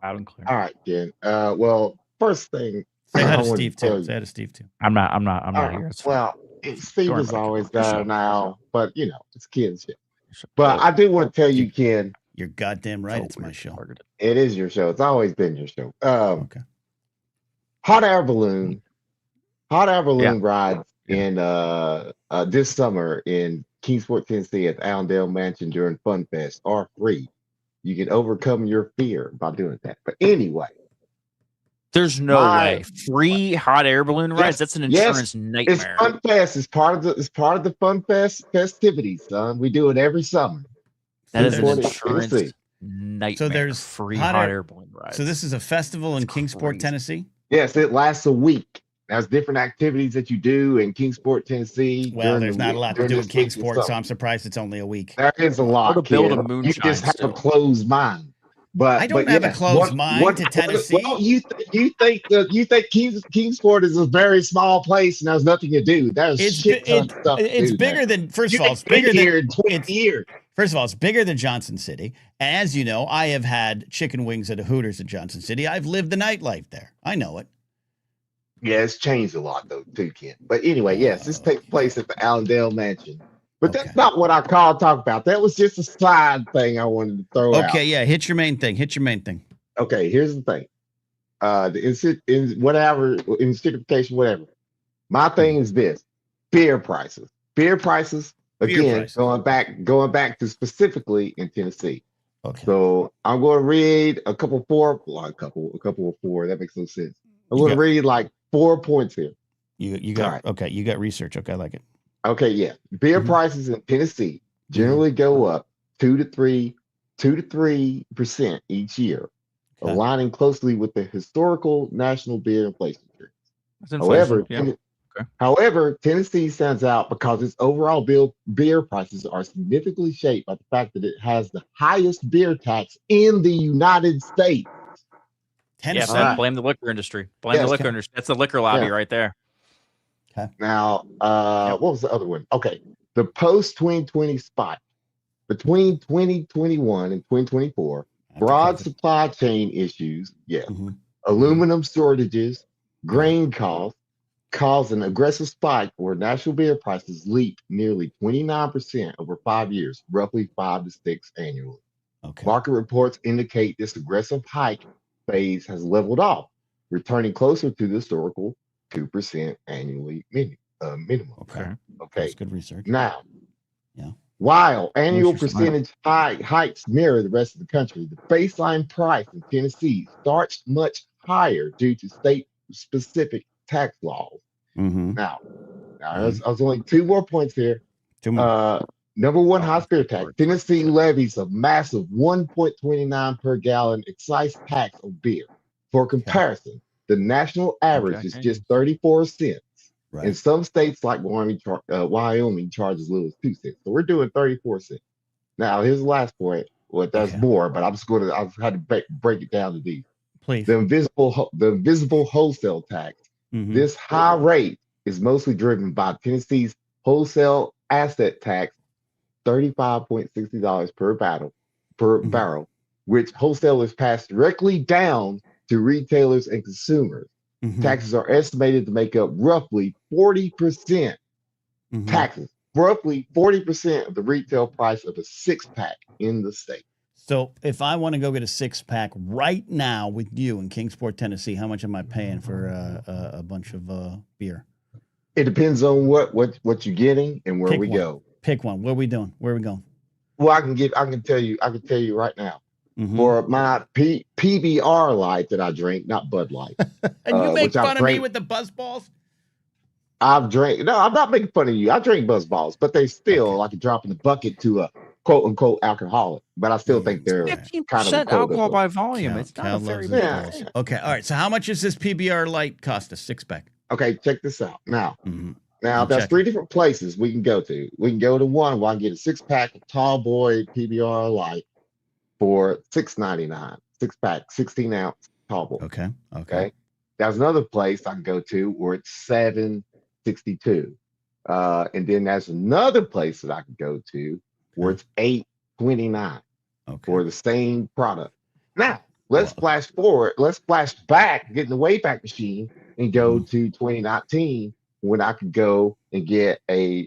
Loud and clear. All right, Jen. Well, first thing, Say hi I to wanted Steve tell too. you- Say hi to Steve too. I'm not here. It's fine. Well, Steve Don't worry is about it. always Your show. there now, but you know, it's kids. Shit. Sure. But I do want to tell you, Ken, You're goddamn right. So It's my weird. show. Targeted. it is your show. It's always been your show. Okay. Hot air balloon rides in this summer in Kingsport, Tennessee at the Allendale Mansion during Fun Fest are free. You can overcome your fear by doing that. But anyway, There's no way. Free hot air balloon rides? That's an insurance It's nightmare. Fun Fest. It's part of the Fun Fest festivities, son. We do it every summer. That is an Kingsport, insurance Tennessee. nightmare. So there's free hot air balloon rides. So this is a festival in It's Kingsport, crazy. Tennessee. Yes, it lasts a week. There's different activities that you do in Kingsport, Tennessee. Well, during there's the not week- a lot to during do in this week and Kingsport, so stuff. I'm surprised it's only a week. There is a lot, to build a kid. You moonshine just have still. a closed mind. But I don't but have a yeah, closed mind to Tennessee. Well, you think Kingsport is a very small place and there's nothing to do. There's shit ton of stuff. To It's do bigger there. than. First of You all, it's ain't been bigger here than in 20 years. First of all, it's bigger than Johnson City. And as you know, I have had chicken wings at a Hooters in Johnson City. I've lived the nightlife there. I know it. Yeah, it's changed a lot though, too, Ken. But anyway, yes, this takes place at the Allendale Mansion. But that's not what I talk about. That was just a side thing I wanted to throw out. Okay, yeah, hit your main thing. Okay, here's the thing. Institutification, whatever. My thing is this: beer prices. Again, going back to specifically in Tennessee. Okay. So I'm going to read a couple of four. That makes no sense. I'm going to read like 4 points here. You got right. Okay. You got research. Okay, I like it. Okay, yeah. Beer prices in Tennessee generally go up 2 to 3% each year, aligning closely with the historical national beer inflation trends. However, Tennessee stands out because its overall beer prices are significantly shaped by the fact that it has the highest beer tax in the United States. Tennessee. Yeah, blame the liquor industry. Blame the liquor industry. That's the liquor lobby right there. Okay. Now, what was the other one? Okay, the post-2020 spike between 2021 and 2024, broad supply chain issues, aluminum shortages, grain costs, caused an aggressive spike where national beer prices leaped nearly 29% over 5 years, roughly 5 to 6 annually. Okay. Market reports indicate this aggressive hike phase has leveled off, returning closer to the historical 2% annually minimum. Okay. That's good research. Now, yeah. While annual Research percentage hikes mirror the rest of the country, the baseline price in Tennessee starts much higher due to state-specific tax laws. Now, there's only 2 more points here. Number one, high spirit tax. Tennessee levies a massive 1.29 per gallon excise tax on beer. For comparison, the national average is just 34 cents. Right. In some states like Wyoming charges as little as 2 cents. So we're doing 34 cents. Now, here's the last point. Well, that's more, but I've had to break it down to these. Please. The invisible wholesale tax. This high rate is mostly driven by Tennessee's wholesale asset tax, $35.60 per barrel, which wholesalers pass directly down to retailers and consumers. Taxes are estimated to make up roughly 40% taxes roughly 40% of the retail price of a 6-pack in the state. So if I want to go get a 6-pack right now with you in Kingsport, Tennessee, how much am I paying for a bunch of beer? It depends on what you're getting and where we go. Pick one. What are we doing? Where are we going? Well, I can tell you right now. For my PBR light that I drink, not Bud Light. And you make fun of me with the buzz balls? No, I'm not making fun of you. I drink buzz balls, but they still like a drop in the bucket to a quote unquote alcoholic. But I still think they're 15% kind of alcohol by volume. It's not Cal a very loves balls. Okay, all right. So how much does this PBR light cost? A 6-pack? Okay, check this out. Now there's 3 different places we can go to. We can go to one where I can get a 6-pack of Tall Boy PBR light for $6.99. 6-pack, 16-ounce Tall Boy. Okay. There's another place I can go to where it's $7.62. And then there's another place that I can go to where it's $8.29 for the same product. Now, let's flash forward. Let's flash back, get in the Wayback Machine, and go to 2019 when I could go and get a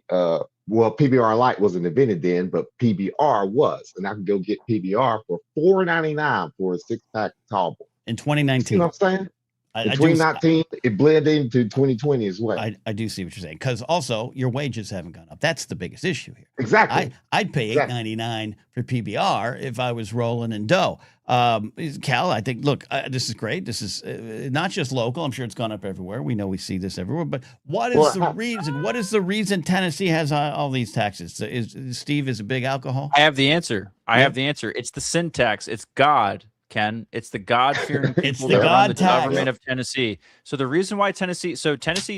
PBR Light wasn't invented then, but PBR was, and I could go get PBR for $4.99 for a 6-pack Tall Boy. In 2019. See what I'm saying? In 2019, it blended into 2020 as well. I do see what you're saying, because also your wages haven't gone up. That's the biggest issue here. Exactly. I'd pay $8.99 for PBR if I was rolling in dough. Cal, I think, look, this is great. This is not just local. I'm sure it's gone up everywhere. We know we see this everywhere. But what is the reason? What is the reason Tennessee has all these taxes? Steve is a big alcohol? I have the answer. It's the sin tax. It's God. Ken, it's the God-fearing people that run the government of Tennessee. So the reason why Tennessee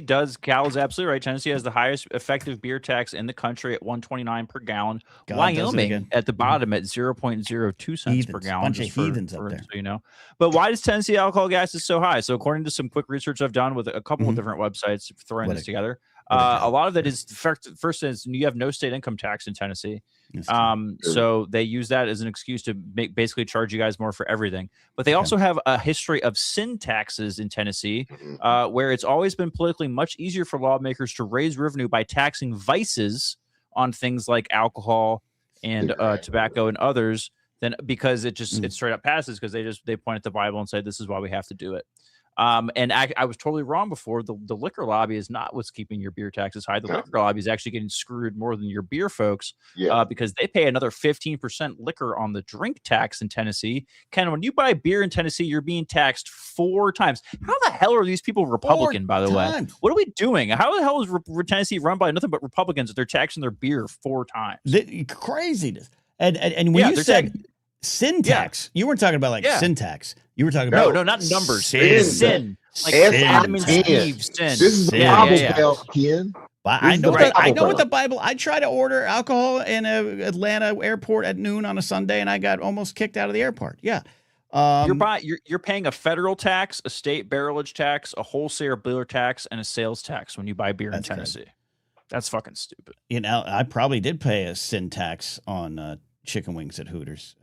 does, Cal is absolutely right. Tennessee has the highest effective beer tax in the country at $1.29 per gallon. Wyoming at the bottom at 0.02 cents per gallon. Bunch of heathens up there. So you know. But why does Tennessee alcohol gas is so high? So according to some quick research I've done with a couple of different websites throwing this together, a lot of it is first is you have no state income tax in Tennessee. So they use that as an excuse to basically charge you guys more for everything. But they also have a history of sin taxes in Tennessee, where it's always been politically much easier for lawmakers to raise revenue by taxing vices on things like alcohol and tobacco and others, than because it straight up passes because they point at the Bible and say this is why we have to do it. And I was totally wrong before. The liquor lobby is not what's keeping your beer taxes high. The liquor lobby is actually getting screwed more than your beer folks because they pay another 15% liquor on the drink tax in Tennessee. Ken, when you buy beer in Tennessee, you're being taxed 4 times. How the hell are these people Republican, by the way? What are we doing? How the hell is Tennessee run by nothing but Republicans if they're taxing their beer 4 times? Craziness. And when you said syntax, you weren't talking about syntax. You were talking about not numbers. Sin. Like Adam and Steve. Sin. This is the Bible, Ken. I know what the Bible. I tried to order alcohol in a Atlanta airport at noon on a Sunday, and I got almost kicked out of the airport. Yeah. You're paying a federal tax, a state barrelage tax, a wholesale beer tax, and a sales tax when you buy beer in Tennessee. That's fucking stupid. You know, I probably did pay a sin tax on chicken wings at Hooters.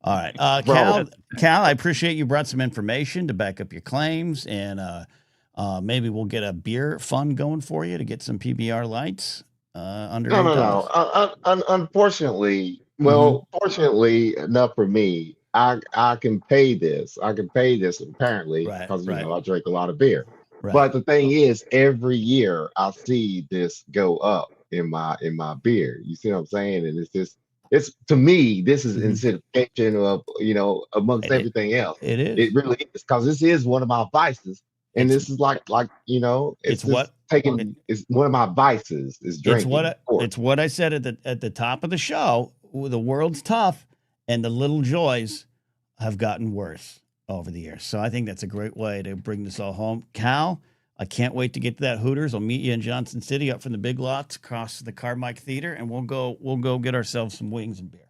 All right. Cal, I appreciate you brought some information to back up your claims, and maybe we'll get a beer fund going for you to get some PBR lights under. No. Unfortunately, fortunately enough for me, I can pay this. Apparently because I drink a lot of beer. Right. But the thing is, every year I see this go up in my beer. You see what I'm saying? And it's to me, this is incentivization of, amongst everything else. It is. It really is, because this is one of my vices. And this is like it's one of my vices is drinking. It's what I said at the top of the show. The world's tough, and the little joys have gotten worse over the years. So I think that's a great way to bring this all home. Cal, I can't wait to get to that Hooters. I'll meet you in Johnson City up from the big lots across the Carmike Theater, and we'll go get ourselves some wings and beer.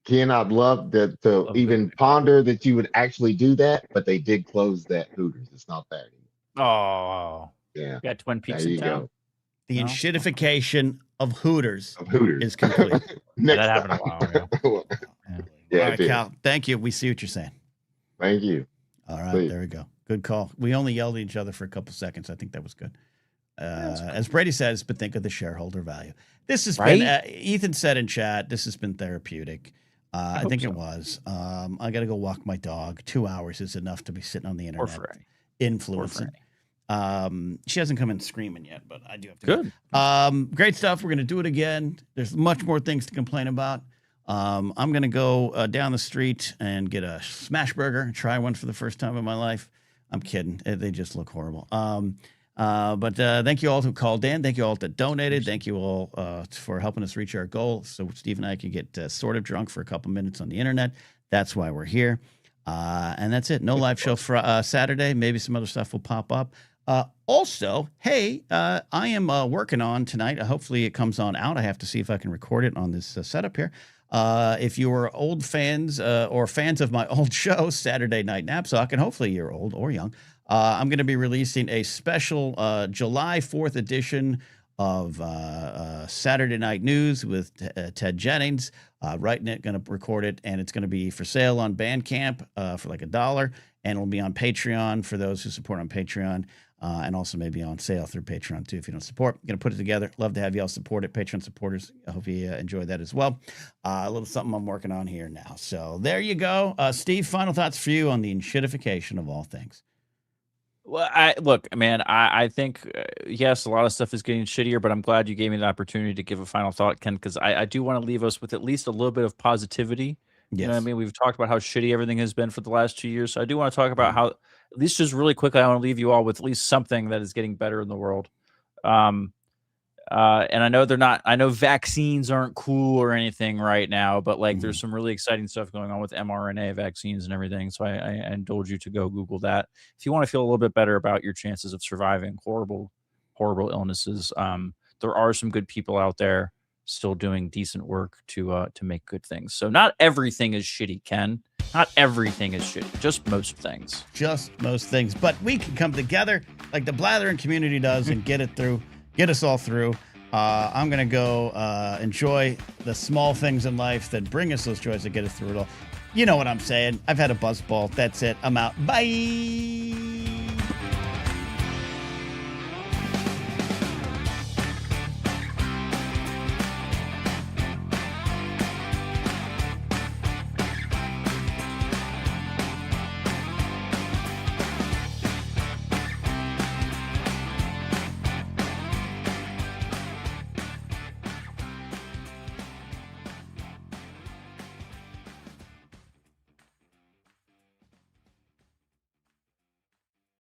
Ken, I'd love to even ponder that you would actually do that, but they did close that Hooters. It's not there anymore. Oh, yeah. Got Twin Peaks there in you town. Go. The enshitification of Hooters is complete. That happened a while ago. All right, Cal, thank you. We see what you're saying. Thank you. All right, there we go. Good call. We only yelled at each other for a couple seconds. I think that was good. as Brady says, but think of the shareholder value. This has Right? been, Ethan said in chat, this has been therapeutic. I think so. it was. I got to go walk my dog. 2 hours is enough to be sitting on the internet, influencing. She hasn't come in screaming yet, but I do have to. Good. Great stuff. We're going to do it again. There's much more things to complain about. I'm going to go down the street and get a smash burger and try one for the first time in my life. I'm kidding. They just look horrible. But thank you all who called in. Thank you all that donated. Thank you all for helping us reach our goal. So Steve and I can get sort of drunk for a couple minutes on the internet. That's why we're here. And that's it. No live show for Saturday. Maybe some other stuff will pop up. Also, hey, I am working on tonight. Hopefully it comes on out. I have to see if I can record it on this setup here. If you are old fans or fans of my old show, Saturday Night Napzok, and hopefully you're old or young, I'm going to be releasing a special July 4th edition of Saturday Night News with Ted Jennings. Writing it, going to record it, and it's going to be for sale on Bandcamp for like $1, and it'll be on Patreon for those who support on Patreon. And also maybe on sale through Patreon too if you don't support. I'm going to put it together. Love to have y'all support it. Patreon supporters, I hope you enjoy that as well. A little something I'm working on here now. So there you go. Steve, final thoughts for you on the enshittification of all things. Well, I think, yes, a lot of stuff is getting shittier, but I'm glad you gave me the opportunity to give a final thought, Ken, because I do want to leave us with at least a little bit of positivity. Yes. You know what I mean? We've talked about how shitty everything has been for the last 2 years. So I do want to talk about how, at least just really quickly, I want to leave you all with at least something that is getting better in the world. And I know I know vaccines aren't cool or anything right now, but like there's some really exciting stuff going on with mRNA vaccines and everything. So I indulge you to go Google that. If you want to feel a little bit better about your chances of surviving horrible, horrible illnesses, there are some good people out there still doing decent work to make good things. So not everything is shitty, Ken. Not everything is shitty. Just most things. Just most things. But we can come together like the Blathering community does and get us all through. I'm going to go enjoy the small things in life that bring us those joys that get us through it all. You know what I'm saying. I've had a buzzball. That's it. I'm out. Bye.